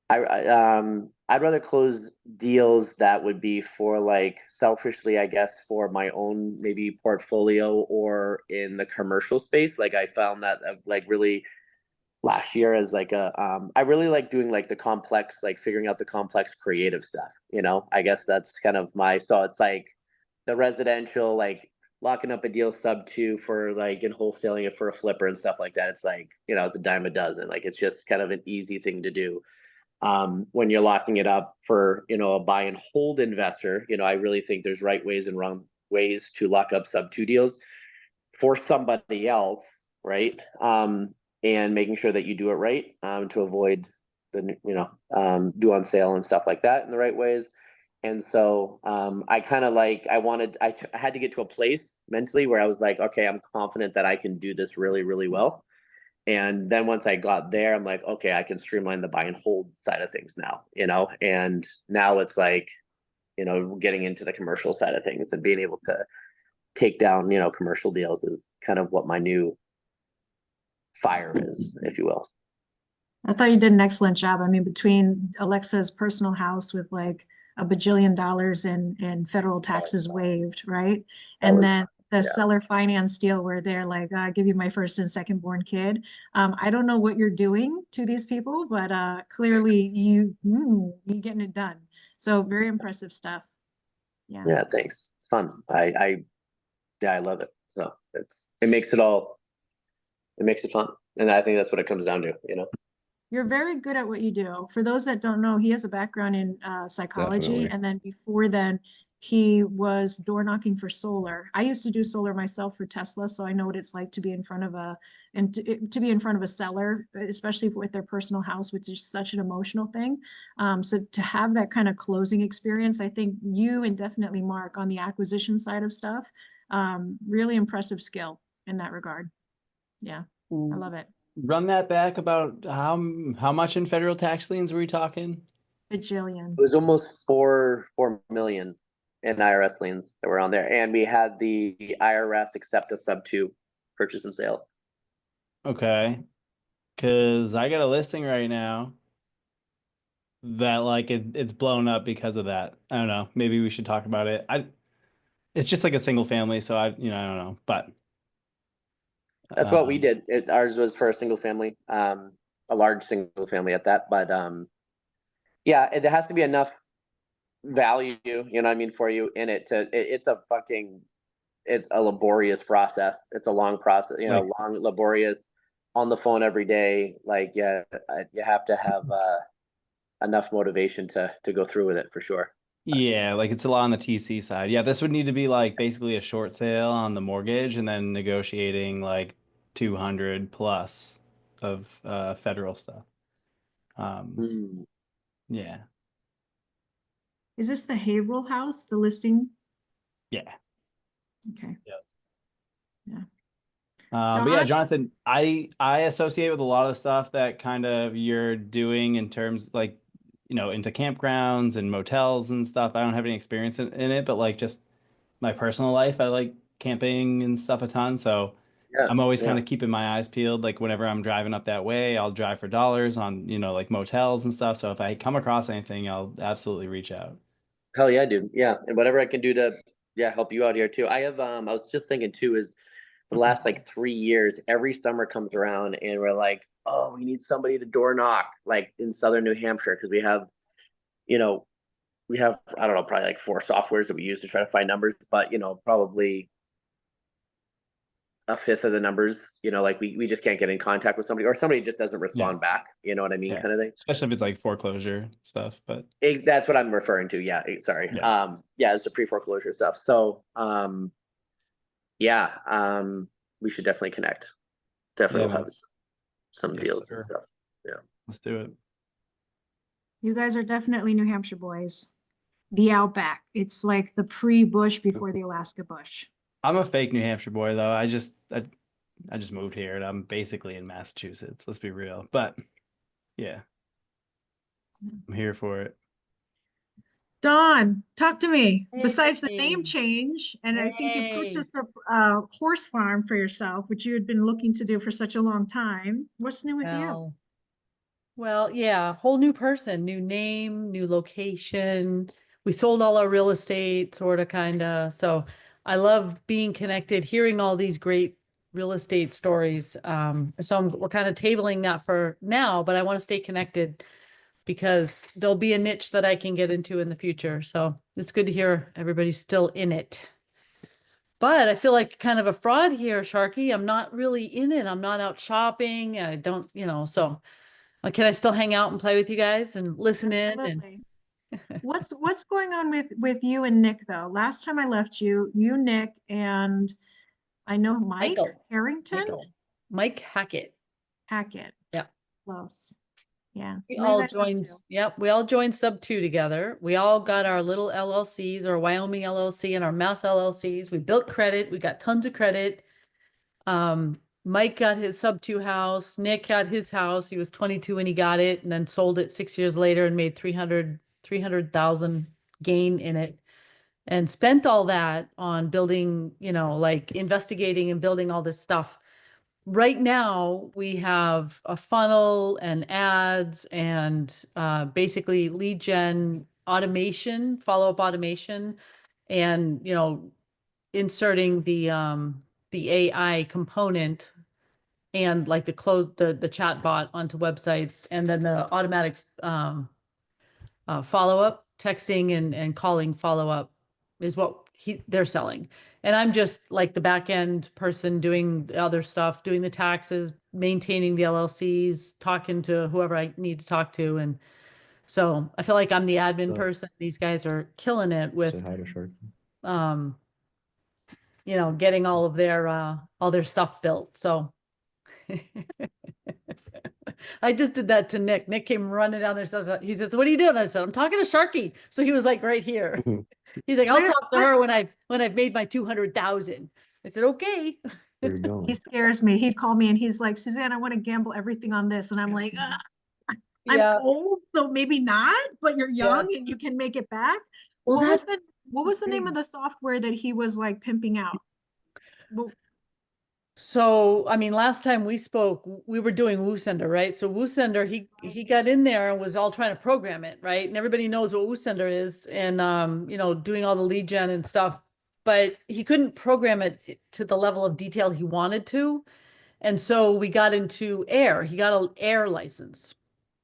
I'd rather close deals that would be for like selfishly, I guess, for my own maybe portfolio or in the commercial space. Like I found that like really last year as like I really like doing like the complex, like figuring out the complex creative stuff. I guess that's kind of so it's like the residential, like locking up a deal sub two for like and wholesaling it for a flipper and stuff like that. It's like, it's a dime a dozen. Like it's just kind of an easy thing to do. When you're locking it up for, a buy and hold investor, I really think there's right ways and wrong ways to lock up sub two deals for somebody else, right? And making sure that you do it right, to avoid the, due on sale and stuff like that in the right ways. And so I kind of like, I had to get to a place mentally where I was like, okay, I'm confident that I can do this really, really well. And then once I got there, I'm like, okay, I can streamline the buy and hold side of things now, and now it's like, getting into the commercial side of things and being able to take down, commercial deals is kind of what my new fire is, if you will. I thought you did an excellent job. I mean, between Alexa's personal house with like a bajillion dollars in federal taxes waived, right? And then the seller finance deal where they're like, I give you my first and second born kid. I don't know what you're doing to these people, but clearly you're getting it done. So very impressive stuff. Yeah. Yeah, thanks. It's fun. I love it. So it makes it fun. And I think that's what it comes down to, You're very good at what you do. For those that don't know, he has a background in psychology. Definitely. And then before then, he was door knocking for solar. I used to do solar myself for Tesla, so I know what it's like to be in front of to be in front of a seller, especially with their personal house, which is such an emotional thing. So to have that kind of closing experience, I think you and definitely Mark on the acquisition side of stuff, really impressive skill in that regard. Yeah, I love it. Run that back about how much in federal tax liens were we talking? Bajillion. It was almost 4 million in IRS liens that were on there. And we had the IRS accept a sub two purchase and sale. Okay. Cause I got a listing right now that like it's blown up because of that. I don't know. Maybe we should talk about it. It's just like a single family, so I don't know. But That's what we did. Ours was for a single family, a large single family at that. But yeah, there has to be enough value, you know what I mean, for you in it. It's a laborious process. It's a long process, you know, Like, long, laborious, on the phone every day. Like, yeah, you have to have enough motivation to go through with it for sure. Yeah, like it's a lot on the TC side. Yeah, this would need to be like basically a short sale on the mortgage and then negotiating like 200 plus of federal stuff. Mm. Yeah. Is this the Haverhill house, the listing? Yeah. Okay. But yeah, Don? Jonathan, I associate with a lot of the stuff that kind of you're doing in terms like, into campgrounds and motels and stuff. I don't have any experience in it, but like just my personal life, I like camping and stuff a ton. So Yeah, I'm always yeah. kind of keeping my eyes peeled. Like whenever I'm driving up that way, I'll drive for dollars on, like motels and stuff. So if I come across anything, I'll absolutely reach out. Hell yeah, dude. Yeah, and whatever I can do to, yeah, help you out here too. I have I was just thinking too, is for the last like 3 years, every summer comes around and we're like, oh, we need somebody to door knock, like in southern New Hampshire, because you know, we have, I don't know, probably like 4 softwares that we use to try to find numbers, but probably a fifth of the numbers, like we just can't get in contact with somebody, or somebody just doesn't Yeah. respond back. You know what I mean? Yeah. Kind of thing. Especially if it's like foreclosure stuff, but That's what I'm referring to. Yeah. Sorry. Yeah. Yeah, it's the pre-foreclosure stuff. So, yeah, we should definitely connect. Definitely Yeah, have some Yes, deals sir. and stuff. Yeah. Let's do it. You guys are definitely New Hampshire boys. The Outback. It's like the pre-Bush before the Alaska Bush. I'm a fake New Hampshire boy though. I just moved here and I'm basically in Massachusetts. Let's be real. But yeah, I'm here for it. Dawn, talk to me. Besides the Hey. name change, and I think you Hey. purchased a horse farm for yourself, which you had been looking to do for such a long time. What's new with you? Well, yeah, whole new person, new name, new location. We sold all our real estate, sort of, kind of. So I love being connected, hearing all these great real estate stories. We're kind of tabling that for now, but I want to stay connected because there'll be a niche that I can get into in the future. So it's good to hear everybody's still in it. But I feel like kind of a fraud here, Sharky. I'm not really in it. I'm not out shopping. I don't, so can I still hang out and play with you guys and listen in? And Absolutely. What's going on with you and Nick though? Last time I left you, Nick, and I know Mike Harrington, Mike Hackett. Hackett. Yeah. Close. Yeah. We What are you all guys up joined, to? yep, we all joined Sub 2 together. We all got our little LLCs, our Wyoming LLC and our Mass LLCs. We built credit. We got tons of credit. Mike got his Sub 2 house. Nick got his house. He was 22 when he got it and then sold it 6 years later and made 300,000 gain in it. And spent all that on building, like investigating and building all this stuff. Right now, we have a funnel and ads and basically lead gen automation, follow-up automation, and inserting the AI component and like the chat bot onto websites, and then the automatic follow-up texting and calling follow-up is what they're selling. And I'm just like the back end person doing the other stuff, doing the taxes, maintaining the LLCs, talking to whoever I need to talk to. And so I feel like I'm the admin person. These guys are killing it Say with hi to Sharky. getting all their stuff built. So I just did that to Nick. Nick came running down there. He says, "What are you doing?" I said, "I'm talking to Sharky." So he was like right here. He's like, "I'll talk to her when I've made my 200,000." I said, "Okay." Where you going? He scares me. He'd call me and he's like, Suzanne, I want to gamble everything on this. And I'm like, I'm Yeah. old, so maybe not, but you're Yeah. young and you can make it back. Well, What was the name of the software that he was like pimping out? Well, So, I mean, last time we spoke, we were doing WooSender, right? So WooSender, he got in there and was all trying to program it, right? And everybody knows what WooSender is, and doing all the lead gen and stuff, but he couldn't program it to the level of detail he wanted to. And so we got into Air. He got an Air license.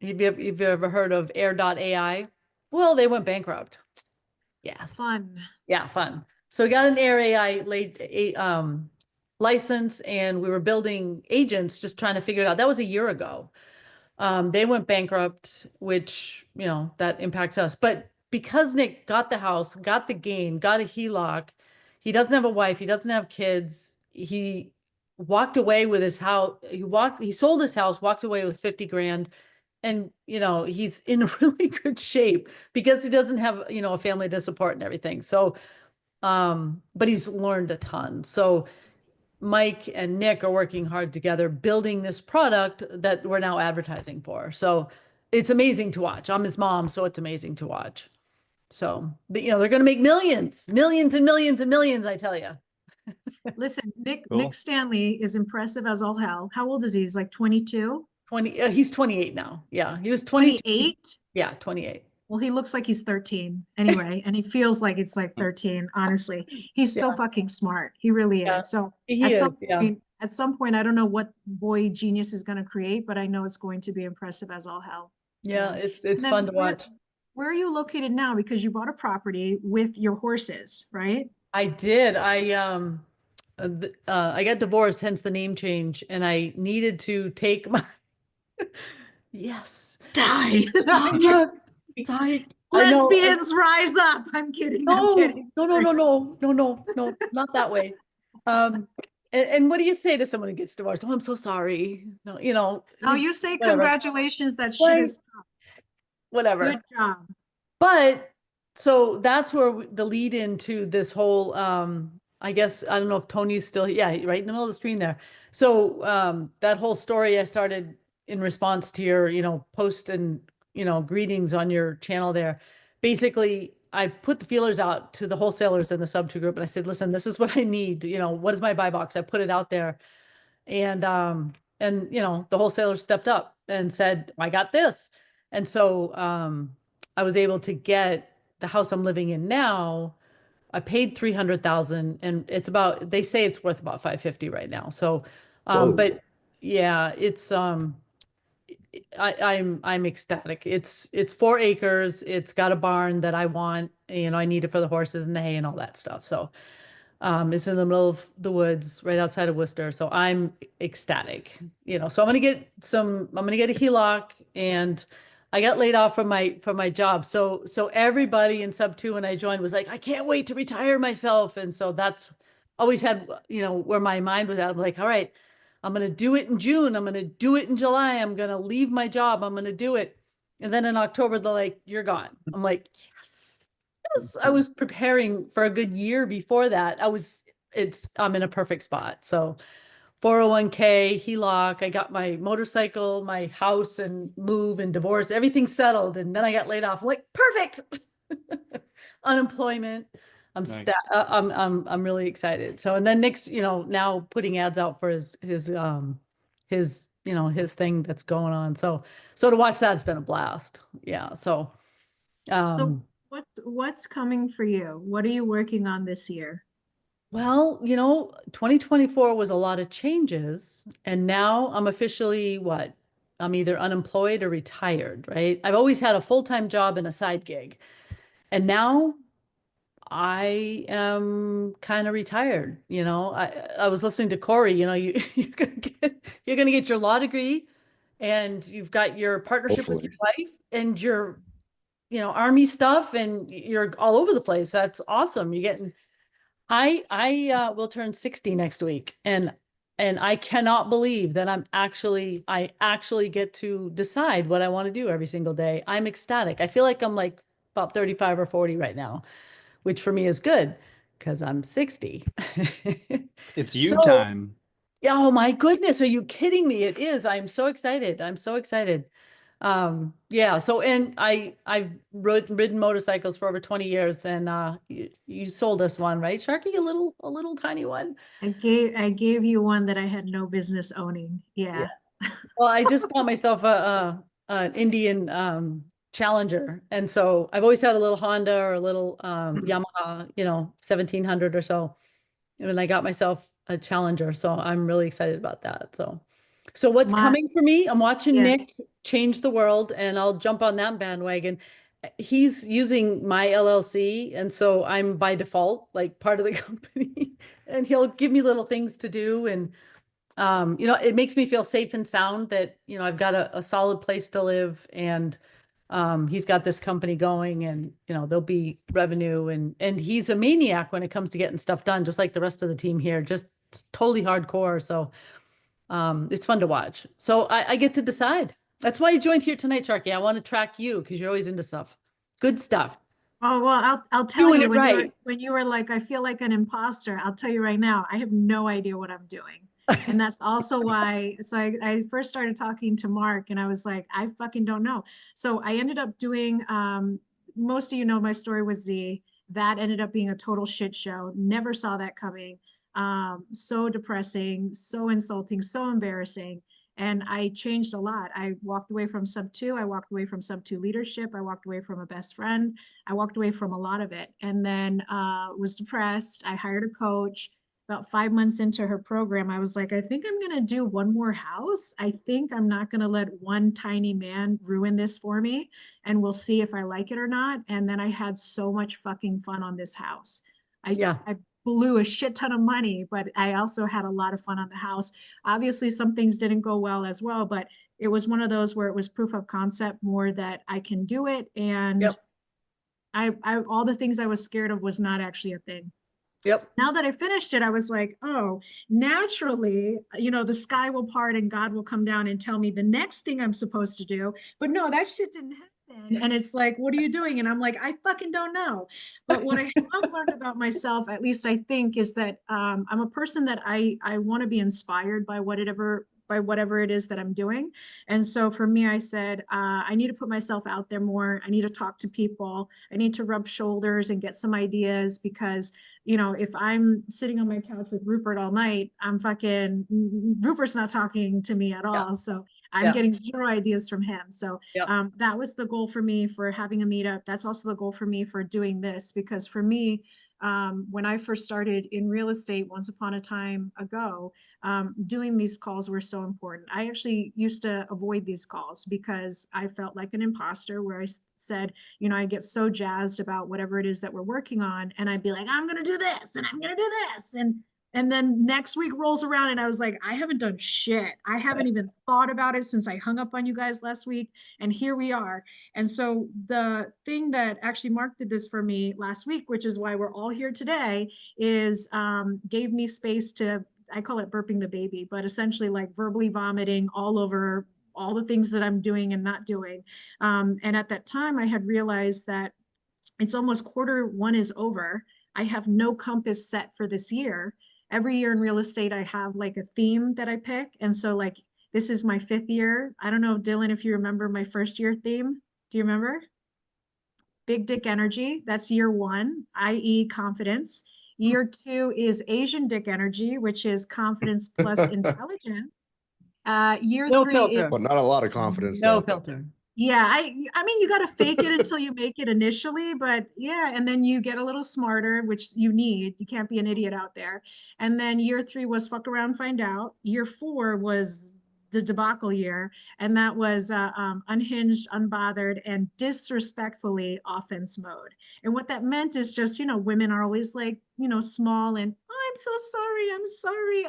Have you ever heard of Air.ai? Well, they went bankrupt. Yes. Fun. Yeah, fun. So we got an area license, and we were building agents, just trying to figure it out. That was a year ago. They went bankrupt, which, you know, that impacts us. But because Nick got the house, got the gain, got a HELOC, he doesn't have a wife, he doesn't have kids. He walked away with his house. He sold his house, walked away with 50 grand. And, you know, he's in really good shape because he doesn't have, you know, a family to support and everything. So, but he's learned a ton. So Mike and Nick are working hard together, building this product that we're now advertising for. So it's amazing to watch. I'm his mom, so it's amazing to watch. So, but, you know, they're going to make millions, millions and millions and millions, I tell you. Listen, Nick Cool. Stanley is impressive as all hell. How old is he? He's like 22, he's 28 now. Yeah, he was 22. 28. Yeah, 28. Well, he looks like he's 13 anyway, and he feels like it's like 13, honestly. He's so Yeah. fucking smart. He really Yeah, is. So he at is. some Yeah. point, I don't know what boy genius is going to create, but I know it's going to be impressive as all hell. Yeah, Yeah. it's And then fun to watch. where are you located now? Because you bought a property with your horses, right? I did. I got divorced, hence the name change, and I needed to take my yes. Die. Oh, yeah. Die. I know. Lesbians rise up. I'm kidding. I'm No, kidding. no, no, no, no, no, no, no, not that way. And what do you say to someone who gets divorced? Oh, I'm so sorry. No, you know, Oh, you say whatever. congratulations. That shit Right. is Whatever. good job. But so that's where the lead into this whole I guess I don't know if Tony's still, yeah, right in the middle of the screen there. So that whole story I started in response to your, you know, post and, you know, greetings on your channel there. Basically, I put the feelers out to the wholesalers in the sub 2 group, and I said, listen, this is what I need. You know, what is my buy box? I put it out there, and you know, the wholesaler stepped up and said, I got this. And so I was able to get the house I'm living in now. I paid 300,000, and it's about, they say it's worth about 550 right now. So Whoa. but yeah, it's I'm ecstatic. It's 4 acres. It's got a barn that I want, you know, I need it for the horses and the hay and all that stuff. So it's in the middle of the woods right outside of Worcester. So I'm ecstatic, you know. So I'm gonna get a HELOC, and I got laid off from my job. So everybody in sub 2 when I joined was like, I can't wait to retire myself. And so that's always had, you know, where my mind was at. I'm like, all right, I'm gonna do it in June. I'm gonna do it in July. I'm gonna leave my job. I'm gonna do it. And then in October, they're like, you're gone. I'm like, yes. I was preparing for a good year before that. I'm in a perfect spot. So 401k, HELOC, I got my motorcycle, my house, and move and divorce, everything settled. And then I got laid off. I'm like, perfect. Unemployment. Nice. I'm really excited. So, and then Nick's, you know, now putting ads out for his you know, his thing that's going on. So to watch that, it's been a blast. Yeah. So What's coming for you? What are you working on this year? well, you know, 2024 was a lot of changes, and now I'm officially what? I'm either unemployed or retired, right? I've always had a full-time job and a side gig, and now I am kind of retired. You know, I was listening to Corey, you know, you're gonna get your law degree, and you've got your partnership with your wife and your, you know, army stuff, and you're all over the place. That's awesome. You're getting I will turn 60 next week, and I cannot believe that I actually get to decide what I want to do every single day. I'm ecstatic. I feel like I'm like about 35 or 40 right now, which for me is good because I'm 60. It's you So, time. yeah, oh my goodness, are you kidding me? It is. I'm so excited. I'm so excited. Yeah, so and I've ridden motorcycles for over 20 years, and you sold us one, right, Sharky? A little tiny one. I gave you one that I had no business owning. Yeah. Well, I just bought myself an Indian Challenger, and so I've always had a little Honda or a little Yamaha, you know, 1700 or so. And I got myself a Challenger, so I'm really excited about that. So what's My- coming for me? I'm watching Yeah. Nick change the world, and I'll jump on that bandwagon. he's using my LLC, and so I'm by default like part of the company, and he'll give me little things to do, and you know, it makes me feel safe and sound that, you know, I've got a solid place to live, and he's got this company going, and you know, there'll be revenue, and he's a maniac when it comes to getting stuff done, just like the rest of the team here, just totally hardcore. So it's fun to watch. So I get to decide. That's why you joined here tonight, Sharky. I want to track you because you're always into stuff. Good stuff. Oh, well, I'll tell Doing you it when you were right. when you were like, I feel like an imposter. I'll tell you right now, I have no idea what I'm doing. And that's also why, so I first started talking to Mark and I was like, I fucking don't know. So I ended up doing, most of you know my story with Z. That ended up being a total shit show. Never saw that coming. So depressing, so insulting, so embarrassing. And I changed a lot. I walked away from sub two. I walked away from sub two leadership. I walked away from a best friend. I walked away from a lot of it and then was depressed. I hired a coach. About 5 months into her program, I was like, I think I'm going to do one more house. I think I'm not going to let one tiny man ruin this for me. And we'll see if I like it or not. And then I had so much fucking fun on this house. Yeah. I blew a shit ton of money, but I also had a lot of fun on the house. Obviously, some things didn't go well as well, but it was one of those where it was proof of concept more that I can do it. And Yep. I all the things I was scared of was not actually a thing. Yep. Now that I finished it, I was like, oh, naturally, the sky will part and God will come down and tell me the next thing I'm supposed to do. But no, that shit didn't happen. And it's like, what are you doing? And I'm like, I fucking don't know. But what I have learned about myself, at least I think, is that I'm a person that I want to be inspired by whatever it is that I'm doing. And so for me, I said, I need to put myself out there more. I need to talk to people. I need to rub shoulders and get some ideas because if I'm sitting on my couch with Rupert all night, Rupert's not talking to me at all. Yeah. So I'm Yeah. getting zero ideas from him. So Yep. that was the goal for me for having a meetup. That's also the goal for me for doing this, because for me, when I first started in real estate once upon a time ago, doing these calls were so important. I actually used to avoid these calls because I felt like an imposter where I said, I get so jazzed about whatever it is that we're working on. And I'd be like, I'm going to do this and I'm going to do this. And then next week rolls around and I was like, I haven't done shit. I haven't even thought about it since I hung up on you guys last week. And here we are. And so the thing that actually Mark did this for me last week, which is why we're all here today, is gave me space to, I call it burping the baby, but essentially like verbally vomiting all over all the things that I'm doing and not doing. And at that time, I had realized that it's almost Q1 is over. I have no compass set for this year. Every year in real estate, I have like a theme that I pick. And so like, this is my 5th year. I don't know, Dylan, if you remember my first year theme. Do you remember? Big dick energy. That's year 1, i.e. confidence. Year 2 is Asian dick energy, which is confidence plus intelligence. Year No 3 is, filter. But not a lot of confidence No though. filter. yeah, I mean, you got to fake it until you make it initially, but yeah, and then you get a little smarter, which you need. You can't be an idiot out there. And then year 3 was fuck around, find out. Year 4 was the debacle year, and that was unhinged, unbothered, and disrespectfully offense mode. And what that meant is just, women are always like, small and, oh, I'm so sorry, I'm sorry.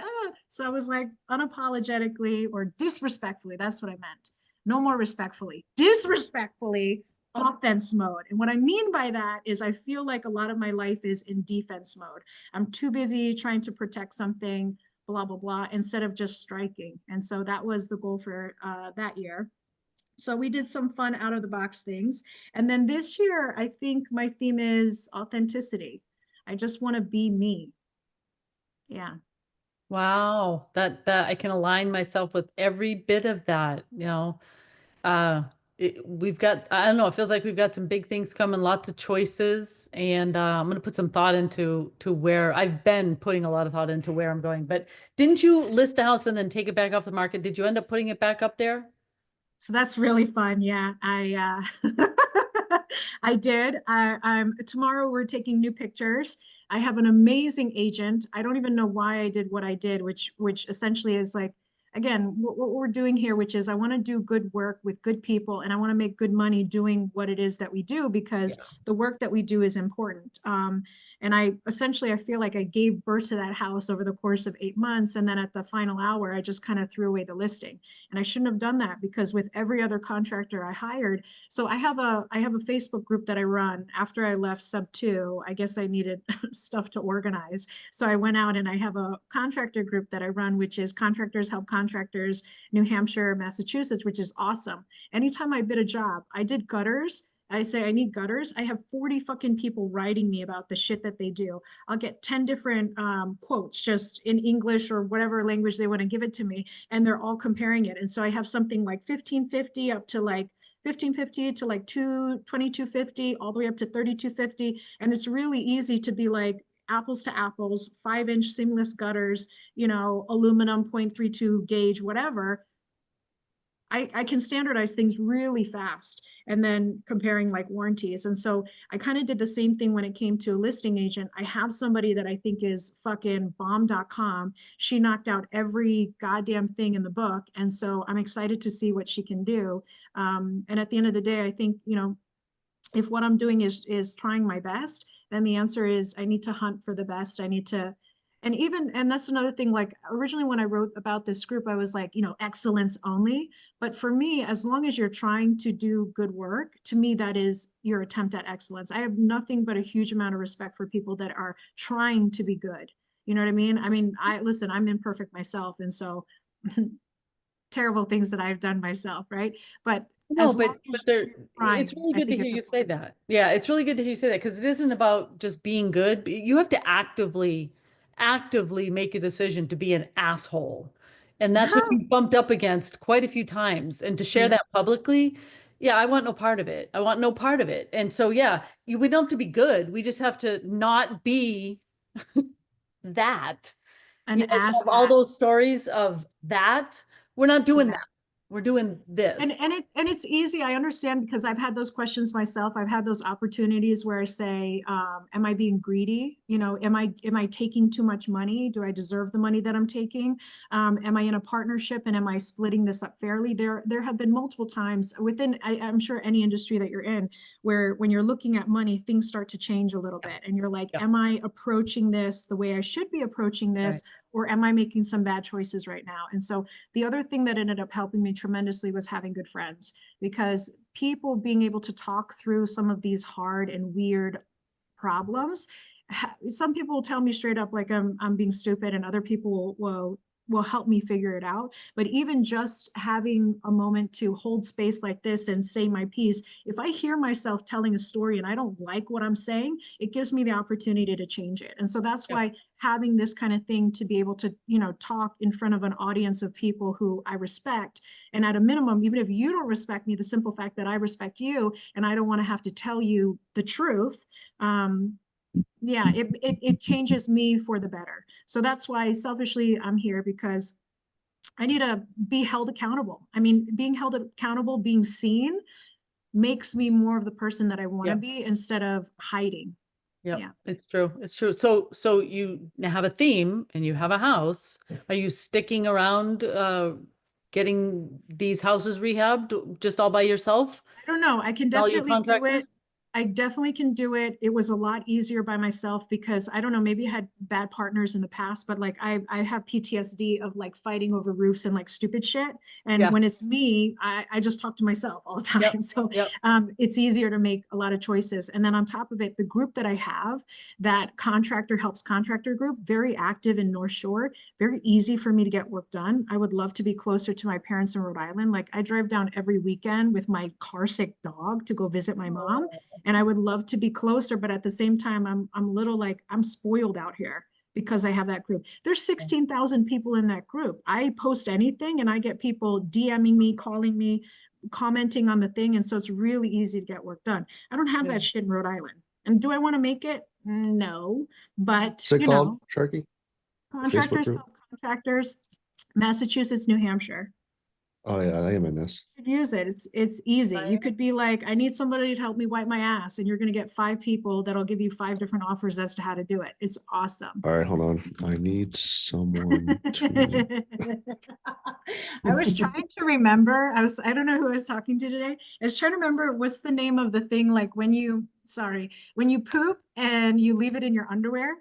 So I was like unapologetically or disrespectfully. That's what I meant. No more respectfully, disrespectfully offense mode. And what I mean by that is I feel like a lot of my life is in defense mode. I'm too busy trying to protect something, blah, blah, blah, instead of just striking. And so that was the goal for that year. So we did some fun out of the box things. And then this year, I think my theme is authenticity. I just want to be me. Yeah. Wow. That I can align myself with every bit of that, uh we've got, I don't know, it feels like we've got some big things coming, lots of choices, and I'm going to put some thought into where I've been putting a lot of thought into where I'm going. But didn't you list a house and then take it back off the market? Did you end up putting it back up there? So that's really fun. Yeah, I did. I'm tomorrow we're taking new pictures. I have an amazing agent. I don't even know why I did what I did, which essentially is like again, what we're doing here, which is I want to do good work with good people, and I want to make good money doing what it is that we do, because the work that we do is important. And I feel like I gave birth to that house over the course of 8 months. And then at the final hour, I just kind of threw away the listing. And I shouldn't have done that, because with every other contractor I hired, so I have a Facebook group that I run after I left Sub 2. I guess I needed stuff to organize. So I went out and I have a contractor group that I run, which is Contractors Help Contractors, New Hampshire, Massachusetts, which is awesome. Anytime I bid a job, I did gutters. I say I need gutters. I have 40 fucking people writing me about the shit that they do. I'll get 10 different quotes just in English or whatever language they want to give it to me. And they're all comparing it. And so I have something like 1550 up to like 1550 to like 2250, all the way up to 3250. And it's really easy to be like, apples to apples, 5-inch seamless gutters, aluminum 0.32 gauge, whatever. I can standardize things really fast, and then comparing like warranties. And so I kind of did the same thing when it came to a listing agent. I have somebody that I think is fucking bomb.com. She knocked out every goddamn thing in the book. And so I'm excited to see what she can do. And at the end of the day, I think, if what I'm doing is trying my best, then the answer is I need to hunt for the best. I need to, and that's another thing, like originally when I wrote about this group, I was like, excellence only. But for me, as long as you're trying to do good work, to me, that is your attempt at excellence. I have nothing but a huge amount of respect for people that are trying to be good. You know what I mean? Listen, I'm imperfect myself. And so terrible things that I've done myself, right? But No, as but long as they're, you're trying, it's really I good to think hear it's you say important. that. Yeah, it's really good to hear you say that, because it isn't about just being good. You have to actively make a decision to be an asshole. And that's what you bumped up against quite a few times. And to share Yeah. that publicly, yeah, I want no part of it. I want no part of it. And so, yeah, we don't have to be good. We just have to not be that. An Of ass all hat. those stories of that, we're not doing Yeah. that. We're doing this. And it's easy. I understand, because I've had those questions myself. I've had those opportunities where I say, am I being greedy? Am I taking too much money? Do I deserve the money that I'm taking? Am I in a partnership, and am I splitting this up fairly? There have been multiple times within, I'm sure, any industry that you're in, where when you're looking at money, things start to change a little bit, and you're like, am I approaching this the way I should be approaching this? Or am I making some bad choices right now? And so the other thing that ended up helping me tremendously was having good friends, because people being able to talk through some of these hard and weird problems. Some people will tell me straight up like I'm being stupid, and other people will help me figure it out. But even just having a moment to hold space like this and say my piece, if I hear myself telling a story and I don't like what I'm saying, it gives me the opportunity to change it. And so that's why having this kind of thing, to be able to, talk in front of an audience of people who I respect, and at a minimum, even if you don't respect me, the simple fact that I respect you and I don't want to have to tell you the truth, yeah, it changes me for the better. So that's why selfishly I'm here, because I need to be held accountable. I mean, being held accountable, being seen, makes me more of the person that I want to be, instead of hiding. Yep, Yeah. it's true. It's true. So you now have a theme and you have a house. Are you sticking around getting these houses rehabbed just all by yourself? I don't know. I can All your definitely do it. contractors? I definitely can do it. It was a lot easier by myself, because I don't know, maybe I had bad partners in the past, but like I have PTSD of like fighting over roofs and like stupid shit. And when it's me, I just talk to myself all the time. So it's easier to make a lot of choices. And then on top of it, the group that I have, that Contractor Helps Contractor group, very active in North Shore, very easy for me to get work done. I would love to be closer to my parents in Rhode Island. Like I drive down every weekend with my car sick dog to go visit my mom. And I would love to be closer, but at the same time, I'm a little like, I'm spoiled out here because I have that group. There's 16,000 people in that group. I post anything and I get people DMing me, calling me, commenting on the thing. And so it's really easy to get work done. I don't have that shit in Rhode Island. And do I want to make it? No, but What's it called, Sharkey? Contractors group? Help Contractors, Massachusetts, New Hampshire. Oh yeah, I am in this. You could use it. It's easy. I You could be like, I need somebody to help me wipe my ass, and you're gonna get 5 people that'll give you 5 different offers as to how to do it. It's awesome. All right, hold on. I need someone to. I was trying to remember. I don't know who I was talking to today. I was trying to remember what's the name of the thing, like when you poop and you leave it in your underwear.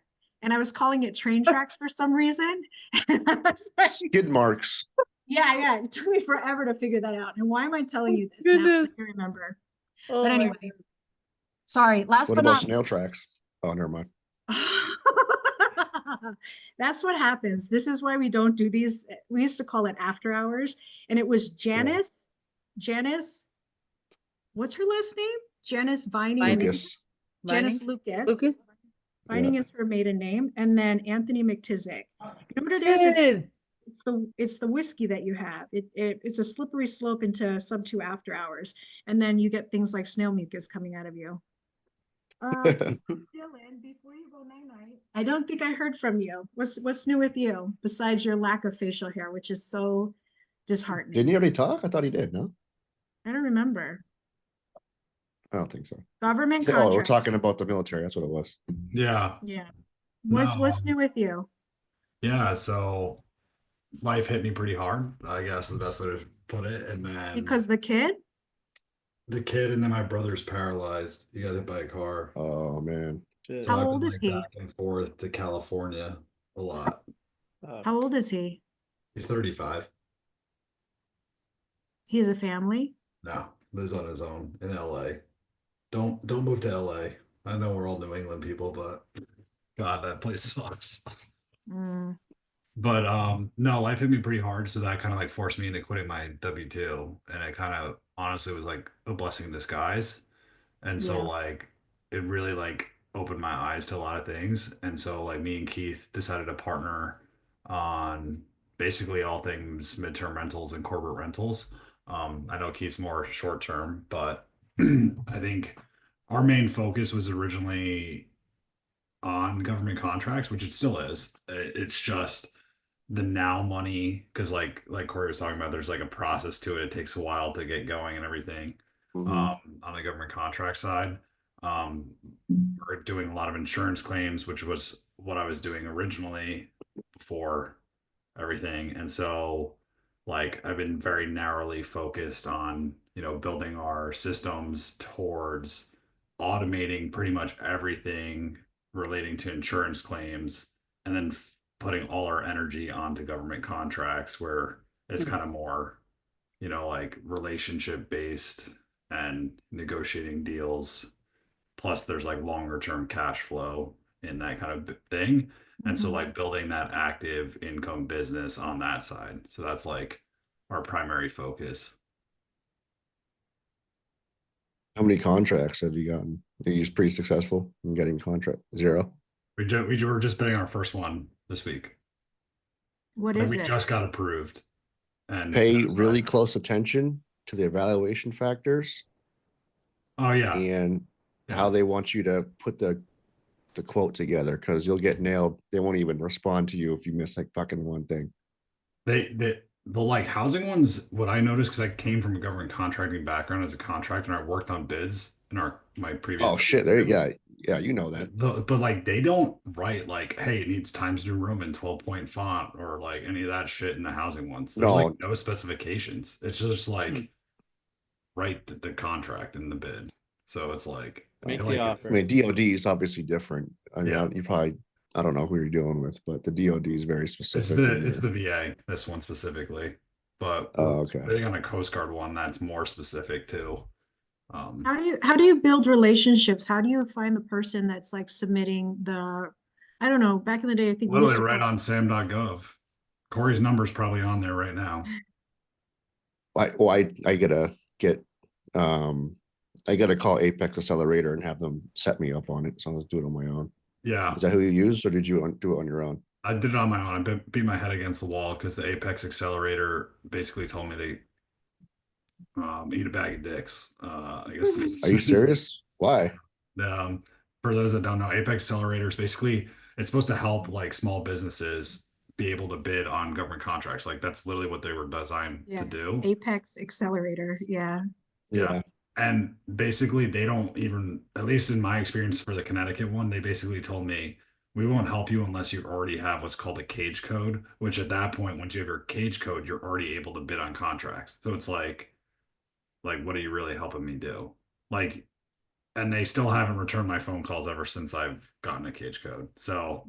And I was calling it train tracks for some reason. And I was like, Skid marks. yeah. It took me forever to figure that out. And why am I telling you this now? I Goodness. can remember. Oh But my anyway, goodness. sorry. Last What but about not snail tracks? Oh, never mind. That's what happens. This is why we don't do these. We used to call it after hours, and it was Janice, what's her last name? Janice Vining. Vining. Lucas. Janice Vining? Lucas. Lucas? Vining Yeah. is her maiden name, and then Anthony McTizick. You know what it is? Kid. It's the whiskey that you have. It's a slippery slope into sub 2 after hours, and then you get things like snail mucus coming out of you. Dylan, before you go night night, I don't think I heard from you. What's new with you besides your lack of facial hair, which is so disheartening? Didn't he already talk? I thought he did. No, I don't remember. I don't think so. Government Oh, we're contract. talking about the military. That's what it was. Yeah. Yeah. No. What's new with you? Yeah. So life hit me pretty hard, I guess is the best way to put it. And then Because the kid? the kid, and then my brother's paralyzed. He got hit by a car. Oh man. Shit. So How I've old been is like he? back and forth to California a lot. How old is he? He's 35. He has a family? No, lives on his own in LA. Don't move to LA. I know we're all New England people, but God, that place sucks. Mm, But no, life hit me pretty hard, so that kind of like forced me into quitting my W-2, and it kind of honestly was like a blessing in disguise. And so yeah. like it really like opened my eyes to a lot of things. And so like me and Keith decided to partner on basically all things midterm rentals and corporate rentals. I know Keith's more short term, but I think our main focus was originally on government contracts, which it still is. It's just the now money, because like Corey was talking about, there's like a process to it. It takes a while to get going and everything. Mhm. On the government contract side, we're doing a lot of insurance claims, which was what I was doing originally before everything. And so like I've been very narrowly focused on, building our systems towards automating pretty much everything relating to insurance claims, and then putting all our energy onto government contracts where it's kind of more, like relationship based and negotiating deals. Plus, there's like longer term cash flow in that kind of thing. And so, Mhm. like, building that active income business on that side. So, that's like our primary focus. How many contracts have you gotten? Are you just pretty successful in getting contract? Zero. We were just bidding our first one this week. What Like, is we it? just got approved. And Pay set really aside. close attention to the evaluation factors Oh, yeah. and how Yeah. they want you to put the quote together, because you'll get nailed. They won't even respond to you if you miss like fucking one thing. The like housing ones, what I noticed, because I came from a government contracting background as a contractor, and I worked on bids in my previous. Oh shit! There, yeah, you know that. But like they don't write like, hey, it needs Times New Roman in 12-point font or like any of that shit in the housing ones. There's like No, no specifications. It's just like write the contract in the bid. So it's like I Make feel the like it's I offer. mean DoD is obviously different. I mean, Yeah. you probably, I don't know who you're dealing with, but the DoD is very specific. it's the VA, this one specifically. But we're Oh, okay. bidding on a Coast Guard one that's more specific too. How do you build relationships? How do you find the person that's like submitting I don't know, back in the day, I think we used Literally to right call on sam.gov. Corey's number's probably on there right now. I gotta get I gotta call Apex Accelerator and have them set me up on it. So I'll do it on my own. Yeah. Is that who you used, or did you do it on your own? I did it on my own. I beat my head against the wall because the Apex Accelerator basically told me to eat a bag of dicks. I guess. Are you serious? Why? For those that don't know, Apex Accelerator is basically, it's supposed to help like small businesses be able to bid on government contracts. Like that's literally what they were designed Yeah. to do. Apex Accelerator. Yeah. Yeah. And basically, they don't even, at least in my experience for the Connecticut one, they basically told me, we won't help you unless you already have what's called a cage code, which at that point, once you have your cage code, you're already able to bid on contracts. So it's like, what are you really helping me do? Like, and they still haven't returned my phone calls ever since I've gotten a cage code. So,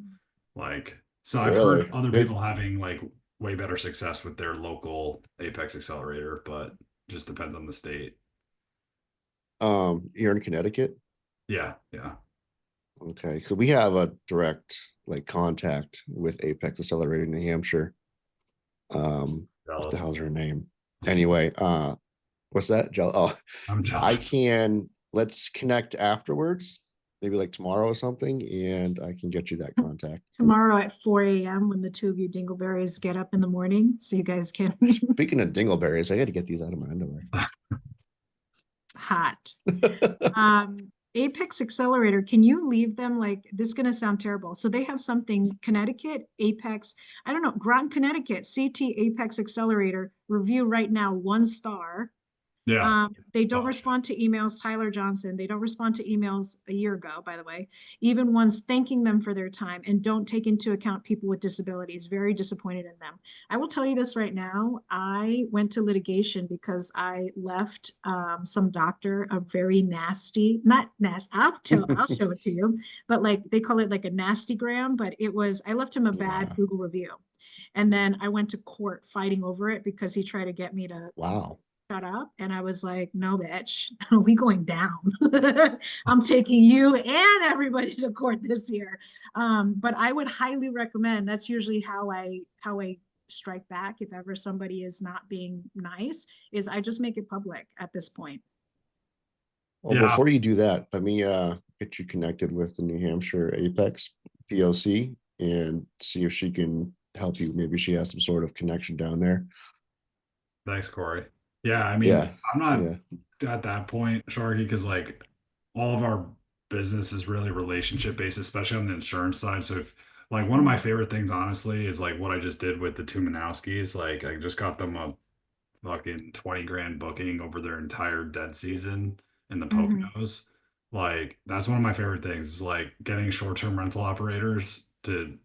like, so I've Really? heard other Good. people having like way better success with their local Apex Accelerator, but just depends on the state. You're in Connecticut? Yeah, yeah. Okay, so we have a direct like contact with Apex Accelerator in New Hampshire. What the Jealous. hell's her name? Anyway, what's that? Oh, I'm jealous. let's connect afterwards, maybe like tomorrow or something, and I can get you that contact. Tomorrow at 4 a.m. when the two of you dingleberries get up in the morning, so you guys can. Speaking of dingleberries, I got to get these out of my underwear. Hot. Apex Accelerator, can you leave them like this is going to sound terrible. So they have something Connecticut, Apex, I don't know, Groton, Connecticut, CT Apex Accelerator review right now, 1 star. Yeah. They don't Oh, respond to emails, Tyler Johnson. They don't respond to emails a year ago, by the way, even ones thanking them for their time, and don't take into account people with disabilities. Very disappointed in them. I will tell you this right now. I went to litigation because I left some doctor a very nasty, not nasty, I'll show it to you, but like they call it like a nasty gram, but it was, I left him a bad Yeah. Google review. And then I went to court fighting over it because he tried to get me to Wow. shut up. And I was like, no, bitch, we going down. I'm taking you and everybody to court this year. But I would highly recommend, that's usually how I strike back if ever somebody is not being nice, is I just make it public at this point. Well, Yeah. before you do that, let me get you connected with the New Hampshire Apex POC and see if she can help you. Maybe she has some sort of connection down there. Thanks, Corey. Yeah, I mean, Yeah. I'm not Yeah. at that point, Sharky, because like all of our business is really relationship based, especially on the insurance side. So if like one of my favorite things, honestly, is like what I just did with the two Manowskis. Like I just got them a fucking 20 grand booking over their entire dead season in the Mhm. Poconos. Like that's one of my favorite things is like getting short-term rental operators to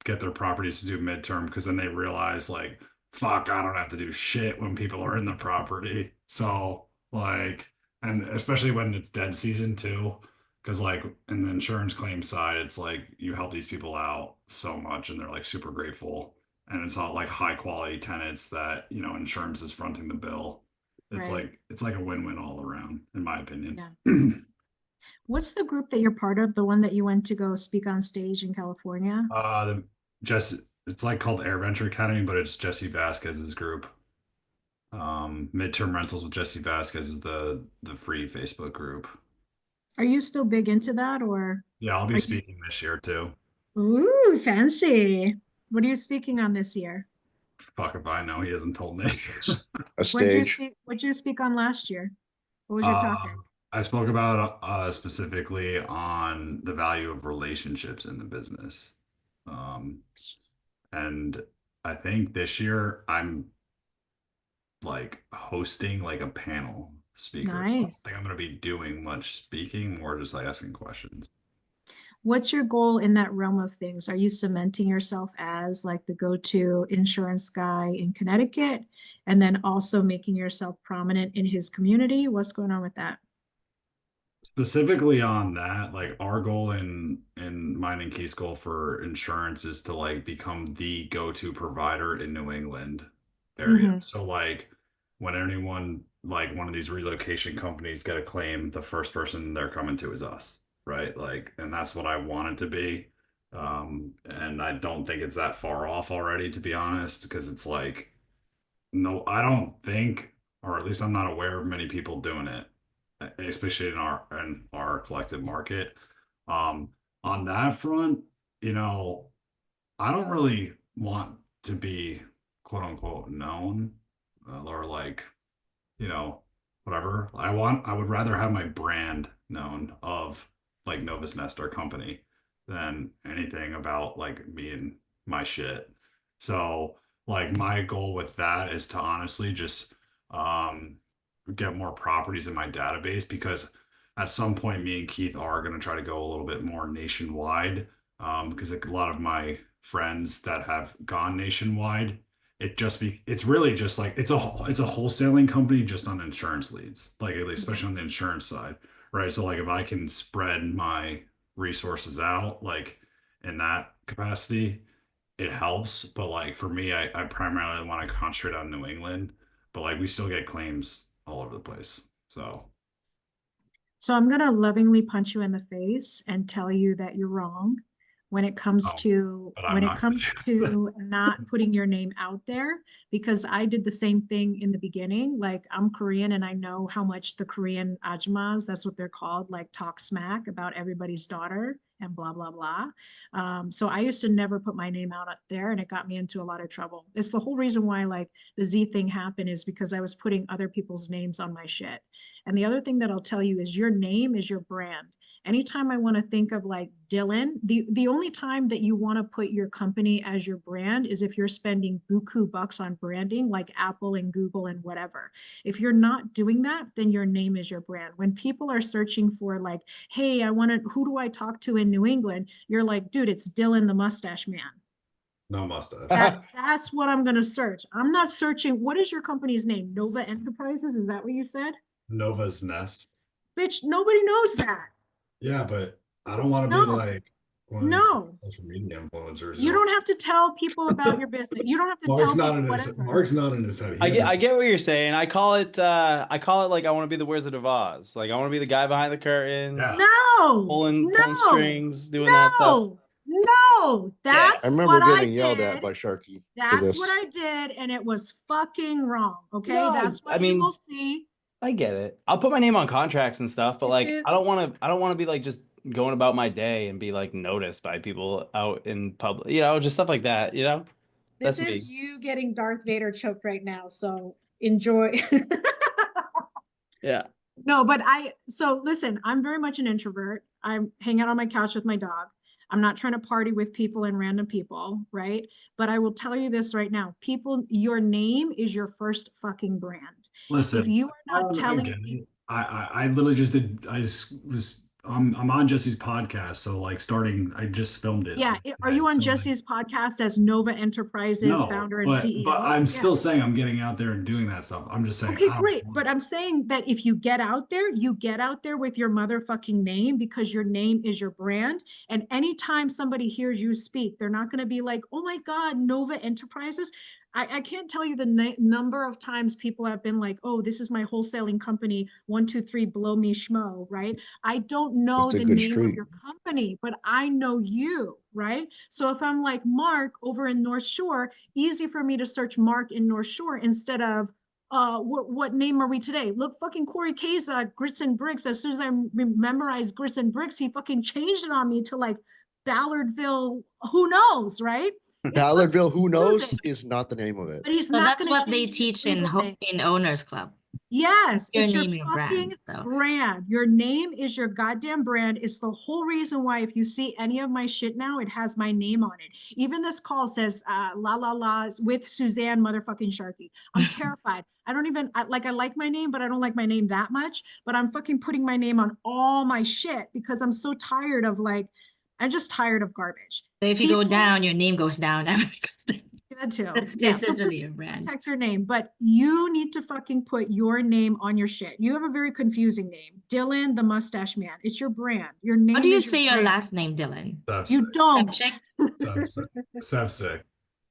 get their properties to do midterm because then they realize like fuck, I don't have to do shit when people are in the property. So like, and especially when it's dead season too, because like in the insurance claim side, it's like you help these people out so much and they're like super grateful. And it's not like high quality tenants that, you know, insurance is fronting the bill. Right. It's like a win-win all around, in my opinion. Yeah. What's the group that you're part of? The one that you went to go speak on stage in California? The Jesse, it's like called Air Venture Academy, but it's Jesse Vasquez's group. Midterm Rentals with Jesse Vasquez is the free Facebook group. Are you still big into that, or Yeah, I'll be are you? speaking this year too. Ooh, fancy. What are you speaking on this year? Fuck if I know, he hasn't told me. A stage. What'd you speak on last year? What was your topic? Um, I spoke about specifically on the value of relationships in the business. Um, and I think this year I'm like hosting like a panel speaker. So I don't Nice. think I'm going to be doing much speaking, more just like asking questions. What's your goal in that realm of things? Are you cementing yourself as like the go-to insurance guy in Connecticut, and then also making yourself prominent in his community? What's going on with that? Specifically on that, like our goal in mine and Keith's goal for insurance is to like become the go-to provider in New England area. Mhm. So like when anyone like one of these relocation companies get a claim, the first person they're coming to is us, right? Like, and that's what I want it to be. And I don't think it's that far off already, to be honest, because it's like no, I don't think, or at least I'm not aware of many people doing it, especially in our collective market. Um, on that front, you know, I don't really want to be quote unquote known or like, you know, whatever. I would rather have my brand known of like Novus Nest, our company, than anything about like me and my shit. So like my goal with that is to honestly just get more properties in my database, because at some point me and Keith are going to try to go a little bit more nationwide, because like a lot of my friends that have gone nationwide, it's really just like it's a wholesaling company just on insurance leads, like at least especially on the insurance side, right? So like if I can spread my resources out like in that capacity, it helps. But like for me, I primarily want to concentrate on New England, but like we still get claims all over the place. So So I'm gonna lovingly punch you in the face and tell you that you're wrong when it comes oh, to but I'm not gonna do that. not putting your name out there, because I did the same thing in the beginning. Like, I'm Korean and I know how much the Korean ajmas, that's what they're called, like talk smack about everybody's daughter and blah blah blah. So I used to never put my name out there, and it got me into a lot of trouble. It's the whole reason why like the Z thing happened, is because I was putting other people's names on my shit. And the other thing that I'll tell you is your name is your brand. Anytime I want to think of like Dylan, the only time that you want to put your company as your brand is if you're spending buku bucks on branding, like Apple and Google and whatever. If you're not doing that, then your name is your brand. When people are searching for like, hey, who do I talk to in New England? You're like, dude, it's Dylan the mustache man. No mustache. That's what I'm going to search. I'm not searching. What is your company's name? Nova Enterprises? Is that what you said? Nova's Nest. Bitch, nobody knows that. Yeah, but I don't want to be No, like one of these no. social media influencers. You don't have to tell people about your business. You don't have to Mark's tell not people in his whatever. Mark's not in his head. I get what you're saying. I call it like I want to be the Wizard of Oz. Like I want to be the guy behind the curtain, Yeah. No, pulling no, strings, doing that stuff. no. I That's remember what I getting yelled at did. by Sharky for That's what this. I did, and it was fucking wrong. Okay, No, that's I what you mean, will see. I get it. I'll put my name on contracts and stuff, but This like is I don't want to be like just going about my day and be like noticed by people out in public, just stuff like that, this That's is me. you getting Darth Vader choked right now. So enjoy. Yeah. No, but so listen, I'm very much an introvert. I hang out on my couch with my dog. I'm not trying to party with people and random people, right? But I will tell you this right now. People, your name is your first fucking brand. If Listen, you are not I telling get people, it. I literally just did. I just was. I'm on Jesse's podcast, so like starting. I just filmed it yeah, like are today. you on So like, Jesse's podcast as Nova Enterprises no, founder and but CEO? I'm Yeah. still saying I'm getting out there and doing that stuff. I'm just saying Okay, I don't great. want But I'm saying that if you get out there, you get out there with your motherfucking name, because your name is your brand. And anytime somebody hears you speak, they're not going to be like, oh my God, Nova Enterprises. I can't tell you the number of times people have been like, oh, this is my wholesaling company, 123 Blow Me Schmo, right? I don't know It's a the good name of street. your company, but I know you, right? So if I'm like Mark over in North Shore, easy for me to search Mark in North Shore instead of what name are we today? Look, fucking Corey K's Grits and Bricks. As soon as I memorized Grits and Bricks, he fucking changed it on me to like Ballardville. Who knows, right? It's Ballardville, who knows, confusing, is not the name of it. but he's So not that's going to what they change his teach legal name. in Owners Club. Yes, Your it's your name, your fucking brand. So brand. Your name is your goddamn brand. It's the whole reason why if you see any of my shit now, it has my name on it. Even this call says la la la with Suzanne motherfucking Sharkey. I'm terrified. I don't even I like my name, but I don't like my name that much. But I'm fucking putting my name on all my shit because I'm so tired of I'm just tired of garbage. if you go down, your name goes down. Everything goes down. That too. That's Yeah. So essentially your brand. protect your name, but you need to fucking put your name on your shit. You have a very confusing name, Dylan the Mustache Man. It's your brand. Your name How do you is say your brand. last name, Dylan? You don't. Sevsik.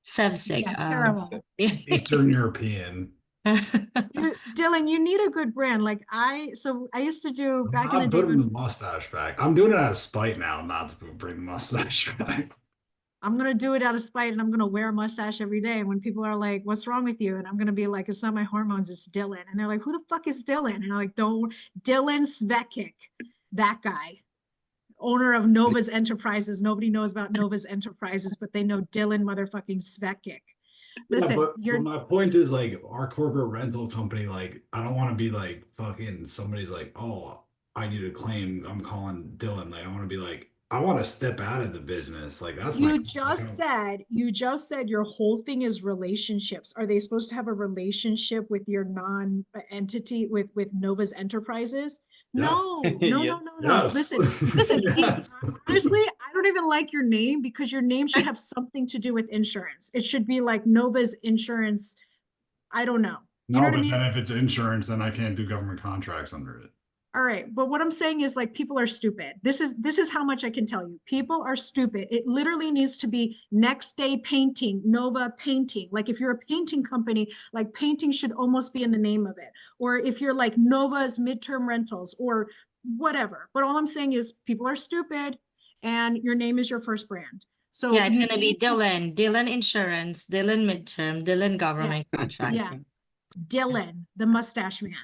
Sevsik. Yeah, terrible. Eastern European. Dylan, you need a good brand. So I used to do back in the I'm day putting when the mustache back. I'm doing it out of spite now, not to bring the mustache back. I'm gonna do it out of spite and I'm gonna wear a mustache every day. And when people are like, what's wrong with you? And I'm gonna be like, it's not my hormones, it's Dylan. And they're like, who the fuck is Dylan? And I'm like, don't Dylan Svekik, that guy. Owner of Nova's Enterprises. Nobody knows about Nova's Enterprises, but they know Dylan motherfucking Svekik. Listen, but my point is like our corporate rental company, like I don't want to be like fucking somebody's like, oh, I need a claim. I'm calling Dylan. Like I want to be like, I want to step out of the business. Like that's You my just said your whole thing is relationships. Are they supposed to have a relationship with your non-entity with Nova's Enterprises? Yeah. No, no, Yeah. no, no, no. Yes. Listen, Yes. honestly, I don't even like your name because your name should have something to do with insurance. It should be like Nova's Insurance. I don't know. You know No, what I but mean? then if it's insurance, then I can't do government contracts under it. All right, but what I'm saying is like people are stupid. This is how much I can tell you. People are stupid. It literally needs to be next day painting, Nova painting. Like if you're a painting company, like painting should almost be in the name of it. Or if you're like Nova's midterm rentals or whatever. But all I'm saying is people are stupid and your name is your first brand. So Yeah, it's you gonna be need to, Dylan Insurance, Dylan Midterm, Dylan yeah, Government Contracts. yeah, Dylan, the mustache man.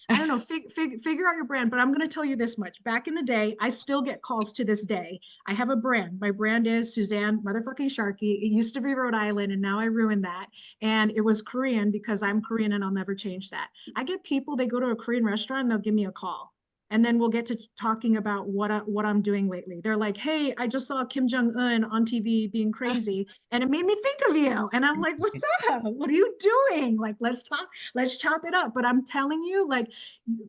I don't know, figure out your brand, but I'm going to tell you this much. Back in the day, I still get calls to this day. I have a brand. My brand is Suzanne motherfucking Sharkey. It used to be Rhode Island and now I ruined that. And it was Korean because I'm Korean and I'll never change that. I get people, they go to a Korean restaurant and they'll give me a call. And then we'll get to talking about what I'm doing lately. They're like, hey, I just saw Kim Jong-un on TV being crazy and it made me think of you. And I'm like, what's up? What are you doing? Like, let's talk, let's chop it up. But I'm telling you, like,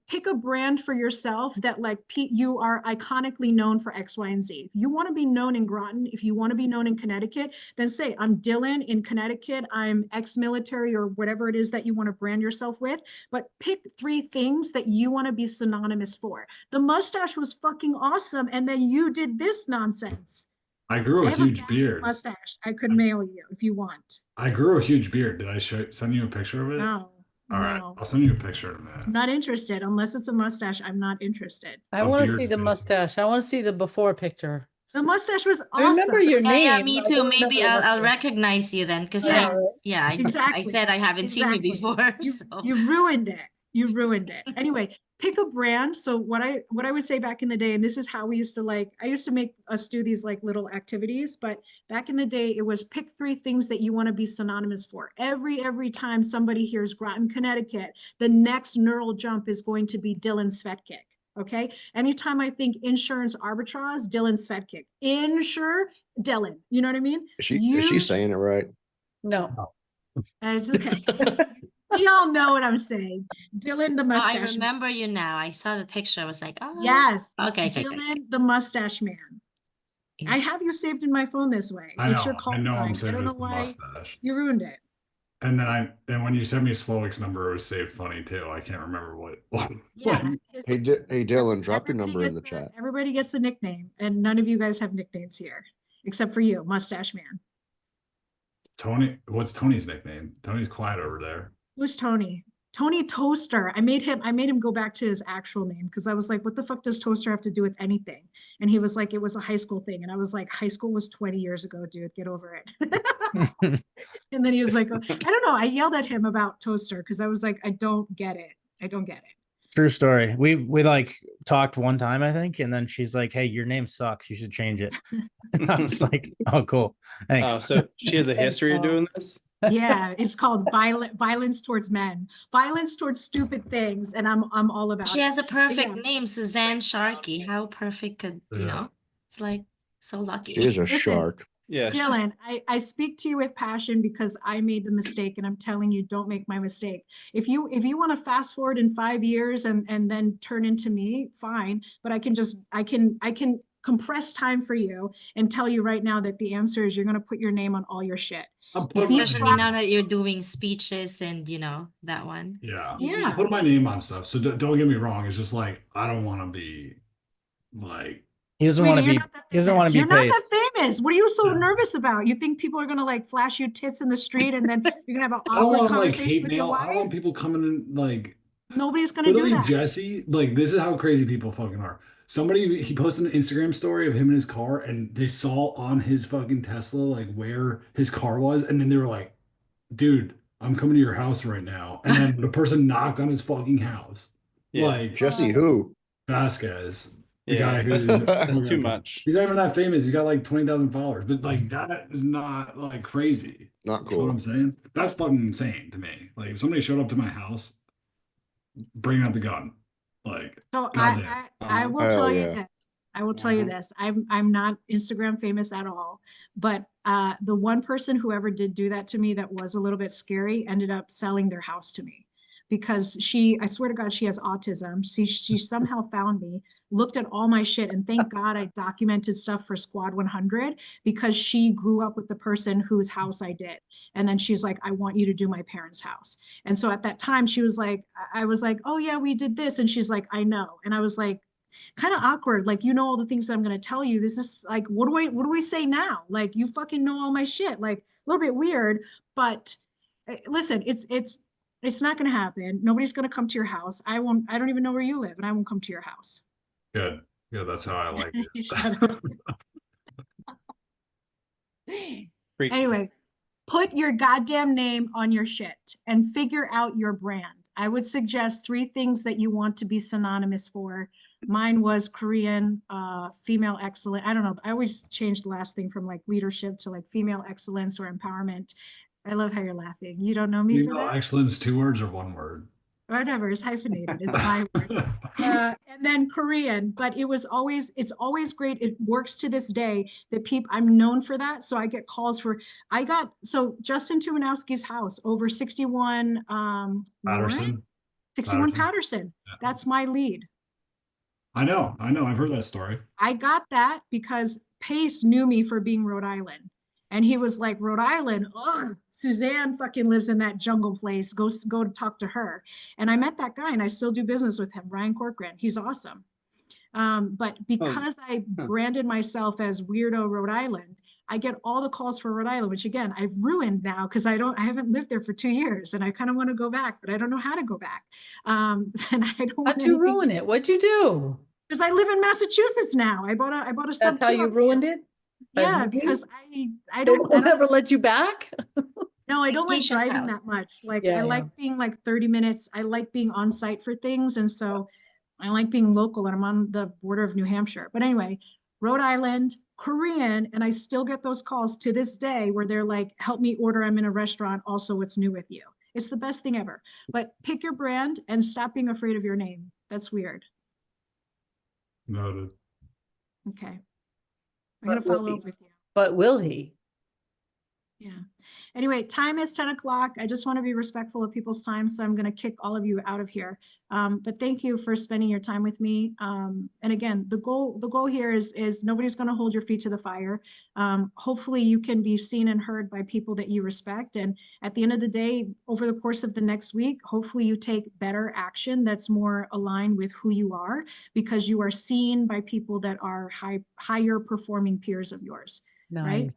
pick a brand for yourself that like you are iconically known for X, Y, and Z. If you want to be known in Groton, if you want to be known in Connecticut, then say, I'm Dylan in Connecticut, I'm ex-military or whatever it is that you want to brand yourself with, but pick 3 things that you want to be synonymous for. The mustache was fucking awesome. And then you did this nonsense. I grew I a have huge bad beard. mustache. I could mail you if you want. I grew a huge beard. Did I send you a picture of it? No, All right, no. I'll send you a picture in a minute. I'm not interested unless it's a mustache. I'm not interested. I A want to beard see the face. mustache. I want to see the before picture. The mustache was I remember awesome. your Yeah, yeah, name. me I too. don't remember Maybe the I'll mustache. recognize you then, because Yeah, I exactly. said I haven't seen you Exactly. before. You, So you ruined it. You ruined it. Anyway, pick a brand. So what I would say back in the day, and this is how we used to I used to make us do these like little activities, but back in the day, it was pick 3 things that you want to be synonymous for. Every time somebody hears Groton, Connecticut, the next neural jump is going to be Dylan Svetkick. Okay. Anytime I think insurance arbitrage, Dylan Svetkick. Insure, Dylan. You know what I mean? Is she saying it right? No. And it's okay. We all know what I'm saying. Dylan the I mustache man. remember you now. I saw the picture. I was like, oh, Yes. okay. Dylan the mustache man. I have you saved in my phone this way. I It's your know. call I know I'm sign. I saved don't know as the why mustache. you ruined it. And then when you sent me Slowick's number, it was saved funny too. I can't remember what. Yeah. Hey, hey, Dylan, drop your number in the chat. Everybody gets a nickname, and none of you guys have nicknames here, except for you, Mustache Man. Tony, what's Tony's nickname? Tony's quiet over there. Who's Tony? Tony Toaster. I made him go back to his actual name because I was like, what the fuck does Toaster have to do with anything? And he was like, it was a high school thing. And I was like, high school was 20 years ago, dude. Get over it. And then he was like, I don't know. I yelled at him about Toaster because I was like, I don't get it. I don't get it. True story. We like talked one time, I think, and then she's like, "Hey, your name sucks. You should change it." And I was like, "Oh, cool. Thanks." Oh, so she has a history of doing this? Yeah, it's called violence towards men, violence towards stupid things, and I'm all about She it. has a perfect Yeah. name, Suzanne Sharkey. How perfect could you Yeah. know? It's like so lucky. She is a Listen, shark. Yeah. Dylan, I speak to you with passion because I made the mistake, and I'm telling you, don't make my mistake. If you want to fast forward in 5 years and then turn into me, fine. But I can compress time for you and tell you right now that the answer is you're going to put your name on all your shit. I'm Yeah, putting my especially name now on that you're doing speeches and that one. Yeah. Yeah. I put my name on stuff. So don't get me wrong. It's just like I don't want to be like He doesn't want to Sweetie, be. He doesn't want to be you're not faced. that famous. What are you so Yeah. nervous about? You think people are gonna like flash you tits in the street and then you're gonna have an I don't awkward want like conversation hate with your mail. I don't want wife? people coming in like Nobody's gonna do literally that. Jesse. Like this is how crazy people fucking are. Somebody he posted an Instagram story of him in his car and they saw on his fucking Tesla like where his car was and then they were like, dude, I'm coming to your house right now. And then the person knocked on his fucking house. Yeah. Like Jesse, who? Vasquez. The Yeah, guy who's that's too much. He's not even that famous. He's got like 20,000 followers, but like that is not like crazy. Not You know what I'm cool. saying? That's fucking insane to me. Like if somebody showed up to my house, bring out the gun. Like So goddamn. I will Hell tell you yeah. this. I will tell you this. I'm not Instagram famous at all, but the one person who ever did do that to me that was a little bit scary ended up selling their house to me because I swear to God, she has autism. She somehow found me, looked at all my shit, and thank God I documented stuff for Squad 100 because she grew up with the person whose house I did. And then she's like, I want you to do my parents' house. And so at that time, she was like, I was like, oh yeah, we did this. And she's like, I know. And I was like, kind of awkward. Like, you know, all the things that I'm going to tell you. This is like, what do we say now? Like, you fucking know all my shit. Like, a little bit weird, but listen, it's not going to happen. Nobody's going to come to your house. I don't even know where you live, and I won't come to your house. Good. Yeah, that's how I like it. Shut up. Anyway, put your goddamn name on your shit and figure out your brand. I would suggest 3 things that you want to be synonymous for. Mine was Korean, female excellence. I don't know. I always change the last thing from like leadership to like female excellence or empowerment. I love how you're laughing. You don't know me for Female that? excellence, 2 words or 1 word? Whatever, it's hyphenated. It's my word. And then Korean, but it's always great. It works to this day that I'm known for that. So I get calls so Justin Tumanowski's house over 61 Warren, Patterson. 61 Patterson. Yeah. That's my lead. I know. I've heard that story. I got that because Pace knew me for being Rhode Island. And he was like, Rhode Island, ugh, Suzanne fucking lives in that jungle place. Go to talk to her. And I met that guy and I still do business with him, Ryan Corcoran. He's awesome. But because I branded myself as Weirdo Rhode Island, I get all the calls for Rhode Island, which again, I've ruined now because I haven't lived there for 2 years and I kind of want to go back, but I don't know how to go back. And I don't How'd you ruin it? What'd you do? because I live in Massachusetts now. I bought a sub. That's how you ruined it? By Yeah, moving? because I They don't won't ever let you back? no, I don't like Vacation driving house. that much. Like Yeah, I like being like 30 minutes. I like being on site for things. And so I like being local and I'm on the border of New Hampshire. But anyway, Rhode Island, Korean, and I still get those calls to this day where they're like, help me order. I'm in a restaurant. Also, what's new with you? It's the best thing ever. But pick your brand and stop being afraid of your name. That's weird. Noted. Okay. I'm going to follow up with you. But will he? Yeah. Anyway, time is 10 o'clock. I just want to be respectful of people's time, so I'm going to kick all of you out of here. But thank you for spending your time with me. And again, the goal here is nobody's going to hold your feet to the fire. Hopefully you can be seen and heard by people that you respect. And at the end of the day, over the course of the next week, hopefully you take better action that's more aligned with who you are, because you are seen by people that are higher performing peers of yours. Right.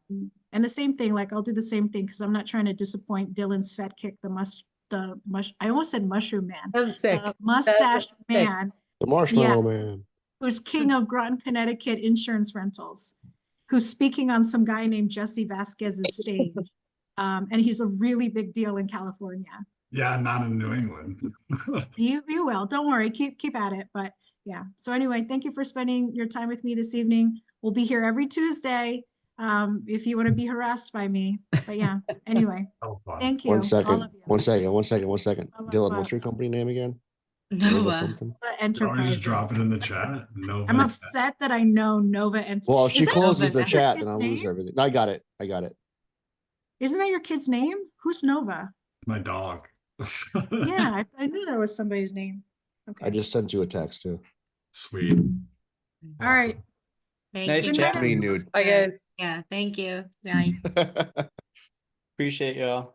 And the same thing, like I'll do the same thing because I'm not trying to disappoint Dylan Svetkick, I almost said mushroom man. I'm sick. Mustache Sick. man. The Marshmallow Yeah. Man. Who's king of Groton, Connecticut insurance rentals, who's speaking on some guy named Jesse Vasquez's stage. And he's a really big deal in California. Yeah, not in New England. You will, don't worry, keep at it. But yeah, so anyway, thank you for spending your time with me this evening. We'll be here every Tuesday if you want to be harassed by me. But yeah, anyway, thank you. One all second. of you. One second. What? Dylan, what's your company name again? Nova Nova. something. Nova Always Enterprises. just drop it in the chat. Nova. I'm upset that I know Nova Enterprises. Well, if she closes the Nova? chat, Kid's then I'll lose name? everything. No, I got it. Isn't that your kid's name? Who's Nova? My dog. Yeah, I knew that was somebody's name. Okay. I just sent you a text too. Sweet. All right. Thank Nice you. Good night, chat. Pretty everyone. nude. Bye, guys. Yeah, thank you. Bye. Appreciate y'all.